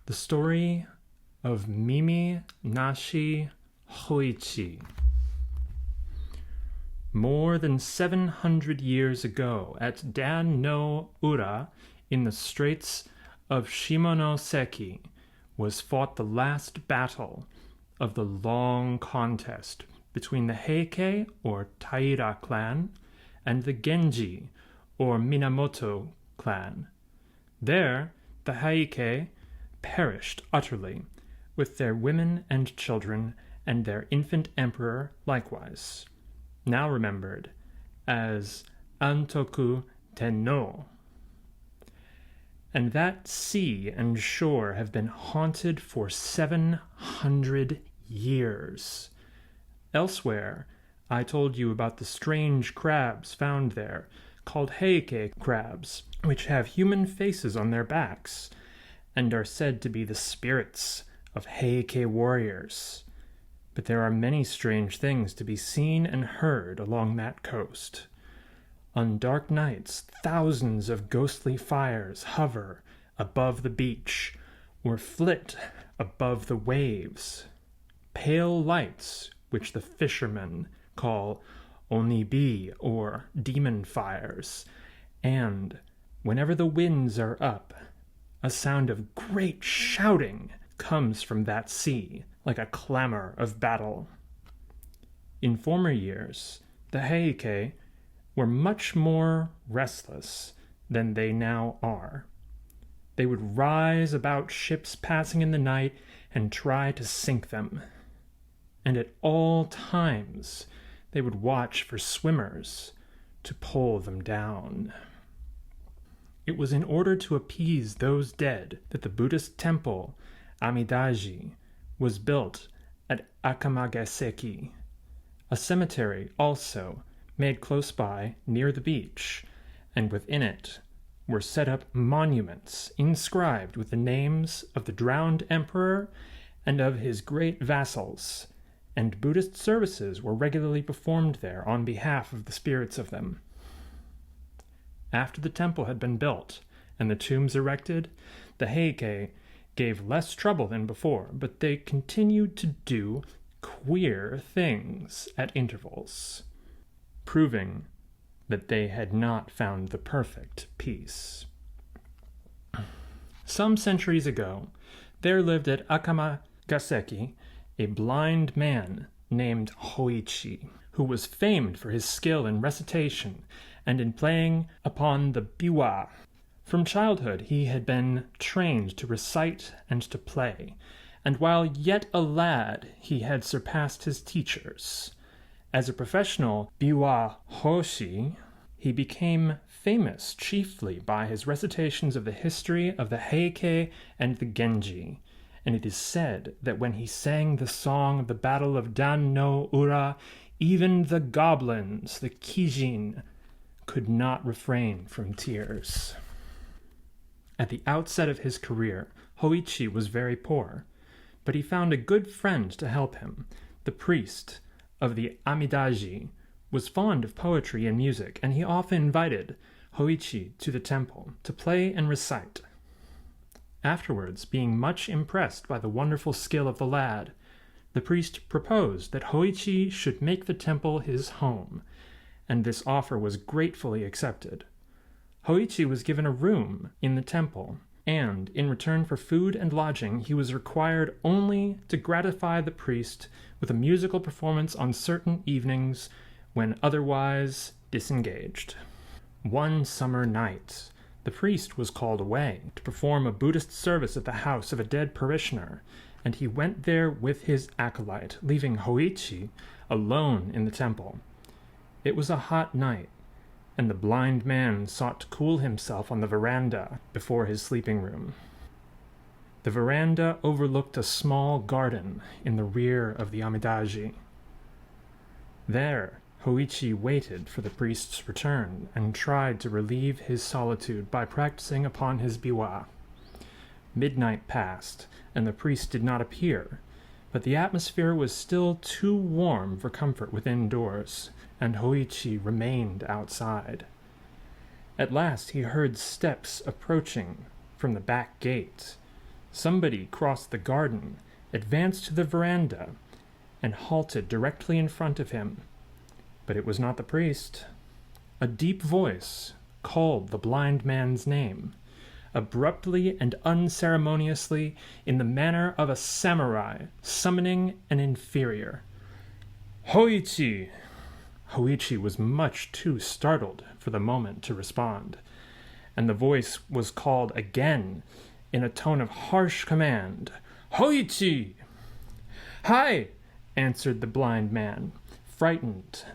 The story of Mimi-nashi Höichi. More than 700 years ago, at Dan no Ura, in the Straits of Shimonoseki, was fought the last battle of the long contest between the Heike, or Taira clan, and the Genji, or Minamoto clan. There, the Heike perished utterly, with their women and children, and their infant emperor likewise, now remembered as Antoku Tenno. And that sea and shore have been haunted for 700 years. Elsewhere, I told you about the strange crabs found there, called Heike crabs, which have human faces on their backs, and are said to be the spirits of Heike warriors. But there are many strange things to be seen and heard along that coast. On dark nights, thousands of ghostly fires hover above the beach, or flit above the waves. Pale lights, which the fishermen call onibi, or demon fires, and, whenever the winds are up, a sound of great shouting comes from that sea, like a clamor of battle. In former years, the Heike were much more restless than they now are. They would rise about ships passing in the night and try to sink them. And at all times, they would watch for swimmers to pull them down. It was in order to appease those dead that the Buddhist temple Amidaji was built at Akamagaseki, a cemetery also made close by near the beach, and within it were set up monuments inscribed with the names of the drowned emperor and of his great vassals, and Buddhist services were regularly performed there on behalf of the spirits of them. After the temple had been built and the tombs erected, the Heike gave less trouble than before, but they continued to do queer things at intervals, proving that they had not found the perfect peace. Some centuries ago, there lived at Akamagaseki a blind man named Höichi, who was famed for his skill in recitation and in playing upon the biwa. From childhood he had been trained to recite and to play, and while yet a lad he had surpassed his teachers. As a professional biwa hoshi, he became famous chiefly by his recitations of the history of the Heike and the Genji, and it is said that when he sang the song of the Battle of Dan no Ura, even the goblins, the kijin, could not refrain from tears. At the outset of his career, Höichi was very poor, but he found a good friend to help him. The priest of the Amidaji was fond of poetry and music, and he often invited Höichi to the temple to play and recite. Afterwards, being much impressed by the wonderful skill of the lad, the priest proposed that Höichi should make the temple his home, and this offer was gratefully accepted. Höichi was given a room in the temple, and in return for food and lodging he was required only to gratify the priest with a musical performance on certain evenings when otherwise disengaged. One summer night, the priest was called away to perform a Buddhist service at the house of a dead parishioner, and he went there with his acolyte, leaving Höichi alone in the temple. It was a hot night, and the blind man sought to cool himself on the veranda before his sleeping room. The veranda overlooked a small garden in the rear of the Amidaji. There, Höichi waited for the priest's return and tried to relieve his solitude by practicing upon his biwa. Midnight passed, and the priest did not appear, but the atmosphere was still too warm for comfort within doors, and Höichi remained outside. At last he heard steps approaching from the back gate. Somebody crossed the garden, advanced to the veranda, and halted directly in front of him. But it was not the priest. A deep voice called the blind man's name, abruptly and unceremoniously, in the manner of a samurai summoning an inferior. "Höichi!" Höichi was much too startled for the moment to respond, and the voice was called again in a tone of harsh command. "Höichi!" "Hi!" answered the blind man, frightened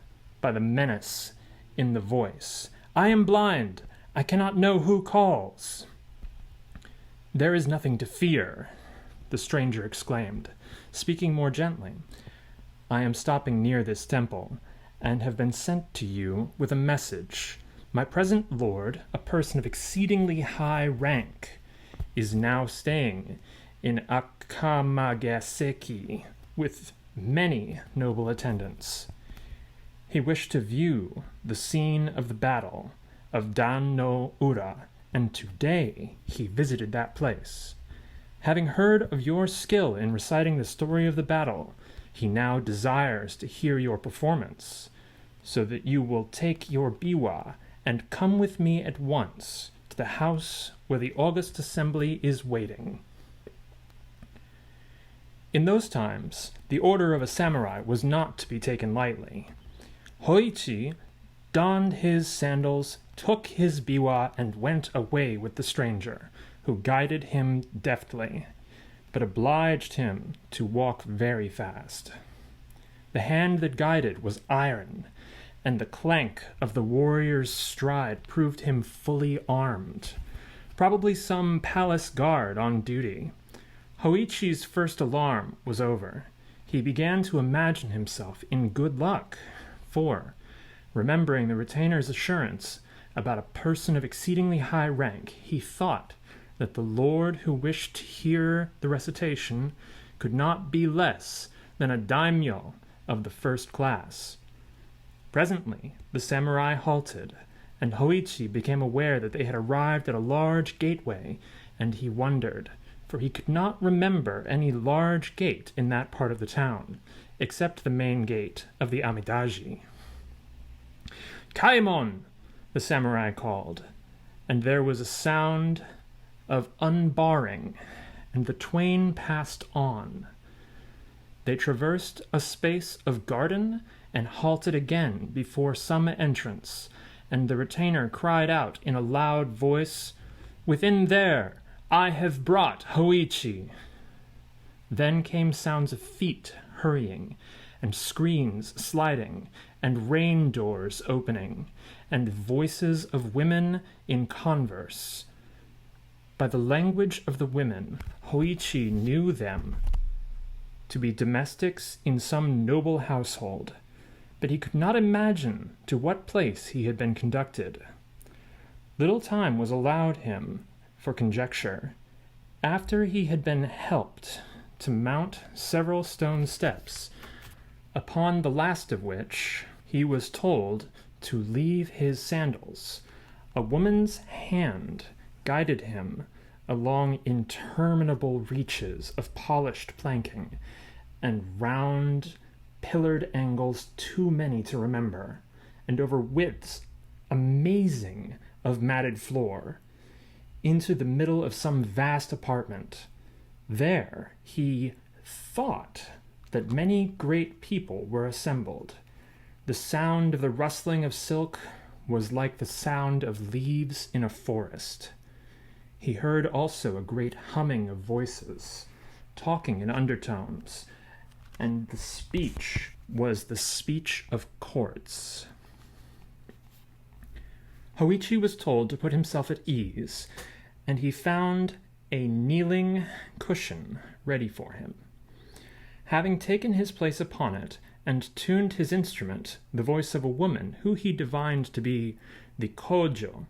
by the menace in the voice. "I am blind. I cannot know who calls." "There is nothing to fear," the stranger exclaimed, speaking more gently. "I am stopping near this temple, and have been sent to you with a message. My present lord, a person of exceedingly high rank, is now staying in Akamagaseki with many noble attendants. He wished to view the scene of the battle of Dan no Ura, and today he visited that place. Having heard of your skill in reciting the story of the battle, he now desires to hear your performance, so that you will take your biwa and come with me at once to the house where the august assembly is waiting." In those times, the order of a samurai was not to be taken lightly. Höichi donned his sandals, took his biwa, and went away with the stranger, who guided him deftly, but obliged him to walk very fast. The hand that guided was iron, and the clank of the warrior's stride proved him fully armed, probably some palace guard on duty. Höichi's first alarm was over. He began to imagine himself in good luck, for, remembering the retainer's assurance about a person of exceedingly high rank, he thought that the lord who wished to hear the recitation could not be less than a daimyo of the first class. Presently, the samurai halted, and Höichi became aware that they had arrived at a large gateway, and he wondered, for he could not remember any large gate in that part of the town, except the main gate of the Amidaji. "Kaimon!" the samurai called, and there was a sound of unbarring, and the twain passed on. They traversed a space of garden and halted again before some entrance, and the retainer cried out in a loud voice, "Within there! I have brought Höichi!" Then came sounds of feet hurrying, and screens sliding, and rain doors opening, and voices of women in converse. By the language of the women, Höichi knew them to be domestics in some noble household, but he could not imagine to what place he had been conducted. Little time was allowed him for conjecture. After he had been helped to mount several stone steps, upon the last of which he was told to leave his sandals, a woman's hand guided him along interminable reaches of polished planking and round pillared angles too many to remember, and over widths amazing of matted floor, into the middle of some vast apartment. There he thought that many great people were assembled. The sound of the rustling of silk was like the sound of leaves in a forest. He heard also a great humming of voices, talking in undertones, and the speech was the speech of courts. Höichi was told to put himself at ease, and he found a kneeling cushion ready for him. Having taken his place upon it, and tuned his instrument, the voice of a woman, who he divined to be the kojo,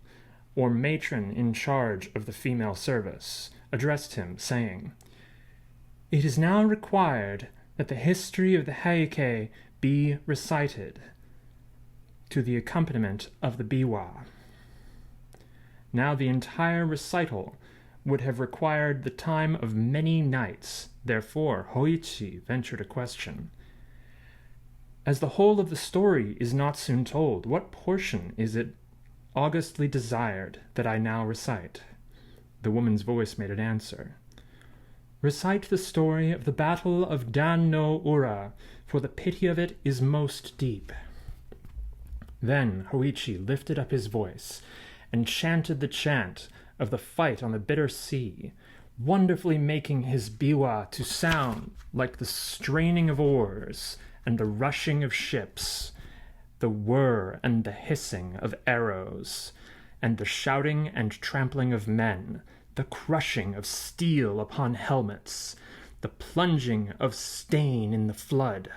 or matron in charge of the female service, addressed him, saying, "It is now required that the history of the Heike be recited to the accompaniment of the biwa." Now the entire recital would have required the time of many nights. Therefore, Höichi ventured a question. As the whole of the story is not soon told, what portion is it augustly desired that I now recite? The woman's voice made an answer. Recite the story of the battle of Dan no Ura, for the pity of it is most deep. Then Höichi lifted up his voice and chanted the chant of the fight on the bitter sea, wonderfully making his biwa to sound like the straining of oars and the rushing of ships, the whir and the hissing of arrows, and the shouting and trampling of men, the crushing of steel upon helmets, the plunging of stain in the flood.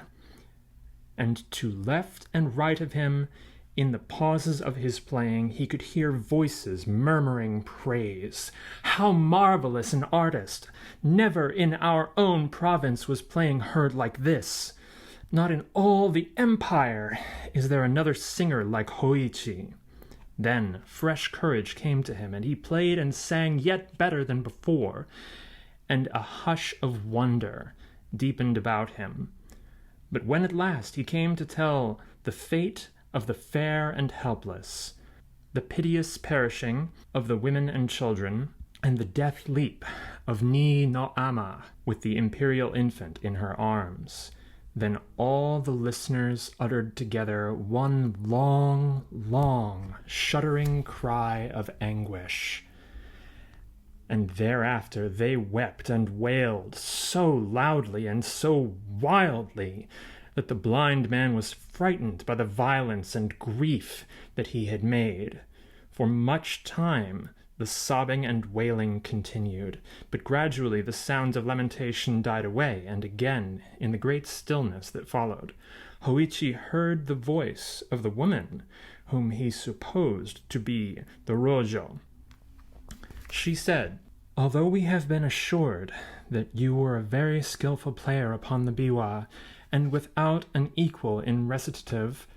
And to left and right of him, in the pauses of his playing, he could hear voices murmuring praise. How marvelous an artist! Never in our own province was playing heard like this. Not in all the empire is there another singer like Höichi. Then fresh courage came to him, and he played and sang yet better than before, and a hush of wonder deepened about him. But when at last he came to tell the fate of the fair and helpless, the piteous perishing of the women and children, and the death leap of Ni no Ama with the imperial infant in her arms, then all the listeners uttered together one long, long, shuddering cry of anguish. And thereafter they wept and wailed so loudly and so wildly that the blind man was frightened by the violence and grief that he had made. For much time the sobbing and wailing continued, but gradually the sounds of lamentation died away, and again, in the great stillness that followed, Höichi heard the voice of the woman whom he supposed to be the Rojo. She said, "Although we have been assured that you were a very skillful player upon the biwa, and without an equal in recitative,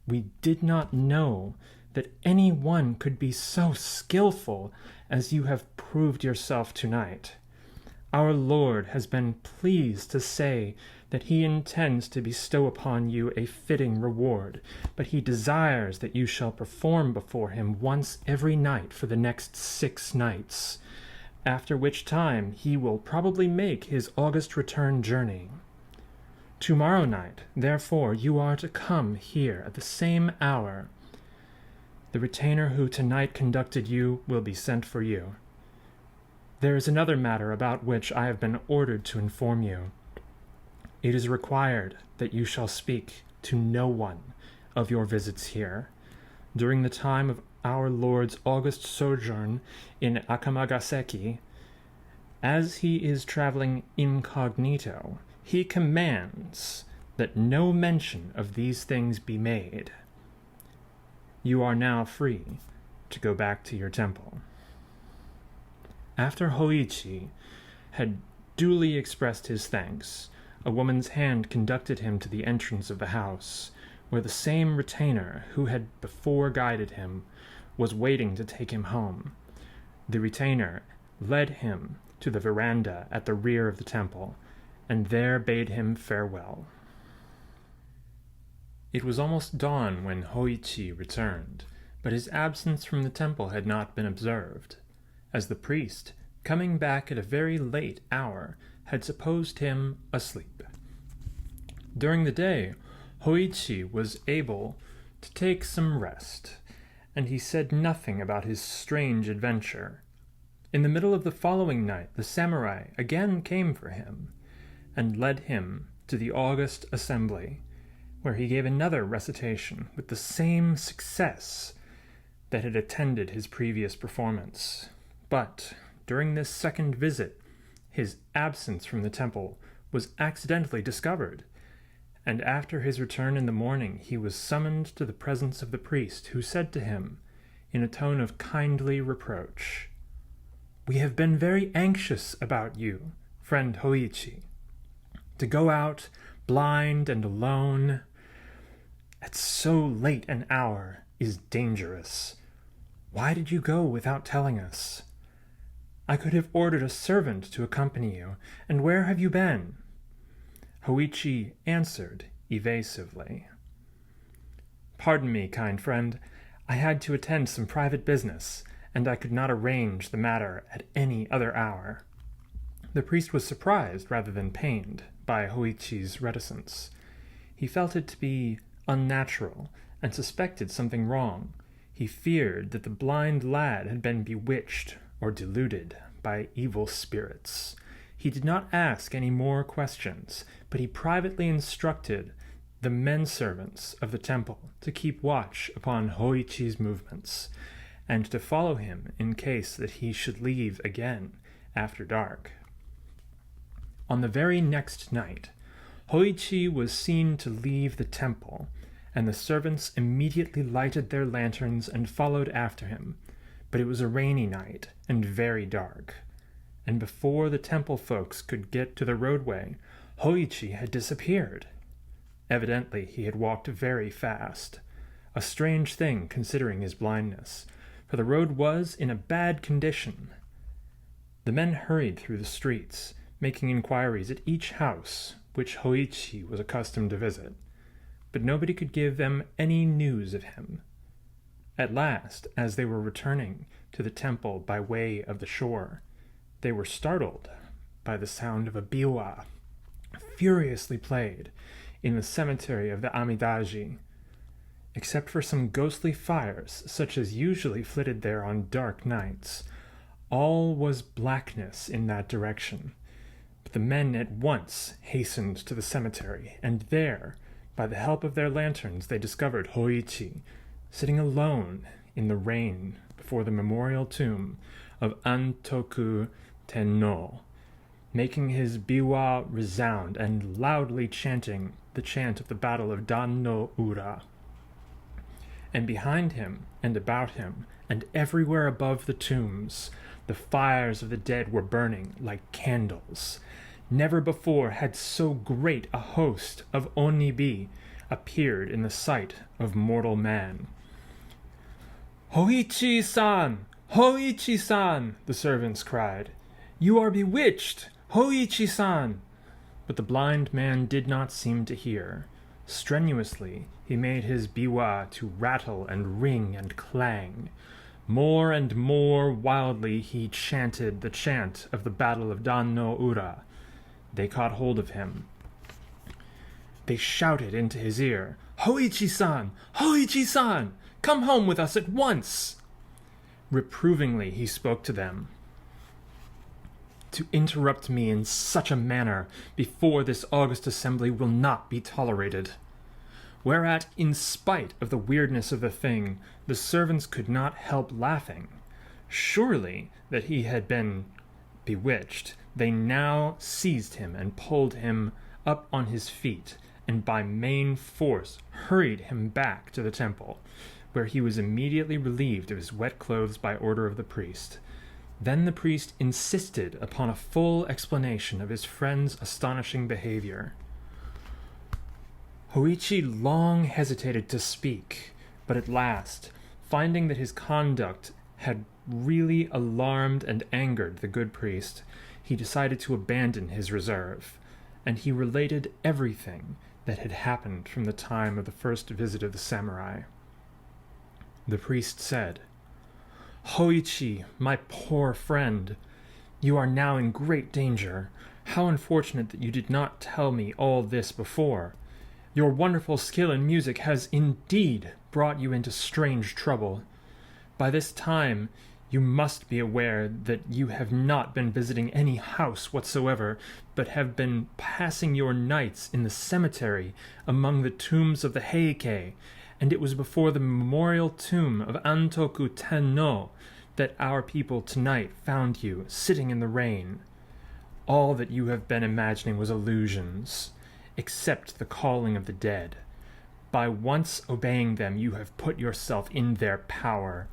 we did not know that any one could be so skillful as you have proved yourself tonight. Our Lord has been pleased to say that he intends to bestow upon you a fitting reward, but he desires that you shall perform before him once every night for the next 6 nights, after which time he will probably make his August return journey. Tomorrow night, therefore, you are to come here at the same hour. The retainer who tonight conducted you will be sent for you. There is another matter about which I have been ordered to inform you. It is required that you shall speak to no one of your visits here. During the time of our Lord's August sojourn in Akamagaseki, as he is traveling incognito, he commands that no mention of these things be made. You are now free to go back to your temple." After Höichi had duly expressed his thanks, a woman's hand conducted him to the entrance of the house, where the same retainer who had before guided him was waiting to take him home. The retainer led him to the veranda at the rear of the temple, and there bade him farewell. It was almost dawn when Höichi returned, but his absence from the temple had not been observed, as the priest, coming back at a very late hour, had supposed him asleep. During the day, Höichi was able to take some rest, and he said nothing about his strange adventure. In the middle of the following night, the samurai again came for him, and led him to the August assembly, where he gave another recitation with the same success that had attended his previous performance. But during this second visit, his absence from the temple was accidentally discovered, and after his return in the morning he was summoned to the presence of the priest, who said to him, in a tone of kindly reproach, "We have been very anxious about you, friend Höichi. To go out blind and alone at so late an hour is dangerous. Why did you go without telling us? I could have ordered a servant to accompany you, and where have you been?" Höichi answered evasively. "Pardon me, kind friend. I had to attend some private business, and I could not arrange the matter at any other hour." The priest was surprised rather than pained by Höichi's reticence. He felt it to be unnatural and suspected something wrong. He feared that the blind lad had been bewitched or deluded by evil spirits. He did not ask any more questions, but he privately instructed the men-servants of the temple to keep watch upon Höichi's movements, and to follow him in case that he should leave again after dark. On the very next night, Höichi was seen to leave the temple, and the servants immediately lighted their lanterns and followed after him. But it was a rainy night and very dark, and before the temple folks could get to the roadway, Höichi had disappeared. Evidently he had walked very fast, a strange thing considering his blindness, for the road was in a bad condition. The men hurried through the streets, making inquiries at each house which Höichi was accustomed to visit, but nobody could give them any news of him. At last, as they were returning to the temple by way of the shore, they were startled by the sound of a biwa, furiously played in the cemetery of the Amidaji. Except for some ghostly fires, such as usually flitted there on dark nights, all was blackness in that direction. But the men at once hastened to the cemetery, and there, by the help of their lanterns, they discovered Höichi sitting alone in the rain before the memorial tomb of Antoku Tenno, making his biwa resound and loudly chanting the chant of the Battle of Dan-no-ura. And behind him, and about him, and everywhere above the tombs, the fires of the dead were burning like candles. Never before had so great a host of Onibi appeared in the sight of mortal man. "Höichi-san! Höichi-san!" the servants cried. "You are bewitched! Höichi-san!" But the blind man did not seem to hear. Strenuously he made his biwa to rattle and ring and clang. More and more wildly he chanted the chant of the Battle of Dan-no-ura. They caught hold of him. They shouted into his ear, "Höichi-san! Höichi-san! Come home with us at once!" Reprovingly he spoke to them. "To interrupt me in such a manner before this august assembly will not be tolerated." Whereat, in spite of the weirdness of the thing, the servants could not help laughing. Surely that he had been bewitched, they now seized him and pulled him up on his feet, and by main force hurried him back to the temple, where he was immediately relieved of his wet clothes by order of the priest. Then the priest insisted upon a full explanation of his friend's astonishing behavior. Höichi long hesitated to speak, but at last, finding that his conduct had really alarmed and angered the good priest, he decided to abandon his reserve, and he related everything that had happened from the time of the first visit of the samurai. The priest said, "Höichi, my poor friend, you are now in great danger. How unfortunate that you did not tell me all this before. Your wonderful skill in music has indeed brought you into strange trouble. By this time, you must be aware that you have not been visiting any house whatsoever, but have been passing your nights in the cemetery among the tombs of the Heike, and it was before the memorial tomb of Antoku Tenno that our people tonight found you sitting in the rain. All that you have been imagining was illusions, except the calling of the dead. By once obeying them, you have put yourself in their power.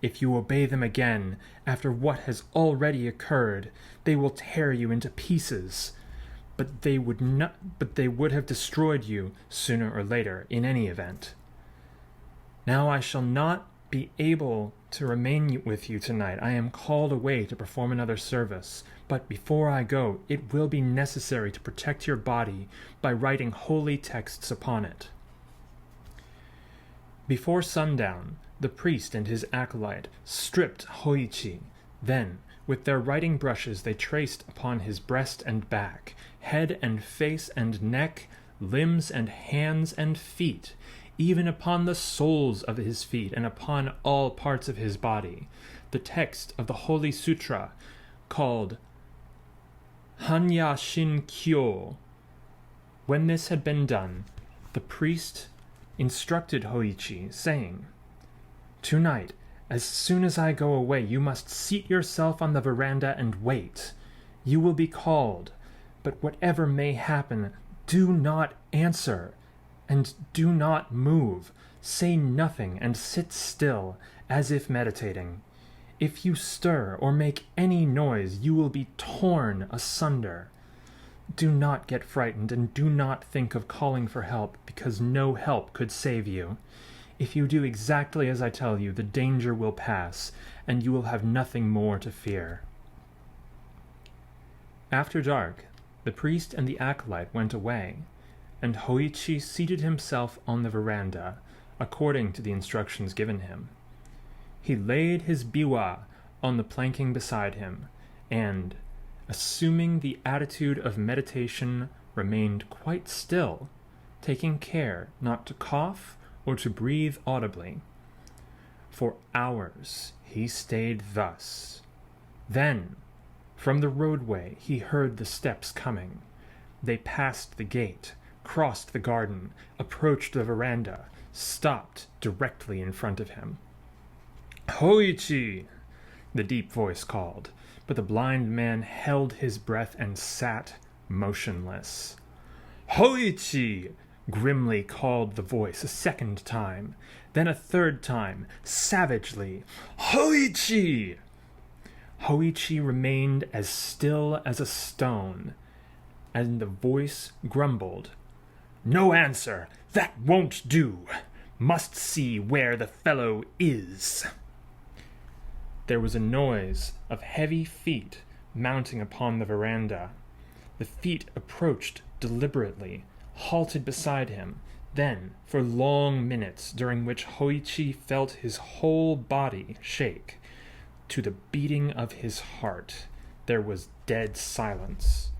If you obey them again, after what has already occurred, they will tear you into pieces. But they would have destroyed you sooner or later in any event. Now I shall not be able to remain with you tonight. I am called away to perform another service, but before I go, it will be necessary to protect your body by writing holy texts upon it." Before sundown, the priest and his acolyte stripped Höichi. Then, with their writing brushes, they traced upon his breast and back, head and face and neck, limbs and hands and feet, even upon the soles of his feet and upon all parts of his body, the text of the Holy Sutra called Hanya Shin-kyo. When this had been done, the priest instructed Höichi, saying, "Tonight, as soon as I go away, you must seat yourself on the veranda and wait. You will be called, but whatever may happen, do not answer, and do not move. Say nothing and sit still, as if meditating. If you stir or make any noise, you will be torn asunder. Do not get frightened, and do not think of calling for help, because no help could save you. If you do exactly as I tell you, the danger will pass, and you will have nothing more to fear." After dark, the priest and the acolyte went away, and Höichi seated himself on the veranda, according to the instructions given him. He laid his biwa on the planking beside him, and, assuming the attitude of meditation, remained quite still, taking care not to cough or to breathe audibly. For hours he stayed thus. Then, from the roadway, he heard the steps coming. They passed the gate, crossed the garden, approached the veranda, stopped directly in front of him. "Höichi!" the deep voice called, but the blind man held his breath and sat motionless. "Höichi!" grimly called the voice a second time, then a third time, savagely. "Höichi!" Höichi remained as still as a stone, and the voice grumbled. "No answer! That won't do! Must see where the fellow is." There was a noise of heavy feet mounting upon the veranda. The feet approached deliberately, halted beside him, then, for long minutes, during which Höichi felt his whole body shake, to the beating of his heart, there was dead silence.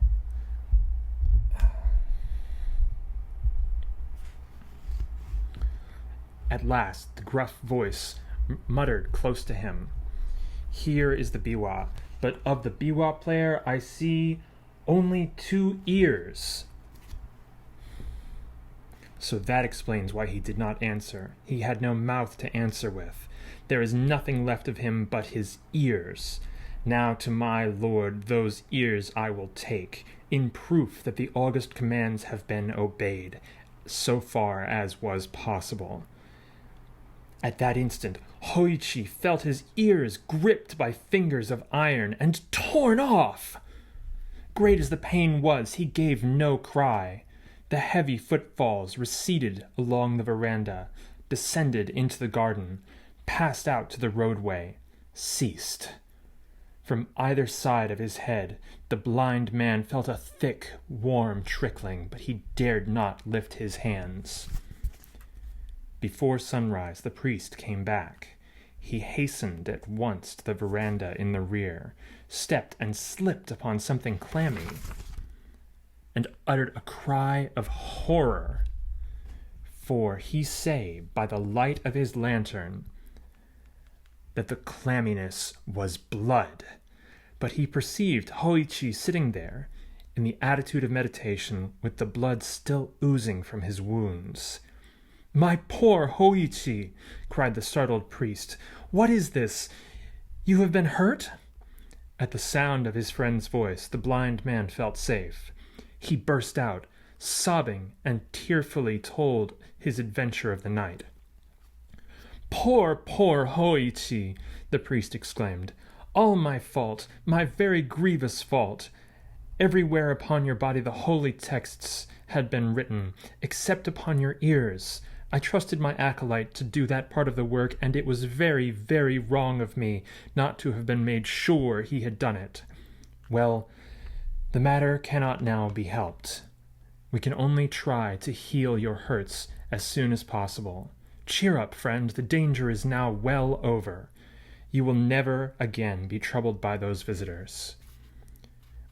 At last, the gruff voice muttered close to him, "Here is the biwa, but of the biwa player I see only 2 ears." So that explains why he did not answer. He had no mouth to answer with. There is nothing left of him but his ears. Now to my lord those ears I will take, in proof that the august commands have been obeyed, so far as was possible. At that instant, Höichi felt his ears gripped by fingers of iron and torn off. Great as the pain was, he gave no cry. The heavy footfalls receded along the veranda, descended into the garden, passed out to the roadway, ceased. From either side of his head, the blind man felt a thick, warm trickling, but he dared not lift his hands. Before sunrise, the priest came back. He hastened at once to the veranda in the rear, stepped and slipped upon something clammy, and uttered a cry of horror. For he say, by the light of his lantern, that the clamminess was blood. But he perceived Höichi sitting there, in the attitude of meditation, with the blood still oozing from his wounds. "My poor Höichi!" cried the startled priest. "What is this? You have been hurt?" At the sound of his friend's voice, the blind man felt safe. He burst out, sobbing, and tearfully told his adventure of the night. "Poor, poor Höichi!" the priest exclaimed. "All my fault, my very grievous fault. Everywhere upon your body the holy texts had been written, except upon your ears. I trusted my acolyte to do that part of the work, and it was very, very wrong of me not to have been made sure he had done it. Well, the matter cannot now be helped. We can only try to heal your hurts as soon as possible. Cheer up, friend, the danger is now well over. You will never again be troubled by those visitors.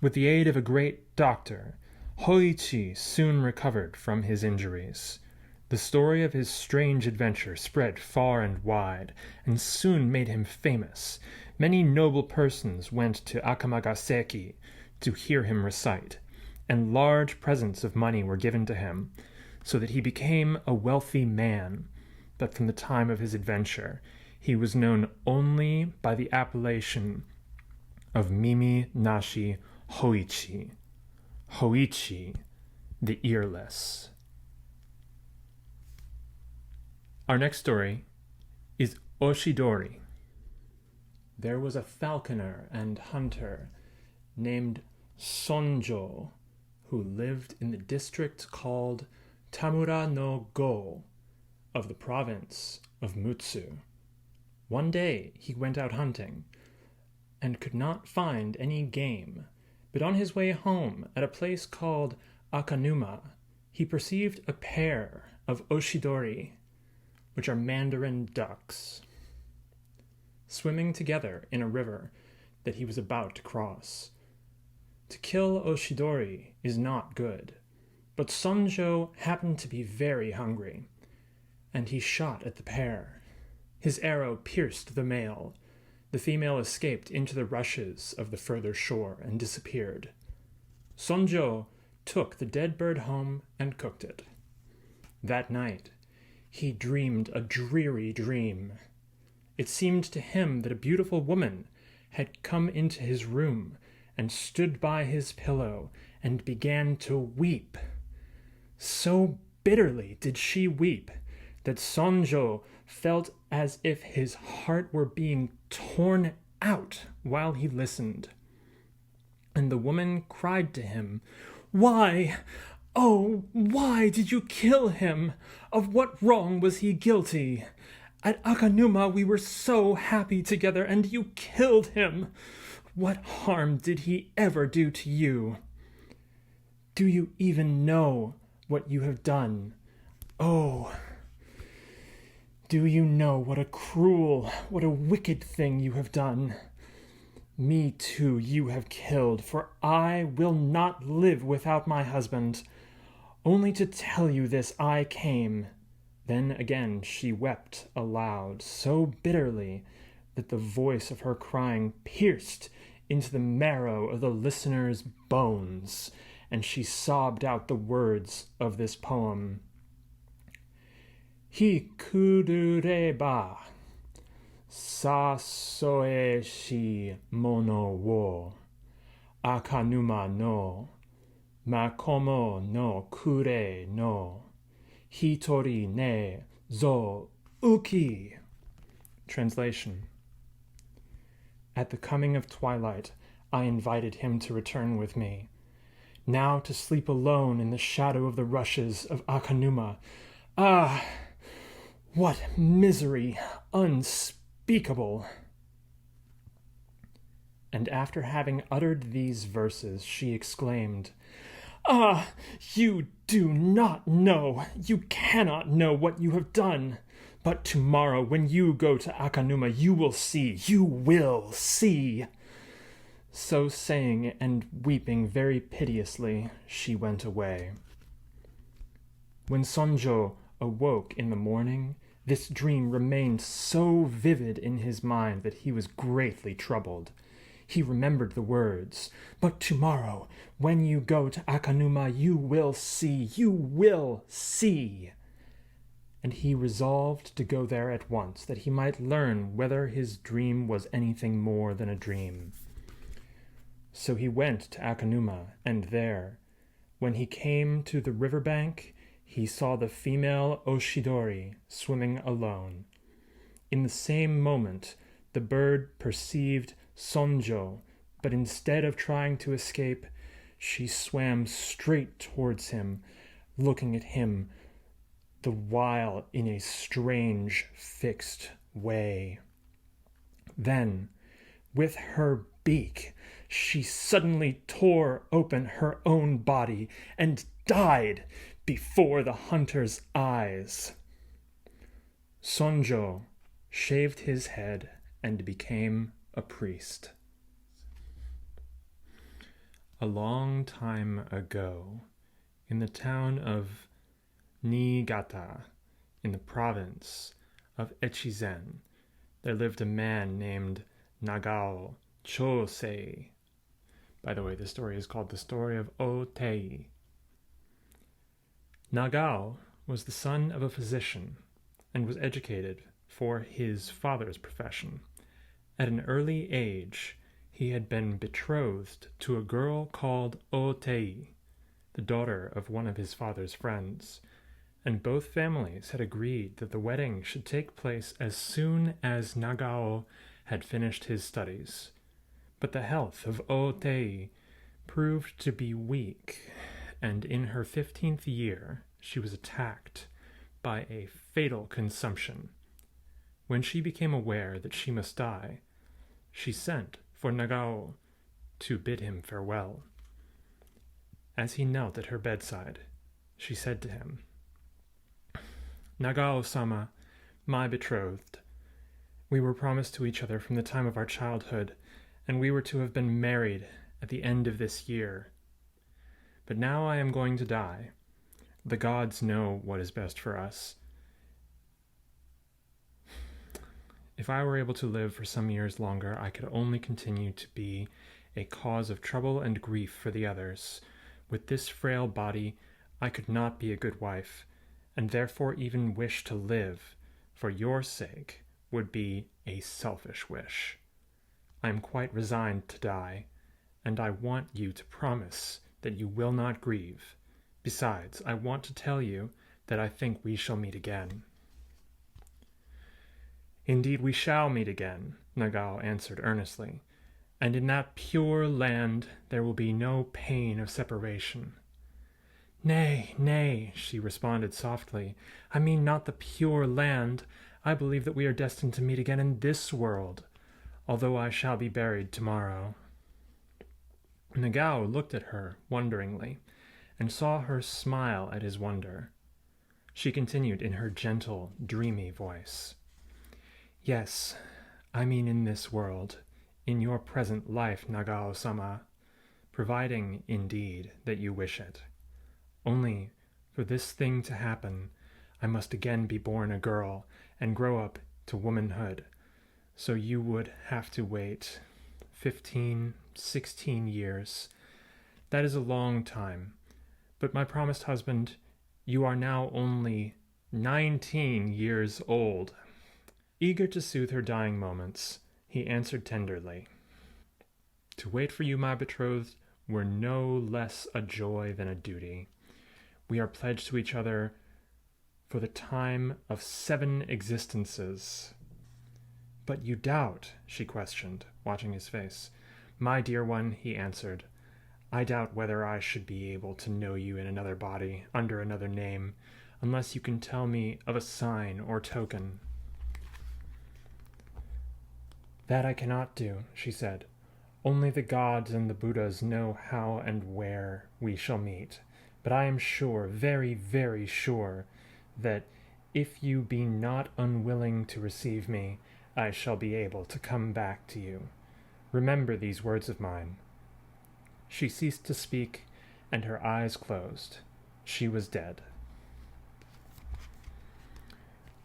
With the aid of a great doctor, Höichi soon recovered from his injuries. The story of his strange adventure spread far and wide, and soon made him famous. Many noble persons went to Akamagaseki to hear him recite, and large presents of money were given to him, so that he became a wealthy man. But from the time of his adventure, he was known only by the appellation of Mimi-nashi Höichi. Höichi, the earless. Our next story is Oshidori. There was a falconer and hunter named Sonjo who lived in the district called Tamura no Go of the province of Mutsu. One day he went out hunting and could not find any game, but on his way home at a place called Akanuma, he perceived a pair of Oshidori, which are mandarin ducks, swimming together in a river that he was about to cross. To kill Oshidori is not good, but Sonjo happened to be very hungry, and he shot at the pair. His arrow pierced the male. The female escaped into the rushes of the further shore and disappeared. Sonjo took the dead bird home and cooked it. That night, he dreamed a dreary dream. It seemed to him that a beautiful woman had come into his room and stood by his pillow and began to weep. So bitterly did she weep that Sonjo felt as if his heart were being torn out while he listened. And the woman cried to him, "Why, oh, why did you kill him? Of what wrong was he guilty? At Akanuma we were so happy together, and you killed him. What harm did he ever do to you? Do you even know what you have done? Oh, do you know what a cruel, what a wicked thing you have done? Me too you have killed, for I will not live without my husband. Only to tell you this I came." Then again she wept aloud, so bitterly that the voice of her crying pierced into the marrow of the listener's bones, and she sobbed out the words of this poem. Hikurureba sasoeshi mono wo Akanuma no makomo no kure no hitori ne zo uki. Translation: At the coming of twilight, I invited him to return with me. Now to sleep alone in the shadow of the rushes of Akanuma. Ah, what misery unspeakable! And after having uttered these verses, she exclaimed, "Ah, you do not know, you cannot know what you have done. But tomorrow, when you go to Akanuma, you will see. So saying and weeping very piteously, she went away. When Sonjo awoke in the morning, this dream remained so vivid in his mind that he was greatly troubled. He remembered the words, "But tomorrow, when you go to Akanuma, you will see. And he resolved to go there at once, that he might learn whether his dream was anything more than a dream. So he went to Akanuma, and there, when he came to the river bank, he saw the female Oshidori swimming alone. In the same moment, the bird perceived Sonjo, but instead of trying to escape, she swam straight towards him, looking at him the while in a strange, fixed way. Then, with her beak, she suddenly tore open her own body and died before the hunter's eyes. Sonjo shaved his head and became a priest. A long time ago, in the town of Niigata, in the province of Echizen, there lived a man named Nagao Chosei. By the way, the story is called the story of O-tei. Nagao was the son of a physician and was educated for his father's profession. At an early age, he had been betrothed to a girl called O-tei, the daughter of one of his father's friends, and both families had agreed that the wedding should take place as soon as Nagao had finished his studies. But the health of O-tei proved to be weak, and in her 15th year she was attacked by a fatal consumption. When she became aware that she must die, she sent for Nagao to bid him farewell. As he knelt at her bedside, she said to him, "Nagao-sama, my betrothed, we were promised to each other from the time of our childhood, and we were to have been married at the end of this year. But now I am going to die. The gods know what is best for us. If I were able to live for some years longer, I could only continue to be a cause of trouble and grief for the others. With this frail body, I could not be a good wife, and therefore even wish to live for your sake would be a selfish wish. I am quite resigned to die, and I want you to promise that you will not grieve. Besides, I want to tell you that I think we shall meet again." "Indeed we shall meet again," Nagao answered earnestly, "and in that pure land there will be no pain of separation." "Nay, nay," she responded softly, "I mean not the pure land. I believe that we are destined to meet again in this world, although I shall be buried tomorrow." Nagao looked at her wonderingly, and saw her smile at his wonder. She continued in her gentle, dreamy voice, "Yes, I mean in this world, in your present life, Nagao-sama, providing, indeed, that you wish it. Only, for this thing to happen, I must again be born a girl and grow up to womanhood, so you would have to wait 15, 16 years. That is a long time, but my promised husband, you are now only 19 years old." Eager to soothe her dying moments, he answered tenderly, "To wait for you, my betrothed, were no less a joy than a duty. We are pledged to each other for the time of 7 existences." "But you doubt?" she questioned, watching his face. "My dear one," he answered, "I doubt whether I should be able to know you in another body, under another name, unless you can tell me of a sign or token." "That I cannot do," she said. "Only the gods and the Buddhas know how and where we shall meet. But I am sure, very, very sure, that if you be not unwilling to receive me, I shall be able to come back to you. Remember these words of mine." She ceased to speak, and her eyes closed. She was dead.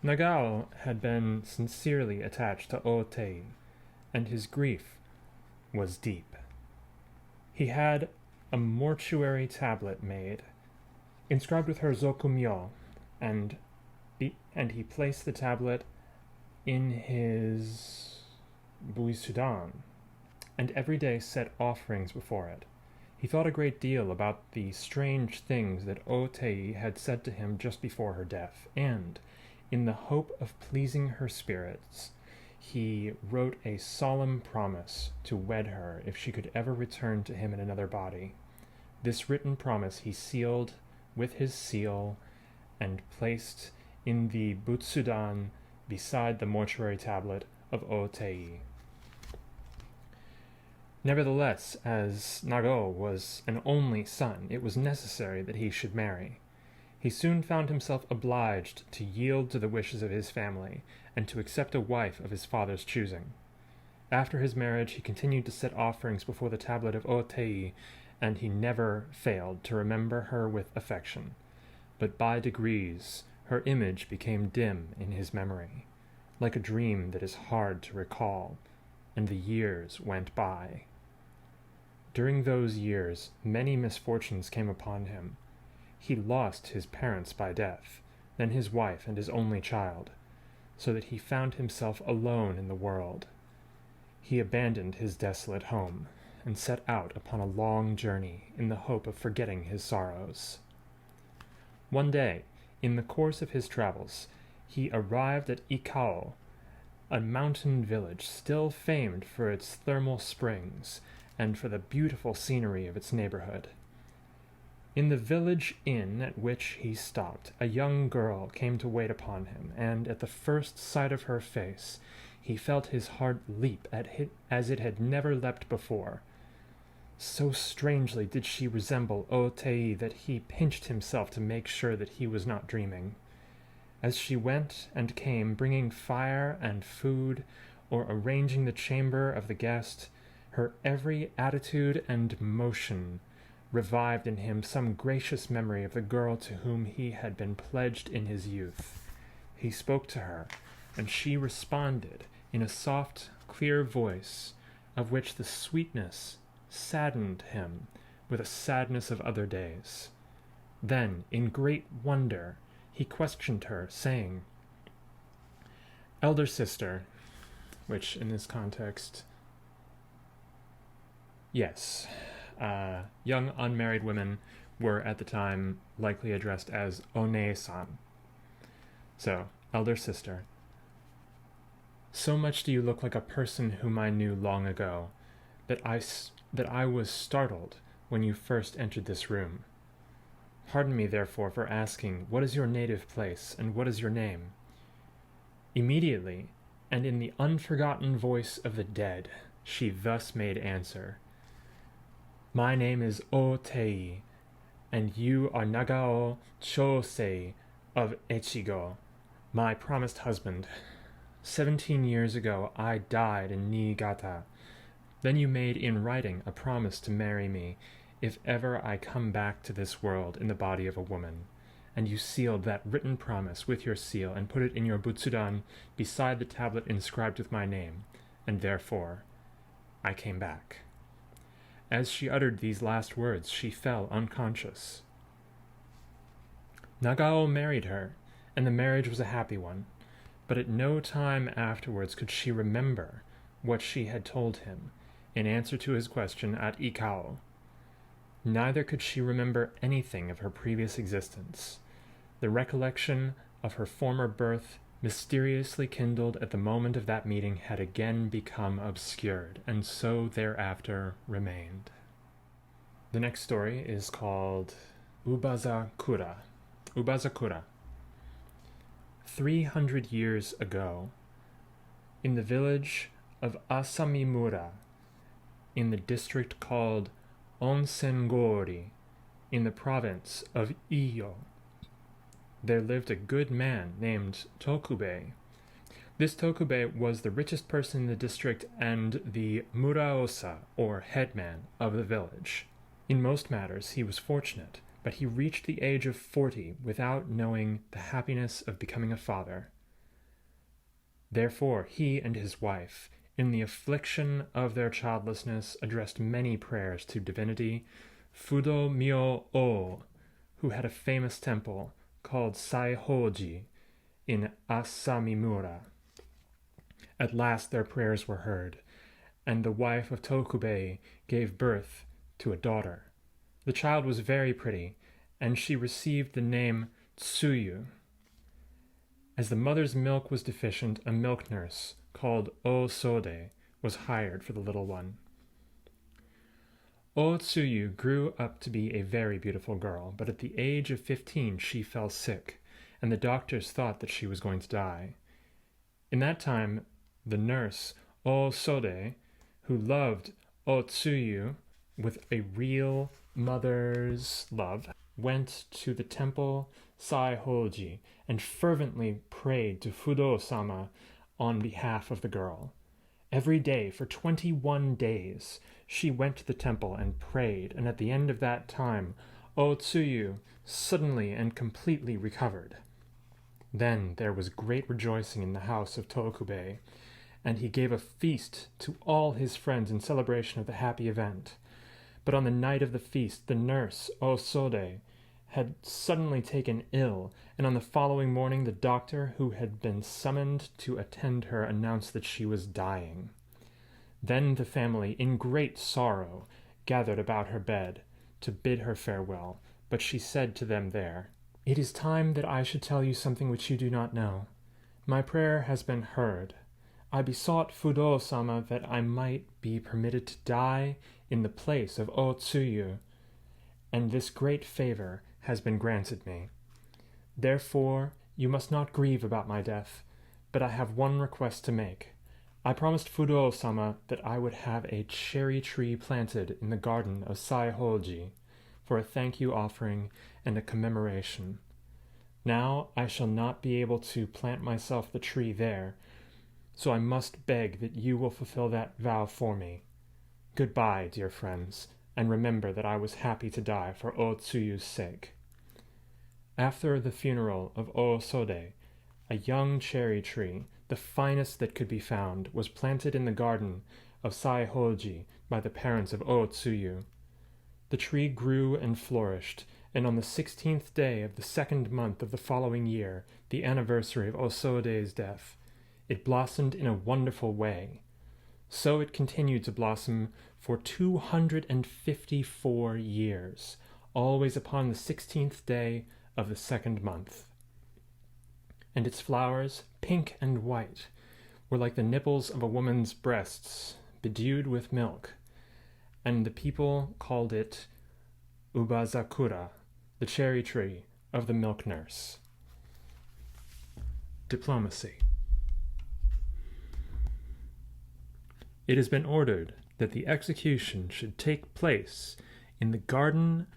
Nagao had been sincerely attached to O-tei, and his grief was deep. He had a mortuary tablet made, inscribed with her zokumyo, and he placed the tablet in his buisudan, and every day set offerings before it. He thought a great deal about the strange things that O-tei had said to him just before her death, and, in the hope of pleasing her spirits, he wrote a solemn promise to wed her if she could ever return to him in another body. This written promise he sealed with his seal and placed in the butsudan beside the mortuary tablet of O-tei. Nevertheless, as Nagao was an only son, it was necessary that he should marry. He soon found himself obliged to yield to the wishes of his family, and to accept a wife of his father's choosing. After his marriage, he continued to set offerings before the tablet of O-tei, and he never failed to remember her with affection. But by degrees, her image became dim in his memory, like a dream that is hard to recall, and the years went by. During those years, many misfortunes came upon him. He lost his parents by death, then his wife and his only child, so that he found himself alone in the world. He abandoned his desolate home, and set out upon a long journey in the hope of forgetting his sorrows. One day, in the course of his travels, he arrived at Ikao, a mountain village still famed for its thermal springs and for the beautiful scenery of its neighborhood. In the village inn at which he stopped, a young girl came to wait upon him, and at the first sight of her face, he felt his heart leap as it had never leapt before. So strangely did she resemble O-tei that he pinched himself to make sure that he was not dreaming. As she went and came, bringing fire and food, or arranging the chamber of the guest, her every attitude and motion revived in him some gracious memory of the girl to whom he had been pledged in his youth. He spoke to her, and she responded in a soft, clear voice, of which the sweetness saddened him with a sadness of other days. Then, in great wonder, he questioned her, saying, "Elder sister," which in this context, yes, young unmarried women were at the time likely addressed as One-san. So, elder sister, so much do you look like a person whom I knew long ago, that I was startled when you first entered this room. Pardon me, therefore, for asking, what is your native place, and what is your name? Immediately, and in the unforgotten voice of the dead, she thus made answer, "My name is O-tei, and you are Nagao Chosei of Echigo, my promised husband. 17 years ago I died in Niigata. Then you made in writing a promise to marry me if ever I come back to this world in the body of a woman, and you sealed that written promise with your seal and put it in your butsudan beside the tablet inscribed with my name, and therefore I came back." As she uttered these last words, she fell unconscious. Nagao married her, and the marriage was a happy one, but at no time afterwards could she remember what she had told him in answer to his question at Ikao. Neither could she remember anything of her previous existence. The recollection of her former birth, mysteriously kindled at the moment of that meeting, had again become obscured, and so thereafter remained. The next story is called Uba Zakura. Uba Zakura. 300 years ago, in the village of Asamimura, in the district called Onsengori, in the province of Iyo, there lived a good man named Tokubei. This Tokubei was the richest person in the district and the muraosa, or headman, of the village. In most matters he was fortunate, but he reached the age of 40 without knowing the happiness of becoming a father. Therefore he and his wife, in the affliction of their childlessness, addressed many prayers to divinity Fudo Myo O, who had a famous temple called Saihoji in Asamimura. At last their prayers were heard, and the wife of Tokubei gave birth to a daughter. The child was very pretty, and she received the name Tsuyu. As the mother's milk was deficient, a milk nurse called O-sode was hired for the little one. O-tsuyu grew up to be a very beautiful girl, but at the age of 15 she fell sick, and the doctors thought that she was going to die. In that time, the nurse, O-sode, who loved O-tsuyu with a real mother's love, went to the temple Saihoji and fervently prayed to Fudo-sama on behalf of the girl. Every day for 21 days she went to the temple and prayed, and at the end of that time O-tsuyu suddenly and completely recovered. Then there was great rejoicing in the house of Tokubei, and he gave a feast to all his friends in celebration of the happy event. But on the night of the feast, the nurse, O-sode, had suddenly taken ill, and on the following morning the doctor who had been summoned to attend her announced that she was dying. Then the family, in great sorrow, gathered about her bed to bid her farewell, but she said to them there, "It is time that I should tell you something which you do not know. My prayer has been heard. I besought Fudo-sama that I might be permitted to die in the place of O-tsuyu, and this great favor has been granted me. Therefore, you must not grieve about my death, but I have one request to make. I promised Fudo-sama that I would have a cherry tree planted in the garden of Saihoji for a thank-you offering and a commemoration. Now I shall not be able to plant myself the tree there, so I must beg that you will fulfill that vow for me. Goodbye, dear friends, and remember that I was happy to die for O-tsuyu's sake." After the funeral of O-sode, a young cherry tree, the finest that could be found, was planted in the garden of Saihoji by the parents of O-tsuyu. The tree grew and flourished, and on the 16th day of the 2nd month of the following year, the anniversary of O-sode's death, it blossomed in a wonderful way. So it continued to blossom for 254 years, always upon the 16th day of the 2nd month. And its flowers, pink and white, were like the nipples of a woman's breasts, bedewed with milk, and the people called it Uba Zakura, the cherry tree of the milk nurse. Diplomacy. It has been ordered that the execution should take place in the garden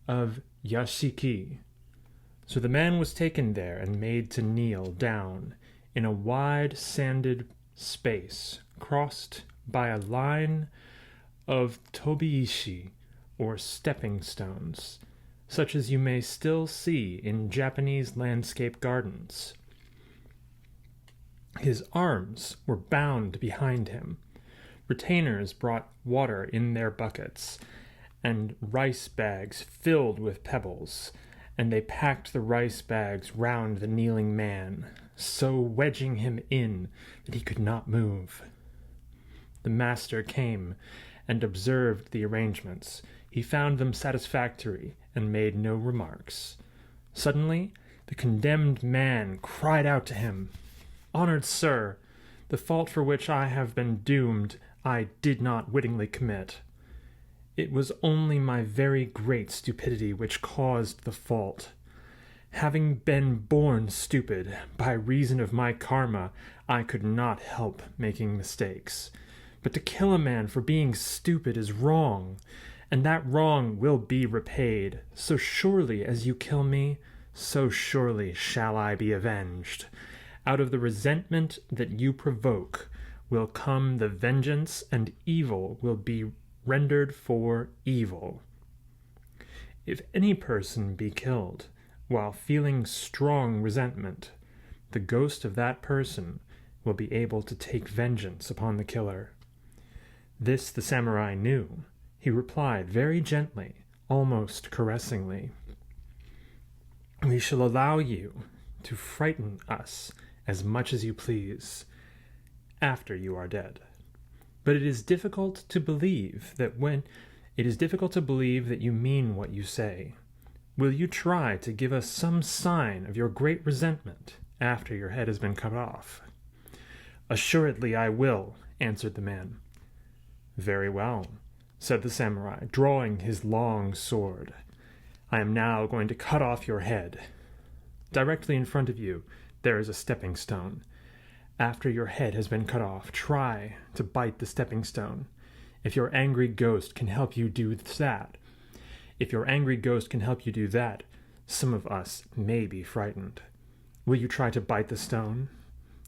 of Yashiki. So the man was taken there and made to kneel down in a wide sanded space, crossed by a line of tobiishi, or stepping stones, such as you may still see in Japanese landscape gardens. His arms were bound behind him. Retainers brought water in their buckets, and rice bags filled with pebbles, and they packed the rice bags round the kneeling man, so wedging him in that he could not move. The master came and observed the arrangements. He found them satisfactory and made no remarks. Suddenly, the condemned man cried out to him, "Honored sir, the fault for which I have been doomed I did not wittingly commit. It was only my very great stupidity which caused the fault. Having been born stupid, by reason of my karma, I could not help making mistakes. But to kill a man for being stupid is wrong, and that wrong will be repaid. So surely as you kill me, so surely shall I be avenged. Out of the resentment that you provoke will come the vengeance, and evil will be rendered for evil. If any person be killed while feeling strong resentment, the ghost of that person will be able to take vengeance upon the killer." This the samurai knew. He replied very gently, almost caressingly, "We shall allow you to frighten us as much as you please after you are dead. But it is difficult to believe that you mean what you say. Will you try to give us some sign of your great resentment after your head has been cut off?" "Assuredly I will," answered the man. "Very well," said the samurai, drawing his long sword. "I am now going to cut off your head." Directly in front of you, there is a stepping stone. After your head has been cut off, try to bite the stepping stone. If your angry ghost can help you do that, some of us may be frightened. Will you try to bite the stone?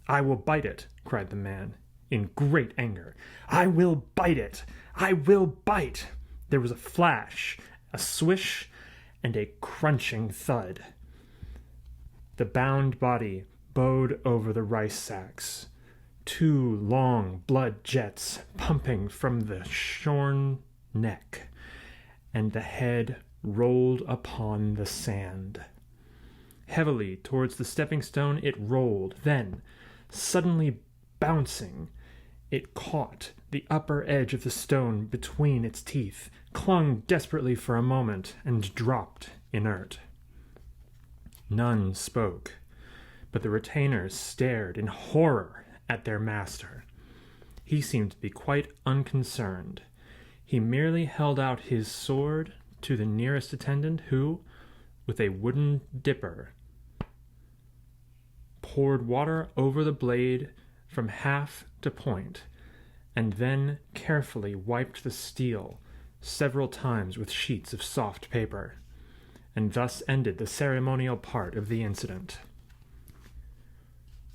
I will bite it, cried the man, in great anger. I will bite it! I will bite! There was a flash, a swish, and a crunching thud. The bound body bowed over the rice sacks, 2 long blood jets pumping from the shorn neck, and the head rolled upon the sand. Heavily towards the stepping stone it rolled, then, suddenly bouncing, it caught the upper edge of the stone between its teeth, clung desperately for a moment, and dropped inert. None spoke, but the retainers stared in horror at their master. He seemed to be quite unconcerned. He merely held out his sword to the nearest attendant, who, with a wooden dipper, poured water over the blade from half to point, and then carefully wiped the steel several times with sheets of soft paper, and thus ended the ceremonial part of the incident.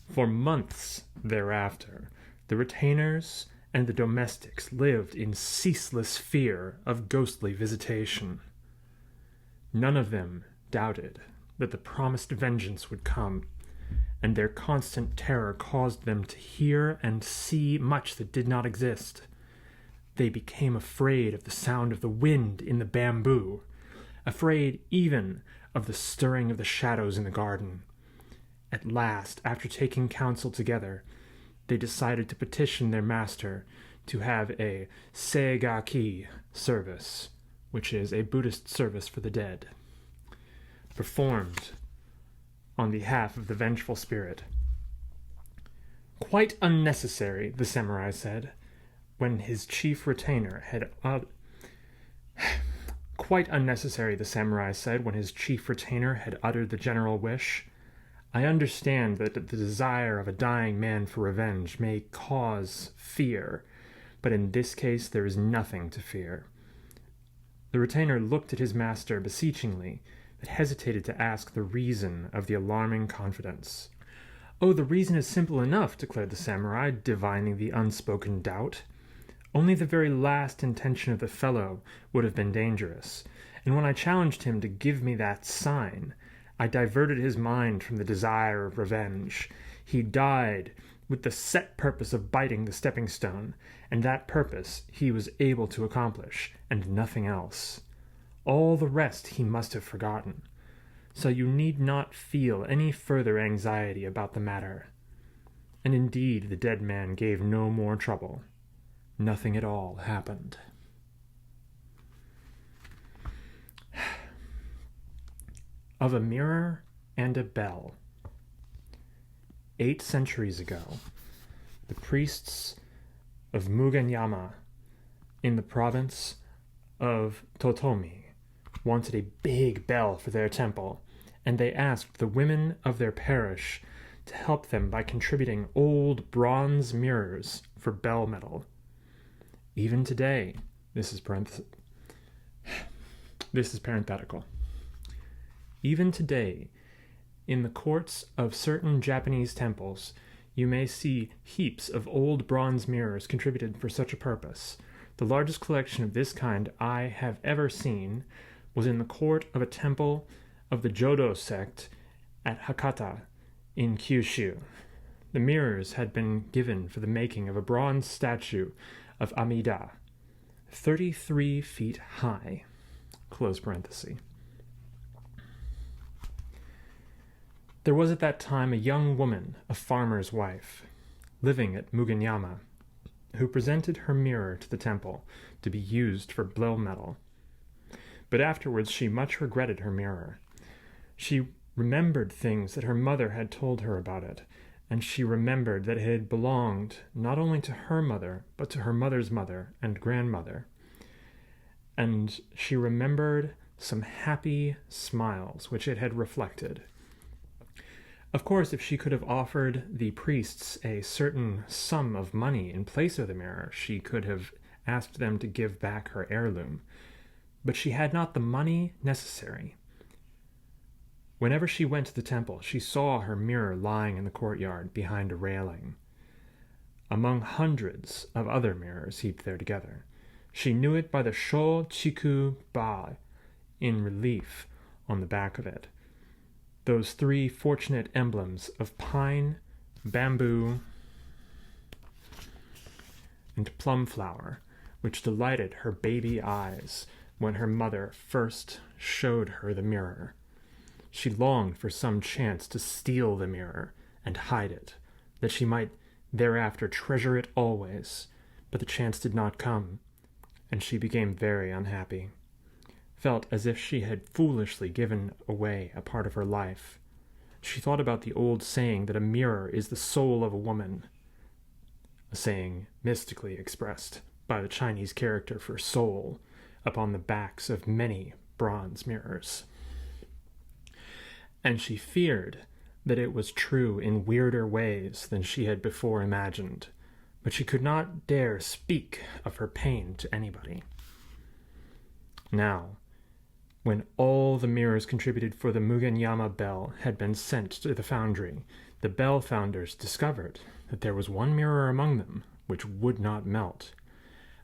For months thereafter, the retainers and the domestics lived in ceaseless fear of ghostly visitation. None of them doubted that the promised vengeance would come, and their constant terror caused them to hear and see much that did not exist. They became afraid of the sound of the wind in the bamboo, afraid even of the stirring of the shadows in the garden. At last, after taking counsel together, they decided to petition their master to have a seigaki service, which is a Buddhist service for the dead, performed on behalf of the vengeful spirit. Quite unnecessary, the samurai said, when his chief retainer had uttered the general wish. I understand that the desire of a dying man for revenge may cause fear, but in this case there is nothing to fear. The retainer looked at his master beseechingly, but hesitated to ask the reason of the alarming confidence. Oh, the reason is simple enough, declared the samurai, divining the unspoken doubt. Only the very last intention of the fellow would have been dangerous, and when I challenged him to give me that sign, I diverted his mind from the desire of revenge. He died with the set purpose of biting the stepping stone, and that purpose he was able to accomplish, and nothing else. All the rest he must have forgotten, so you need not feel any further anxiety about the matter. And indeed the dead man gave no more trouble. Nothing at all happened. Of a mirror and a bell. 8 centuries ago, the priests of Mugenyama in the province of Totomi wanted a big bell for their temple, and they asked the women of their parish to help them by contributing old bronze mirrors for bell metal. Even today, this is parenthetical. Even today, in the courts of certain Japanese temples, you may see heaps of old bronze mirrors contributed for such a purpose. The largest collection of this kind I have ever seen was in the court of a temple of the Jodo sect at Hakata in Kyushu. The mirrors had been given for the making of a bronze statue of Amida, 33 feet high. Close parenthesis. There was at that time a young woman, a farmer's wife, living at Mugenyama, who presented her mirror to the temple to be used for bell metal. But afterwards she much regretted her mirror. She remembered things that her mother had told her about it, and she remembered that it had belonged not only to her mother, but to her mother's mother and grandmother. And she remembered some happy smiles which it had reflected. Of course, if she could have offered the priests a certain sum of money in place of the mirror, she could have asked them to give back her heirloom. But she had not the money necessary. Whenever she went to the temple, she saw her mirror lying in the courtyard behind a railing, among hundreds of other mirrors heaped there together. She knew it by the Sho Chiku Ba in relief on the back of it. Those three fortunate emblems of pine, bamboo, and plum flower, which delighted her baby eyes when her mother first showed her the mirror. She longed for some chance to steal the mirror and hide it, that she might thereafter treasure it always, but the chance did not come, and she became very unhappy. Felt as if she had foolishly given away a part of her life. She thought about the old saying that a mirror is the soul of a woman, a saying mystically expressed by the Chinese character for soul upon the backs of many bronze mirrors. And she feared that it was true in weirder ways than she had before imagined, but she could not dare speak of her pain to anybody. Now, when all the mirrors contributed for the Mugenyama bell had been sent to the foundry, the bell founders discovered that there was one mirror among them which would not melt.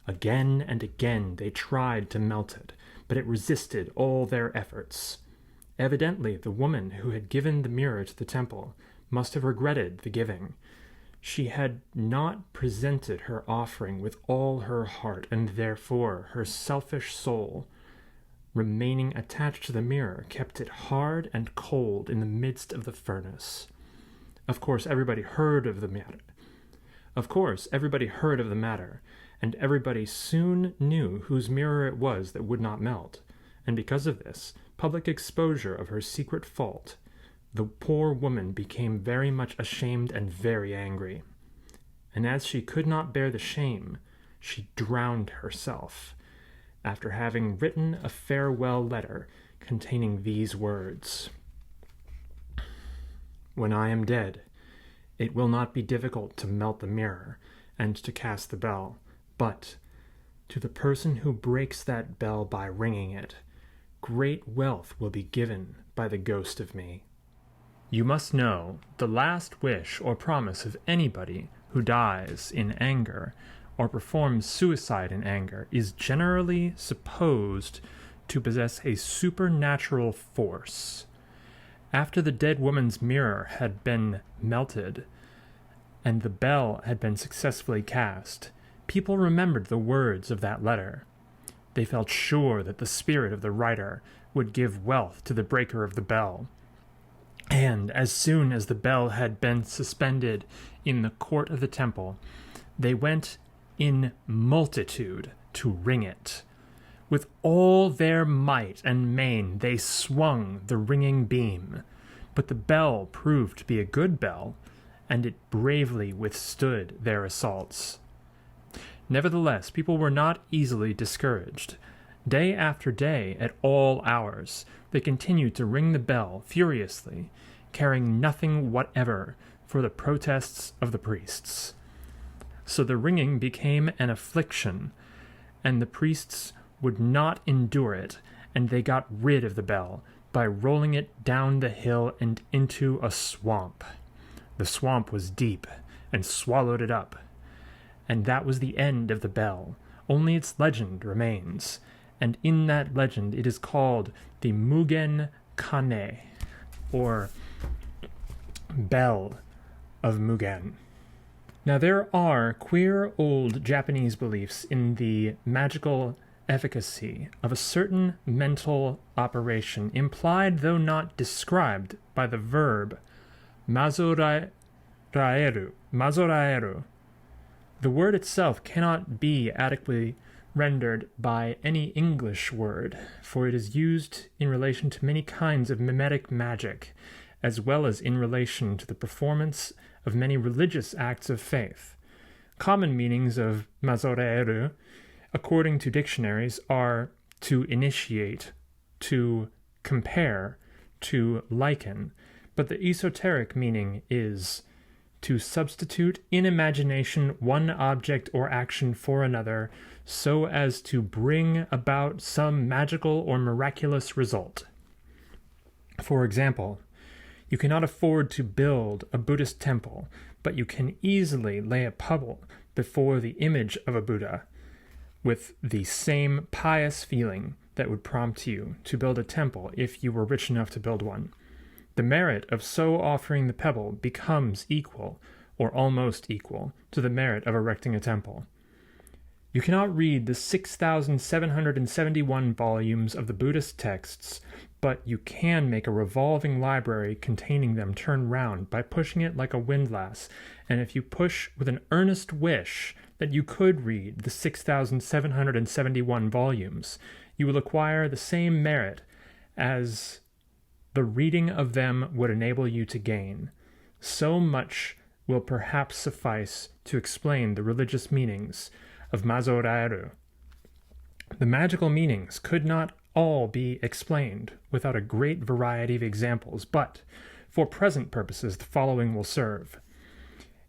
Again and again they tried to melt it, but it resisted all their efforts. Evidently, the woman who had given the mirror to the temple must have regretted the giving. She had not presented her offering with all her heart, and therefore her selfish soul, remaining attached to the mirror, kept it hard and cold in the midst of the furnace. Of course, everybody heard of the matter. And everybody soon knew whose mirror it was that would not melt, and because of this public exposure of her secret fault, the poor woman became very much ashamed and very angry. And as she could not bear the shame, she drowned herself, after having written a farewell letter containing these words: "When I am dead, it will not be difficult to melt the mirror and to cast the bell, but to the person who breaks that bell by ringing it, great wealth will be given by the ghost of me." You must know, the last wish or promise of anybody who dies in anger or performs suicide in anger is generally supposed to possess a supernatural force. After the dead woman's mirror had been melted and the bell had been successfully cast, people remembered the words of that letter. They felt sure that the spirit of the writer would give wealth to the breaker of the bell. And as soon as the bell had been suspended in the court of the temple, they went in multitude to ring it. With all their might and main they swung the ringing beam, but the bell proved to be a good bell, and it bravely withstood their assaults. Nevertheless, people were not easily discouraged. Day after day, at all hours, they continued to ring the bell furiously, caring nothing whatever for the protests of the priests. So the ringing became an affliction, and the priests would not endure it, and they got rid of the bell by rolling it down the hill and into a swamp. The swamp was deep, and swallowed it up. And that was the end of the bell. Only its legend remains, and in that legend it is called the Mugen Kane, or Bell of Mugen. Now there are queer old Japanese beliefs in the magical efficacy of a certain mental operation, implied though not described by the verb mazoraeru. The word itself cannot be adequately rendered by any English word, for it is used in relation to many kinds of mimetic magic, as well as in relation to the performance of many religious acts of faith. Common meanings of mazoreru, according to dictionaries, are to initiate, to compare, to liken, but the esoteric meaning is to substitute in imagination one object or action for another so as to bring about some magical or miraculous result. For example, you cannot afford to build a Buddhist temple, but you can easily lay a pebble before the image of a Buddha with the same pious feeling that would prompt you to build a temple if you were rich enough to build one. The merit of so offering the pebble becomes equal, or almost equal, to the merit of erecting a temple. You cannot read the 6,771 volumes of the Buddhist texts, but you can make a revolving library containing them turn round by pushing it like a windlass, and if you push with an earnest wish that you could read the 6,771 volumes, you will acquire the same merit as the reading of them would enable you to gain. So much will perhaps suffice to explain the religious meanings of Mazoraeru. The magical meanings could not all be explained without a great variety of examples, but for present purposes the following will serve.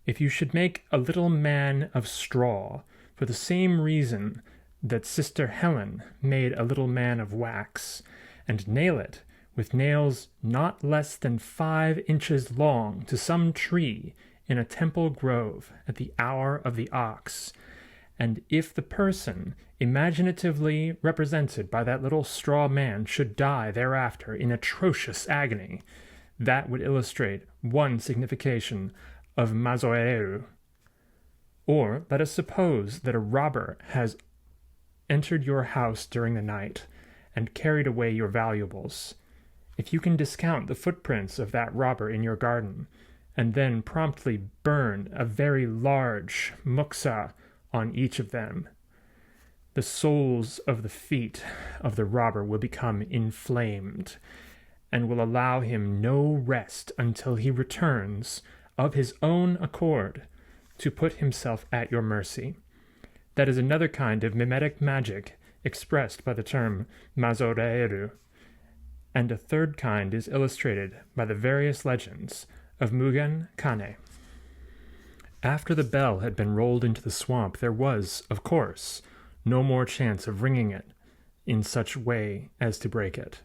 If you should make a little man of straw for the same reason that Sister Helen made a little man of wax, and nail it with nails not less than 5 inches long to some tree in a temple grove at the hour of the ox, and if the person imaginatively represented by that little straw man should die thereafter in atrocious agony, that would illustrate one signification of Mazoraeru. Or let us suppose that a robber has entered your house during the night and carried away your valuables. If you can discount the footprints of that robber in your garden, and then promptly burn a very large muksa on each of them, the soles of the feet of the robber will become inflamed, and will allow him no rest until he returns of his own accord to put himself at your mercy. That is another kind of mimetic magic expressed by the term Mazoraeru, and a third kind is illustrated by the various legends of Mugen Kane. After the bell had been rolled into the swamp, there was, of course, no more chance of ringing it in such way as to break it.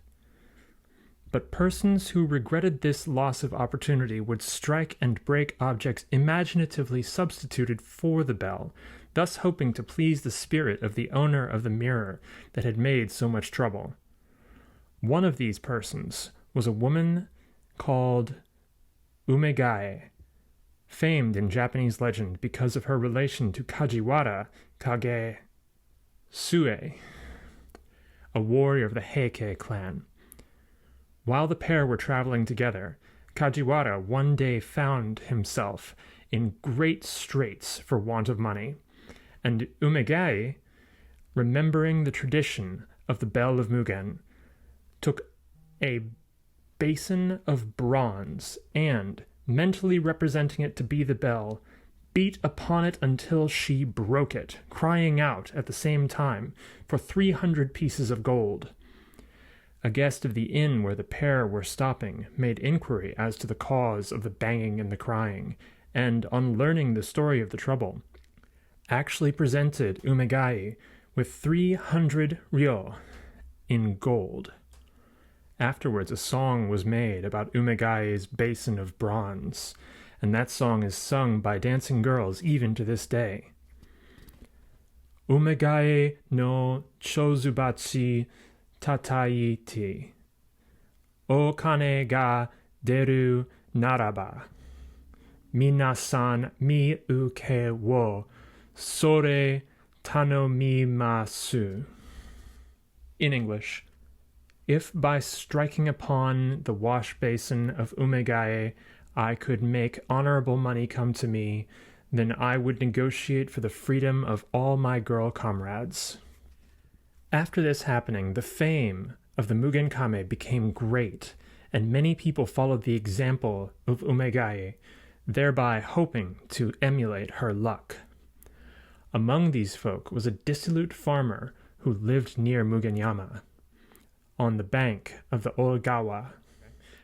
But persons who regretted this loss of opportunity would strike and break objects imaginatively substituted for the bell, thus hoping to please the spirit of the owner of the mirror that had made so much trouble. One of these persons was a woman called Umegae, famed in Japanese legend because of her relation to Kajiwara Kage Sue, a warrior of the Heike clan. While the pair were traveling together, Kajiwara one day found himself in great straits for want of money, and Umegae, remembering the tradition of the Bell of Mugen, took a basin of bronze and, mentally representing it to be the bell, beat upon it until she broke it, crying out at the same time for 300 pieces of gold. A guest of the inn where the pair were stopping made inquiry as to the cause of the banging and the crying, and, on learning the story of the trouble, actually presented Umegae with 300 ryo in gold. Afterwards, a song was made about Umegae's basin of bronze, and that song is sung by dancing girls even to this day. Umegae no chozubachi tataiti, o kane ga deru naraba, minasan mi uke wo sore tanomimasu. In English, if by striking upon the wash basin of Umegae I could make honorable money come to me, then I would negotiate for the freedom of all my girl comrades. After this happening, the fame of the Mugen Kame became great, and many people followed the example of Umegae, thereby hoping to emulate her luck. Among these folk was a dissolute farmer who lived near Mugenyama, on the bank of the Ogawa.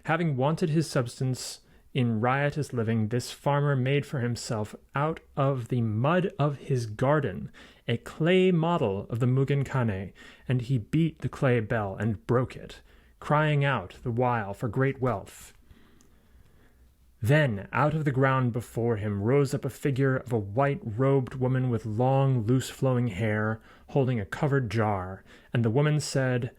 Having wanted his substance in riotous living, this farmer made for himself out of the mud of his garden a clay model of the Mugen Kane, and he beat the clay bell and broke it, crying out the while for great wealth. Then out of the ground before him rose up a figure of a white-robed woman with long, loose-flowing hair, holding a covered jar, and the woman said,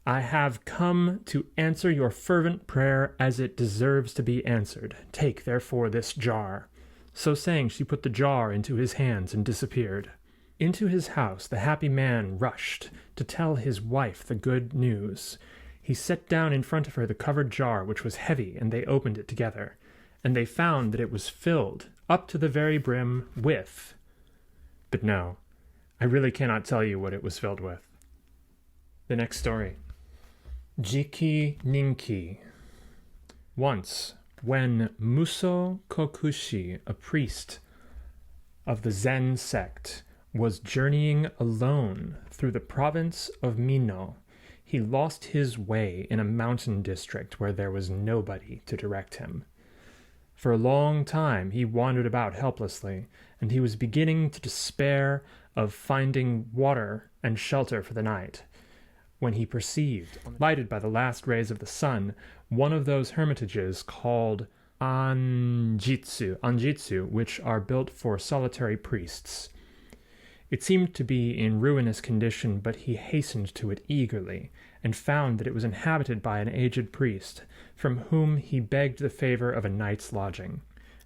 "I have come to answer your fervent prayer as it deserves to be answered. Take, therefore, this jar." So saying, she put the jar into his hands and disappeared. Into his house the happy man rushed to tell his wife the good news. He set down in front of her the covered jar, which was heavy, and they opened it together. And they found that it was filled, up to the very brim, with... But no, I really cannot tell you what it was filled with. The next story. Jiki-ninki. Once, when Muso Kokushi, a priest of the Zen sect, was journeying alone through the province of Mino, he lost his way in a mountain district where there was nobody to direct him. For a long time he wandered about helplessly, and he was beginning to despair of finding water and shelter for the night, when he perceived, lighted by the last rays of the sun, one of those hermitages called anjitsu, which are built for solitary priests. It seemed to be in ruinous condition, but he hastened to it eagerly, and found that it was inhabited by an aged priest, from whom he begged the favor of a night's lodging.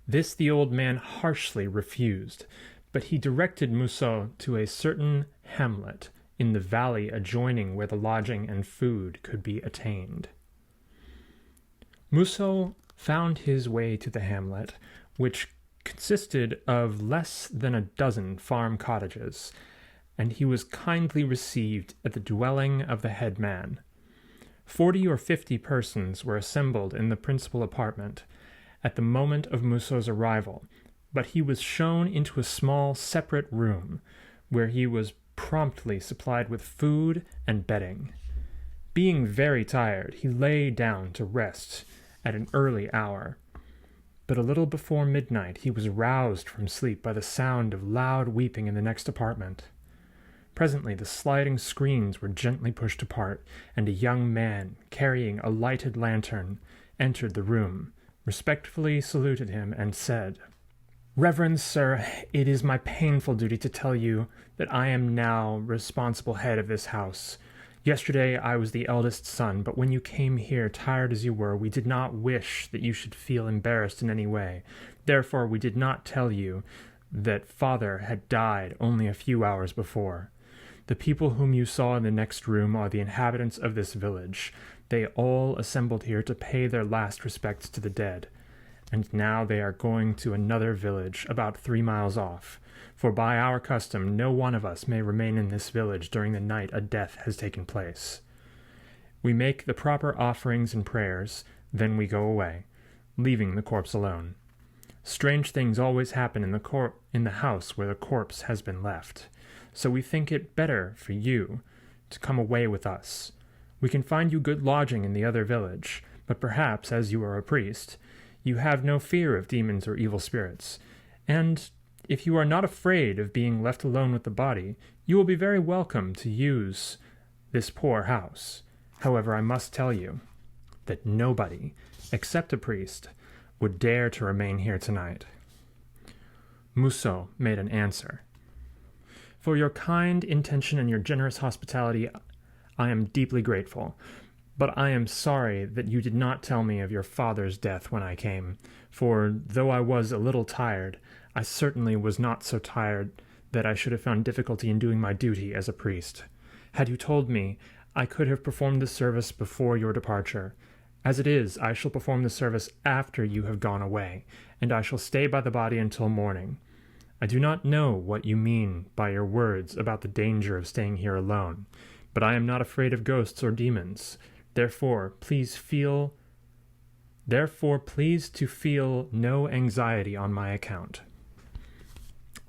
This the old man harshly refused, but he directed Muso to a certain hamlet in the valley adjoining where the lodging and food could be attained. Muso found his way to the hamlet, which consisted of less than a dozen farm cottages, and he was kindly received at the dwelling of the headman. 40 or 50 persons were assembled in the principal apartment at the moment of Muso's arrival, but he was shown into a small separate room, where he was promptly supplied with food and bedding. Being very tired, he lay down to rest at an early hour. But a little before midnight he was roused from sleep by the sound of loud weeping in the next apartment. Presently the sliding screens were gently pushed apart, and a young man, carrying a lighted lantern, entered the room, respectfully saluted him, and said, "Reverend sir, it is my painful duty to tell you that I am now responsible head of this house. Yesterday I was the eldest son, but when you came here, tired as you were, we did not wish that you should feel embarrassed in any way. Therefore we did not tell you that father had died only a few hours before. The people whom you saw in the next room are the inhabitants of this village. They all assembled here to pay their last respects to the dead. And now they are going to another village about 3 miles off, for by our custom no one of us may remain in this village during the night a death has taken place. We make the proper offerings and prayers, then we go away, leaving the corpse alone. Strange things always happen in the house where the corpse has been left, so we think it better for you to come away with us. We can find you good lodging in the other village, but perhaps, as you are a priest, you have no fear of demons or evil spirits, and if you are not afraid of being left alone with the body, you will be very welcome to use this poor house. However, I must tell you that nobody, except a priest, would dare to remain here tonight." Muso made an answer. "For your kind intention and your generous hospitality, I am deeply grateful. But I am sorry that you did not tell me of your father's death when I came, for though I was a little tired, I certainly was not so tired that I should have found difficulty in doing my duty as a priest. Had you told me, I could have performed the service before your departure. As it is, I shall perform the service after you have gone away, and I shall stay by the body until morning. I do not know what you mean by your words about the danger of staying here alone, but I am not afraid of ghosts or demons. Therefore, please to feel no anxiety on my account."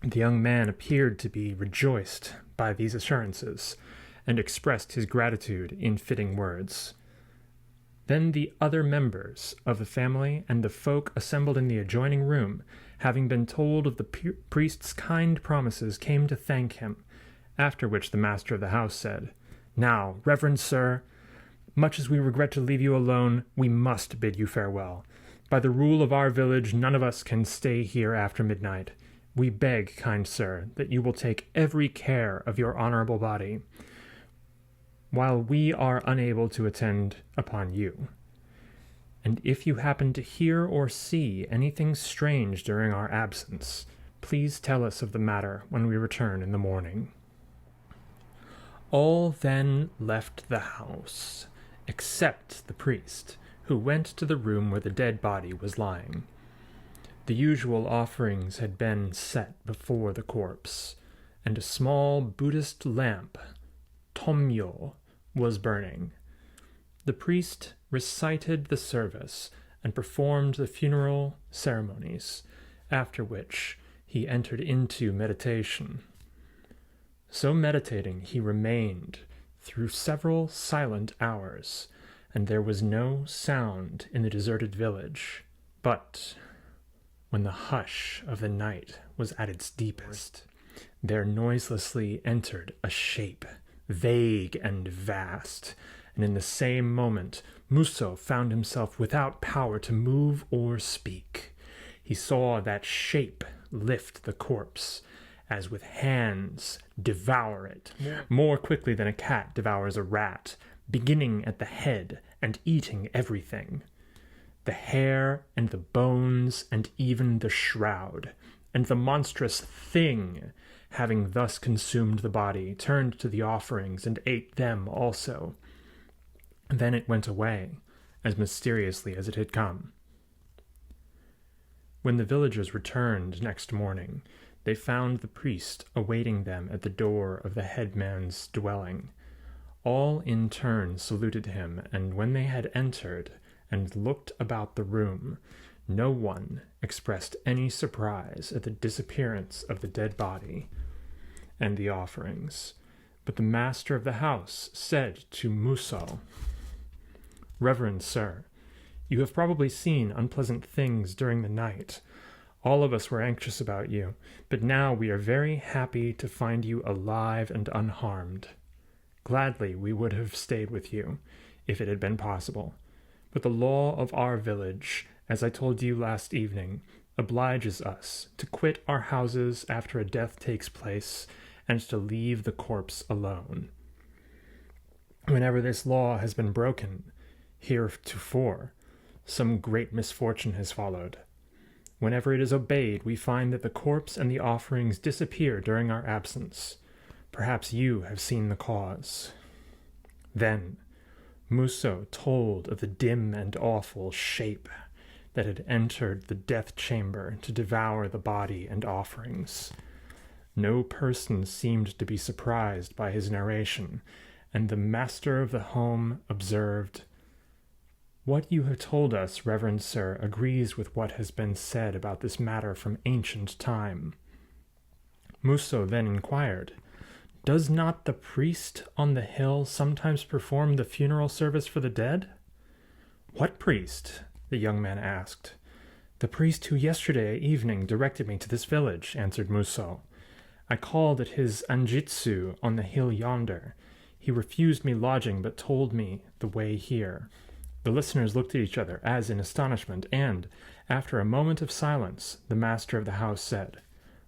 The young man appeared to be rejoiced by these assurances, and expressed his gratitude in fitting words. Then the other members of the family and the folk assembled in the adjoining room, having been told of the priest's kind promises, came to thank him, after which the master of the house said, "Now, reverend sir, much as we regret to leave you alone, we must bid you farewell. By the rule of our village, none of us can stay here after midnight. We beg, kind sir, that you will take every care of your honorable body, while we are unable to attend upon you. And if you happen to hear or see anything strange during our absence, please tell us of the matter when we return in the morning." All then left the house, except the priest, who went to the room where the dead body was lying. The usual offerings had been set before the corpse, and a small Buddhist lamp, tomyo, was burning. The priest recited the service and performed the funeral ceremonies, after which he entered into meditation. So meditating he remained through several silent hours, and there was no sound in the deserted village. But when the hush of the night was at its deepest, there noiselessly entered a shape, vague and vast, and in the same moment Muso found himself without power to move or speak. He saw that shape lift the corpse, as with hands devour it, more quickly than a cat devours a rat, beginning at the head and eating everything. The hair and the bones and even the shroud, and the monstrous thing, having thus consumed the body, turned to the offerings and ate them also. Then it went away, as mysteriously as it had come. When the villagers returned next morning, they found the priest awaiting them at the door of the headman's dwelling. All in turn saluted him, and when they had entered and looked about the room, no one expressed any surprise at the disappearance of the dead body and the offerings. But the master of the house said to Muso, "Reverend sir, you have probably seen unpleasant things during the night. All of us were anxious about you, but now we are very happy to find you alive and unharmed. Gladly we would have stayed with you, if it had been possible. But the law of our village, as I told you last evening, obliges us to quit our houses after a death takes place and to leave the corpse alone. Whenever this law has been broken, heretofore, some great misfortune has followed. Whenever it is obeyed, we find that the corpse and the offerings disappear during our absence. Perhaps you have seen the cause." Then Muso told of the dim and awful shape that had entered the death chamber to devour the body and offerings. No person seemed to be surprised by his narration, and the master of the home observed, "What you have told us, reverend sir, agrees with what has been said about this matter from ancient time." Muso then inquired, "Does not the priest on the hill sometimes perform the funeral service for the dead?" "What priest?" the young man asked. "The priest who yesterday evening directed me to this village," answered Muso. "I called at his anjitsu on the hill yonder. He refused me lodging but told me the way here." The listeners looked at each other as in astonishment, and, after a moment of silence, the master of the house said,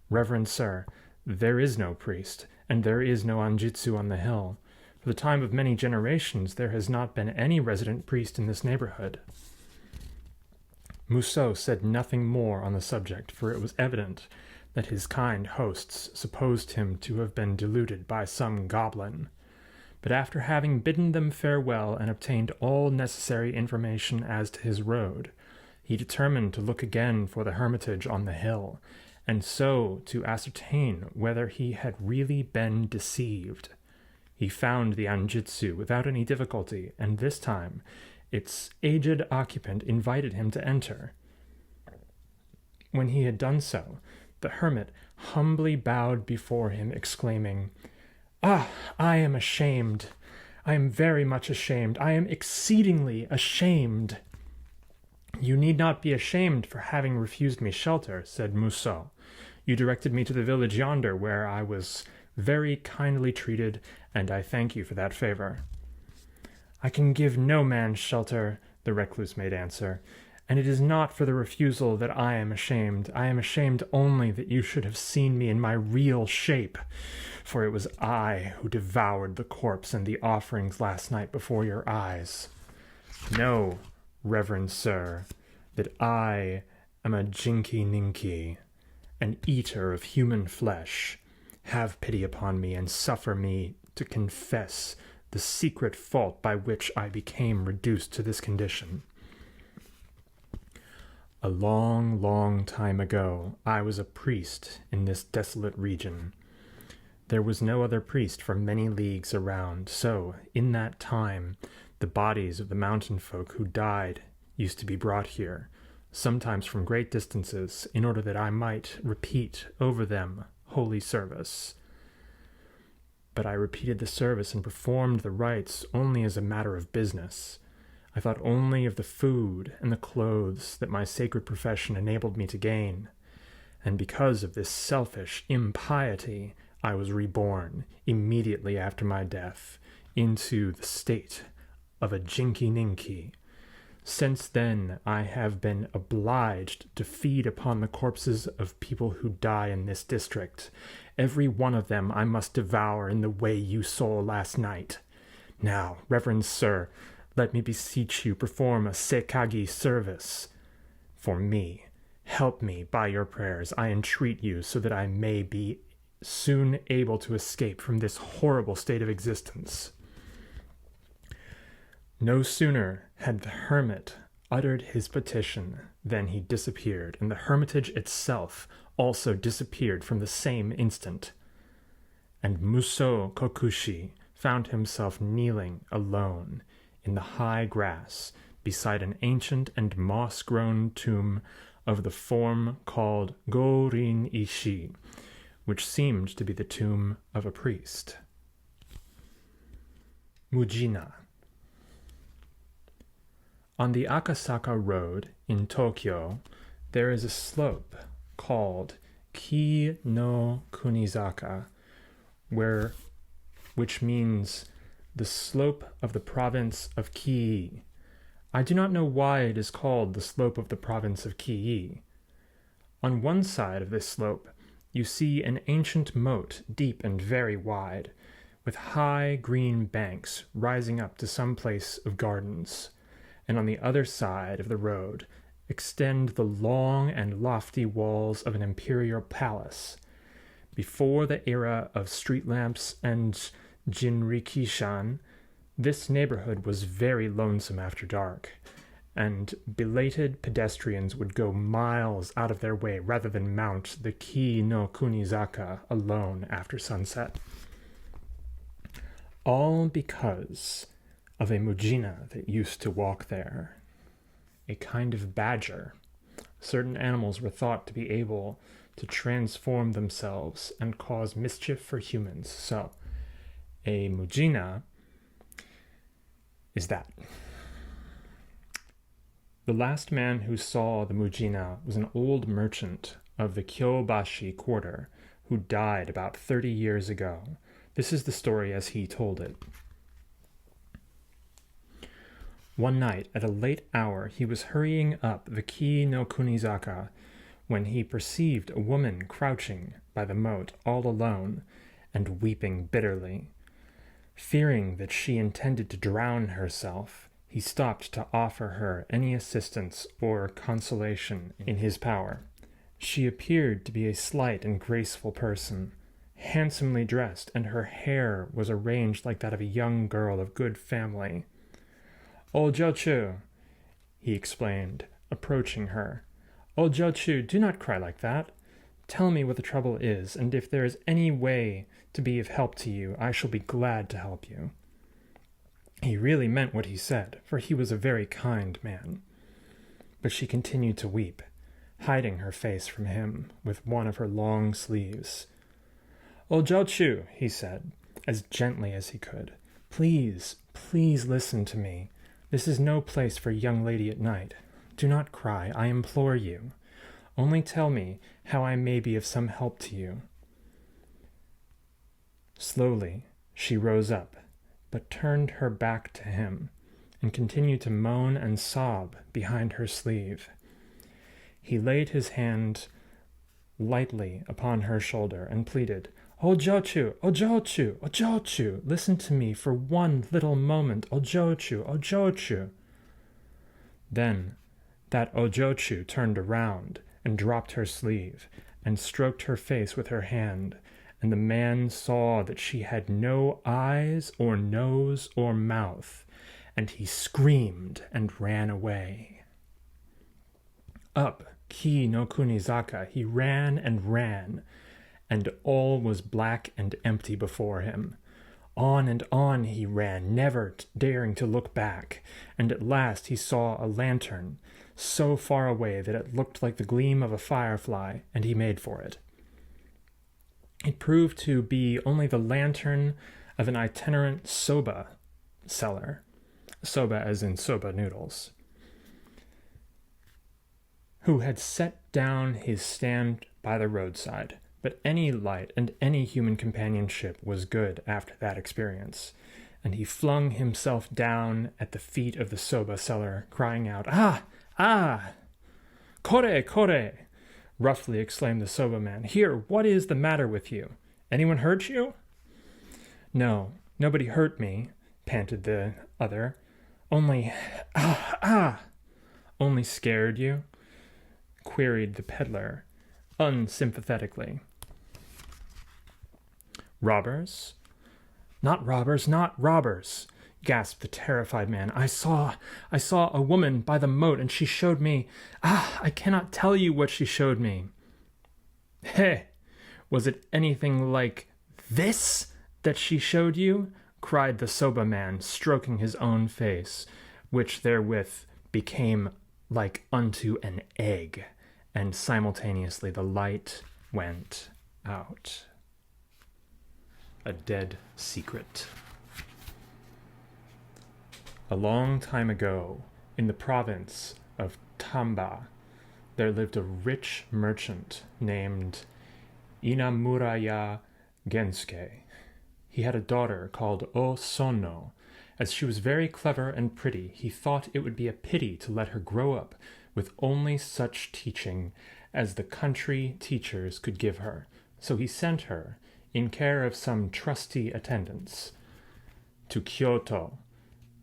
"Reverend sir, there is no priest, and there is no anjitsu on the hill. For the time of many generations there has not been any resident priest in this neighborhood." Muso said nothing more on the subject, for it was evident that his kind hosts supposed him to have been deluded by some goblin. But after having bidden them farewell and obtained all necessary information as to his road, he determined to look again for the hermitage on the hill, and so to ascertain whether he had really been deceived. He found the anjitsu without any difficulty, and this time its aged occupant invited him to enter. When he had done so, the hermit humbly bowed before him, exclaiming, "Ah, I am ashamed. I am very much ashamed. I am exceedingly ashamed." "You need not be ashamed for having refused me shelter," said Muso. "You directed me to the village yonder, where I was very kindly treated, and I thank you for that favor." "I can give no man shelter," the recluse made answer, "and it is not for the refusal that I am ashamed. I am ashamed only that you should have seen me in my real shape, for it was I who devoured the corpse and the offerings last night before your eyes. Know, reverend sir, that I am a Jiki-ninki, an eater of human flesh. Have pity upon me and suffer me to confess the secret fault by which I became reduced to this condition. A long, long time ago, I was a priest in this desolate region. There was no other priest for many leagues around, so, in that time, the bodies of the mountain folk who died used to be brought here, sometimes from great distances, in order that I might repeat over them holy service. But I repeated the service and performed the rites only as a matter of business. I thought only of the food and the clothes that my sacred profession enabled me to gain. And because of this selfish impiety, I was reborn, immediately after my death, into the state of a Jiki-ninki. Since then, I have been obliged to feed upon the corpses of people who die in this district. Every one of them I must devour in the way you saw last night. Now, reverend sir, let me beseech you perform a sekagi service for me. Help me by your prayers, I entreat you, so that I may be soon able to escape from this horrible state of existence." No sooner had the hermit uttered his petition than he disappeared, and the hermitage itself also disappeared from the same instant. And Muso Kokushi found himself kneeling alone in the high grass beside an ancient and moss-grown tomb of the form called Go-rin-ishi, which seemed to be the tomb of a priest. Mujina. On the Akasaka Road in Tokyo, there is a slope called Ki no Kunizaka, which means the slope of the province of Kii. I do not know why it is called the slope of the province of Kii. On one side of this slope, you see an ancient moat, deep and very wide, with high green banks rising up to some place of gardens, and on the other side of the road extend the long and lofty walls of an imperial palace. Before the era of street lamps and jinrikishan, this neighborhood was very lonesome after dark, and belated pedestrians would go miles out of their way rather than mount the Ki no Kunizaka alone after sunset. All because of a Mujina that used to walk there, a kind of badger. Certain animals were thought to be able to transform themselves and cause mischief for humans. So, a Mujina is that. The last man who saw the Mujina was an old merchant of the Kyobashi quarter who died about 30 years ago. This is the story as he told it. One night, at a late hour, he was hurrying up the Ki no Kunizaka when he perceived a woman crouching by the moat all alone and weeping bitterly. Fearing that she intended to drown herself, he stopped to offer her any assistance or consolation in his power. She appeared to be a slight and graceful person, handsomely dressed, and her hair was arranged like that of a young girl of good family. "O Jochu," he explained, approaching her. "O Jochu, do not cry like that. Tell me what the trouble is, and if there is any way to be of help to you, I shall be glad to help you." He really meant what he said, for he was a very kind man. But she continued to weep, hiding her face from him with one of her long sleeves. "O Jochu," he said, as gently as he could, Please, please listen to me. This is no place for a young lady at night. Do not cry, I implore you. Only tell me how I may be of some help to you." Slowly she rose up, but turned her back to him, and continued to moan and sob behind her sleeve. He laid his hand lightly upon her shoulder and pleaded, "Ojochu, Ojochu, Ojochu, listen to me for one little moment, Ojochu, Ojochu." Then that Ojochu turned around and dropped her sleeve and stroked her face with her hand, and the man saw that she had no eyes or nose or mouth, and he screamed and ran away. Up Ki no Kunizaka he ran, and all was black and empty before him. On and on he ran, never daring to look back, and at last he saw a lantern, so far away that it looked like the gleam of a firefly, and he made for it. It proved to be only the lantern of an itinerant soba seller, soba as in soba noodles, who had set down his stand by the roadside. But any light and any human companionship was good after that experience, and he flung himself down at the feet of the soba seller, crying out, "Ah! Ah! Kore! Kore!" roughly exclaimed the soba man. "Here, what is the matter with you? Anyone hurt you?" "No, nobody hurt me," panted the other. "Only, Only scared you?" queried the peddler, unsympathetically. "Robbers?" Not robbers, gasped the terrified man. I saw a woman by the moat, and she showed me, I cannot tell you what she showed me." "Heh! Was it anything like this that she showed you?" cried the soba man, stroking his own face, which therewith became like unto an egg, and simultaneously the light went out. A dead secret. A long time ago, in the province of Tamba, there lived a rich merchant named Inamuraya Gensuke. He had a daughter called O Sono. As she was very clever and pretty, he thought it would be a pity to let her grow up with only such teaching as the country teachers could give her. So he sent her, in care of some trusty attendants, to Kyoto,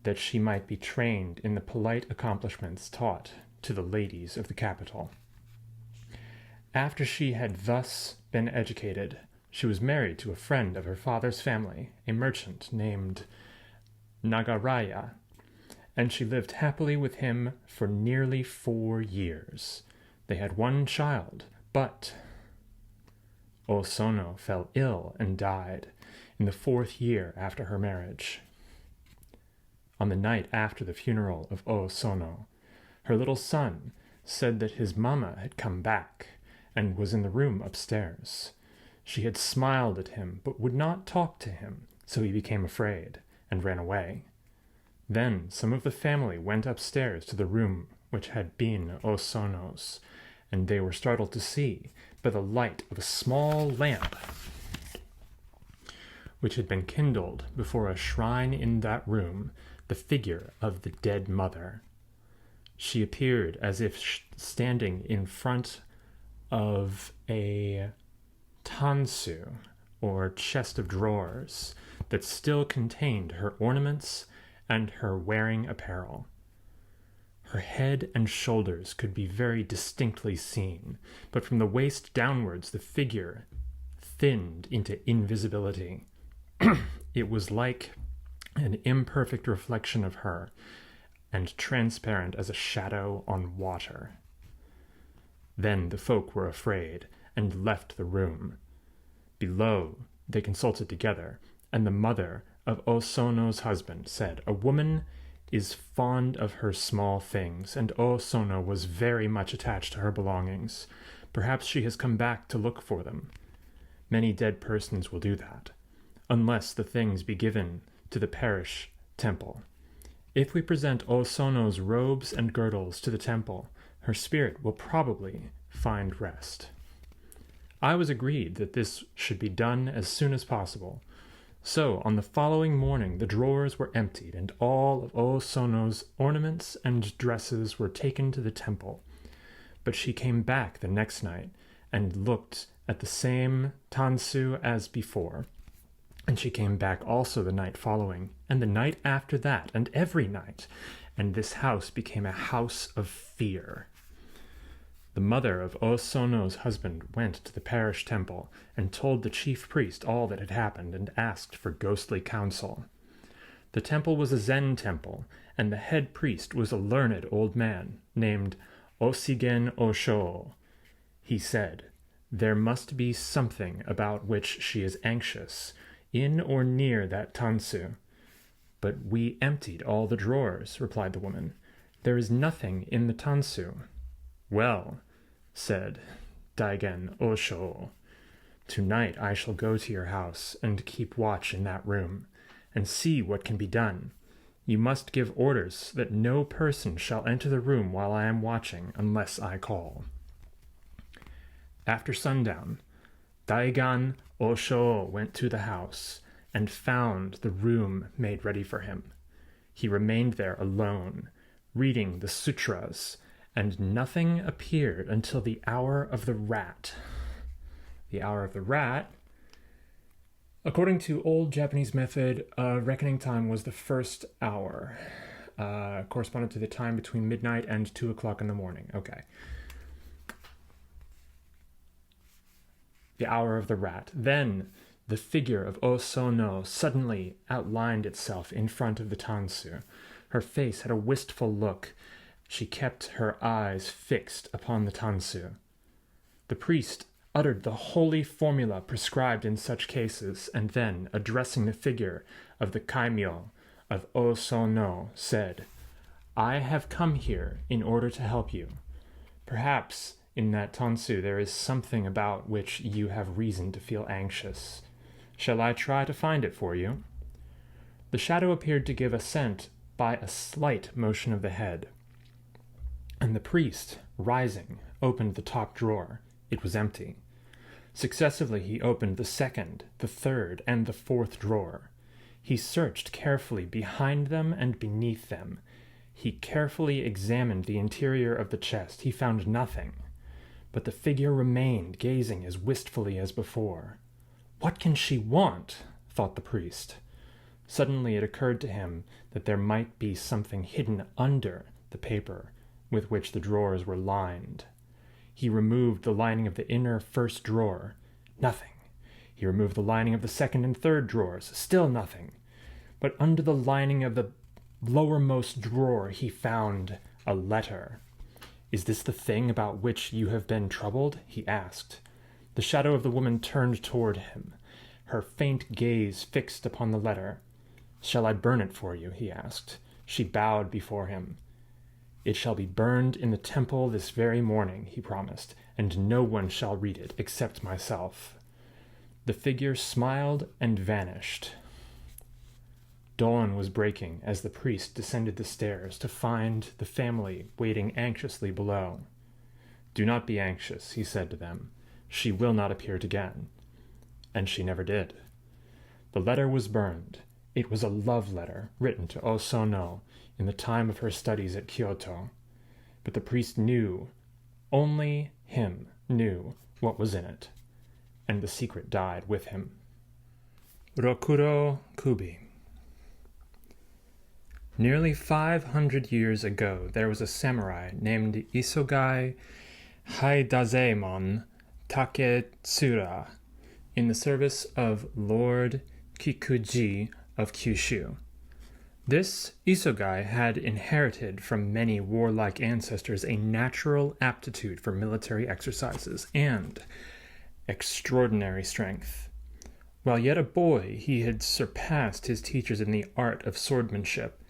that she might be trained in the polite accomplishments taught to the ladies of the capital. After she had thus been educated, she was married to a friend of her father's family, a merchant named Nagaraya, and she lived happily with him for nearly 4 years. They had one child, but O Sono fell ill and died in the 4th year after her marriage. On the night after the funeral of O Sono, her little son said that his mamma had come back and was in the room upstairs. She had smiled at him, but would not talk to him, so he became afraid and ran away. Then some of the family went upstairs to the room which had been O Sono's, and they were startled to see, by the light of a small lamp, which had been kindled before a shrine in that room, the figure of the dead mother. She appeared as if standing in front of a tansu, or chest of drawers, that still contained her ornaments and her wearing apparel. Her head and shoulders could be very distinctly seen, but from the waist downwards the figure thinned into invisibility. It was like an imperfect reflection of her, and transparent as a shadow on water. Then the folk were afraid, and left the room. Below they consulted together, and the mother of O Sono's husband said, "A woman is fond of her small things, and O Sono was very much attached to her belongings. Perhaps she has come back to look for them. Many dead persons will do that, unless the things be given to the parish temple. If we present O Sono's robes and girdles to the temple, her spirit will probably find rest. I was agreed that this should be done as soon as possible. So, on the following morning, the drawers were emptied, and all of O Sono's ornaments and dresses were taken to the temple. But she came back the next night, and looked at the same tansu as before. And she came back also the night following, and the night after that, and every night, and this house became a house of fear. The mother of O Sono's husband went to the parish temple and told the chief priest all that had happened and asked for ghostly counsel. The temple was a Zen temple, and the head priest was a learned old man named Osigen Osho. He said, "There must be something about which she is anxious, in or near that tansu." "But we emptied all the drawers," replied the woman. "There is nothing in the tansu." "Well," said Daigen Osho, "tonight I shall go to your house and keep watch in that room, and see what can be done. You must give orders that no person shall enter the room while I am watching unless I call." After sundown, Daigen Osho went to the house and found the room made ready for him. He remained there alone, reading the sutras, and nothing appeared until the hour of the rat. The hour of the rat, according to old Japanese method, reckoning time was the first hour, corresponded to the time between midnight and 2 o'clock in the morning. Okay. The hour of the rat. Then the figure of O Sono suddenly outlined itself in front of the tansu. Her face had a wistful look. She kept her eyes fixed upon the tansu. The priest uttered the holy formula prescribed in such cases, and then, addressing the figure of the kaimyo of O Sono, said, "I have come here in order to help you. Perhaps in that tansu there is something about which you have reason to feel anxious. Shall I try to find it for you?" The shadow appeared to give assent by a slight motion of the head, and the priest, rising, opened the top drawer. It was empty. Successively he opened the second, the third, and the fourth drawer. He searched carefully behind them and beneath them. He carefully examined the interior of the chest. He found nothing, but the figure remained gazing as wistfully as before. "What can she want?" thought the priest. Suddenly it occurred to him that there might be something hidden under the paper with which the drawers were lined. He removed the lining of the inner first drawer. Nothing. He removed the lining of the second and third drawers. Still nothing. But under the lining of the lowermost drawer he found a letter. "Is this the thing about which you have been troubled?" he asked. The shadow of the woman turned toward him, her faint gaze fixed upon the letter. "Shall I burn it for you?" he asked. She bowed before him. "It shall be burned in the temple this very morning," he promised, "and no one shall read it except myself." The figure smiled and vanished. Dawn was breaking as the priest descended the stairs to find the family waiting anxiously below. "Do not be anxious," he said to them. "She will not appear again." And she never did. The letter was burned. It was a love letter written to O Sono in the time of her studies at Kyoto. But the priest knew, only him knew, what was in it, and the secret died with him. Rokuro Kubi. Nearly 500 years ago, there was a samurai named Isogai Haidazemon Taketsura in the service of Lord Kikuji of Kyushu. This Isogai had inherited from many warlike ancestors a natural aptitude for military exercises and extraordinary strength. While yet a boy, he had surpassed his teachers in the art of swordsmanship,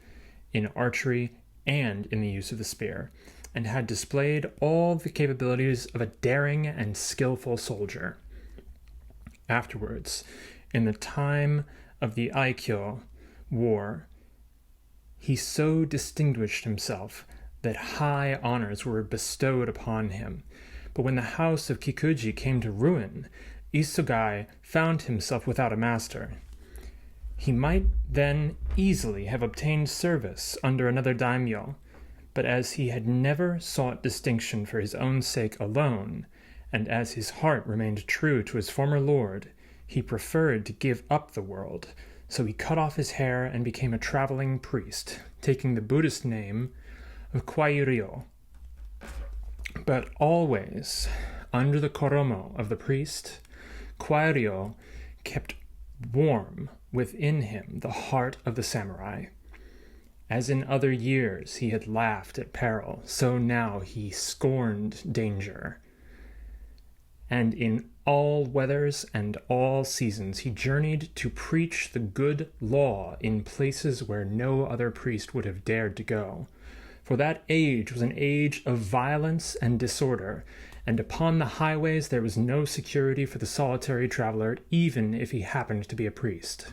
in archery, and in the use of the spear, and had displayed all the capabilities of a daring and skillful soldier. Afterwards, in the time of the Aikyo, war. He so distinguished himself that high honors were bestowed upon him. But when the house of Kikuji came to ruin, Isugai found himself without a master. He might then easily have obtained service under another daimyo, but as he had never sought distinction for his own sake alone, and as his heart remained true to his former lord, he preferred to give up the world, so he cut off his hair and became a traveling priest, taking the Buddhist name of Kwairyo. But always, under the koromo of the priest, Kwairyo kept warm within him the heart of the samurai. As in other years he had laughed at peril, so now he scorned danger. And in all weathers and all seasons he journeyed to preach the good law in places where no other priest would have dared to go. For that age was an age of violence and disorder, and upon the highways there was no security for the solitary traveler, even if he happened to be a priest.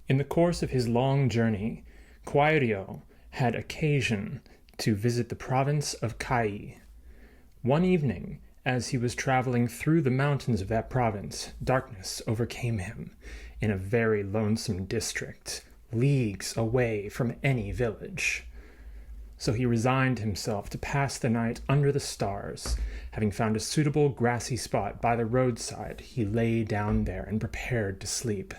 In the course of his long journey, Kwairyo had occasion to visit the province of Kai. One evening, as he was traveling through the mountains of that province, darkness overcame him in a very lonesome district, leagues away from any village. So he resigned himself to pass the night under the stars. Having found a suitable grassy spot by the roadside, he lay down there and prepared to sleep.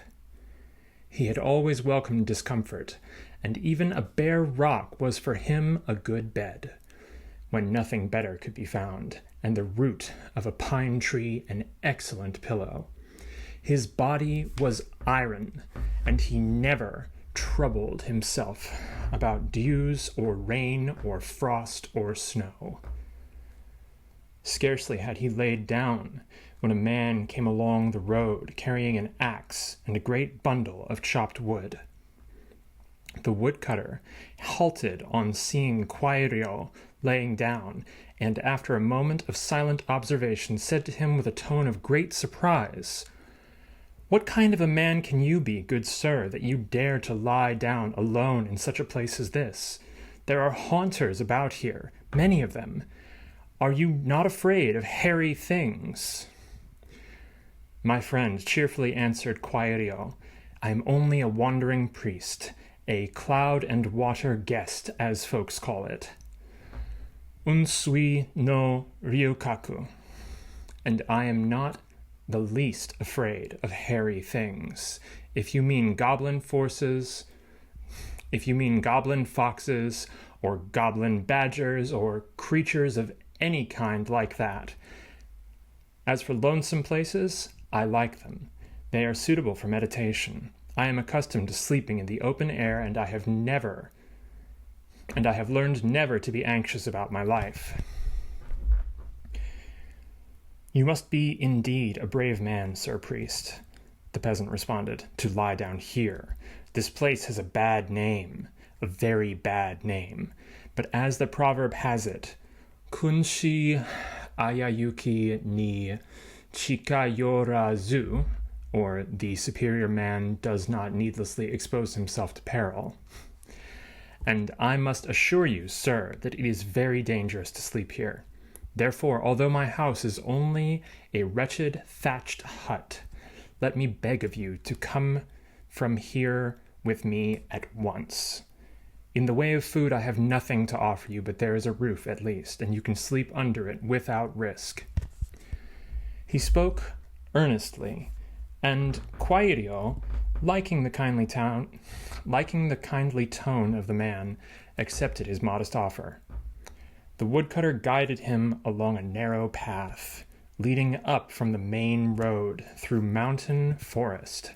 He had always welcomed discomfort, and even a bare rock was for him a good bed, when nothing better could be found, and the root of a pine tree an excellent pillow. His body was iron, and he never troubled himself about dews or rain or frost or snow. Scarcely had he laid down when a man came along the road carrying an axe and a great bundle of chopped wood. The woodcutter halted on seeing Kwairyo laying down, and after a moment of silent observation said to him with a tone of great surprise, "What kind of a man can you be, good sir, that you dare to lie down alone in such a place as this? There are haunters about here, many of them. Are you not afraid of hairy things?" "My friend," cheerfully answered Kwairyo, "I am only a wandering priest, a cloud and water guest, as folks call it. Unsui no ryukaku, and I am not the least afraid of hairy things. If you mean goblin foxes, or goblin badgers, or creatures of any kind like that. As for lonesome places, I like them. They are suitable for meditation. I am accustomed to sleeping in the open air, and I have learned never to be anxious about my life." "You must be indeed a brave man, sir priest," the peasant responded, "to lie down here. This place has a bad name, a very bad name. But as the proverb has it, kunshi ayayuki ni chikayorazu, or the superior man does not needlessly expose himself to peril. And I must assure you, sir, that it is very dangerous to sleep here. Therefore, although my house is only a wretched thatched hut, let me beg of you to come from here with me at once. In the way of food I have nothing to offer you, but there is a roof at least, and you can sleep under it without risk." He spoke earnestly, and Kwairyo, liking the kindly tone of the man, accepted his modest offer. The woodcutter guided him along a narrow path, leading up from the main road through mountain forest.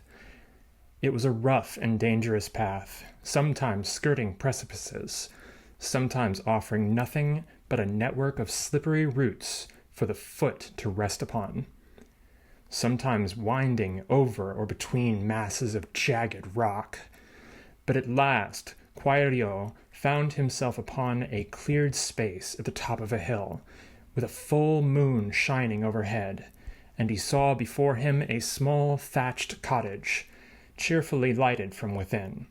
It was a rough and dangerous path, sometimes skirting precipices, sometimes offering nothing but a network of slippery roots for the foot to rest upon, sometimes winding over or between masses of jagged rock. But at last Kwairyo found himself upon a cleared space at the top of a hill, with a full moon shining overhead, and he saw before him a small thatched cottage, cheerfully lighted from within.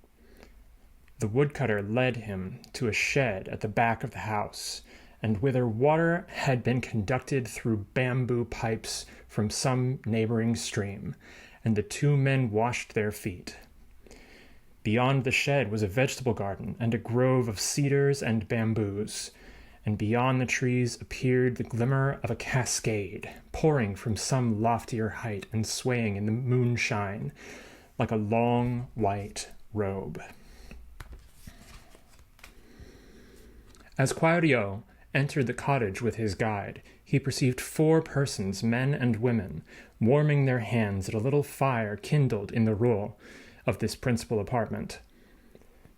The woodcutter led him to a shed at the back of the house, and whither water had been conducted through bamboo pipes from some neighboring stream, and the two men washed their feet. Beyond the shed was a vegetable garden and a grove of cedars and bamboos, and beyond the trees appeared the glimmer of a cascade, pouring from some loftier height and swaying in the moonshine like a long white robe. As Kwaidan entered the cottage with his guide, he perceived 4 persons, men and women, warming their hands at a little fire kindled in the ro of this principal apartment.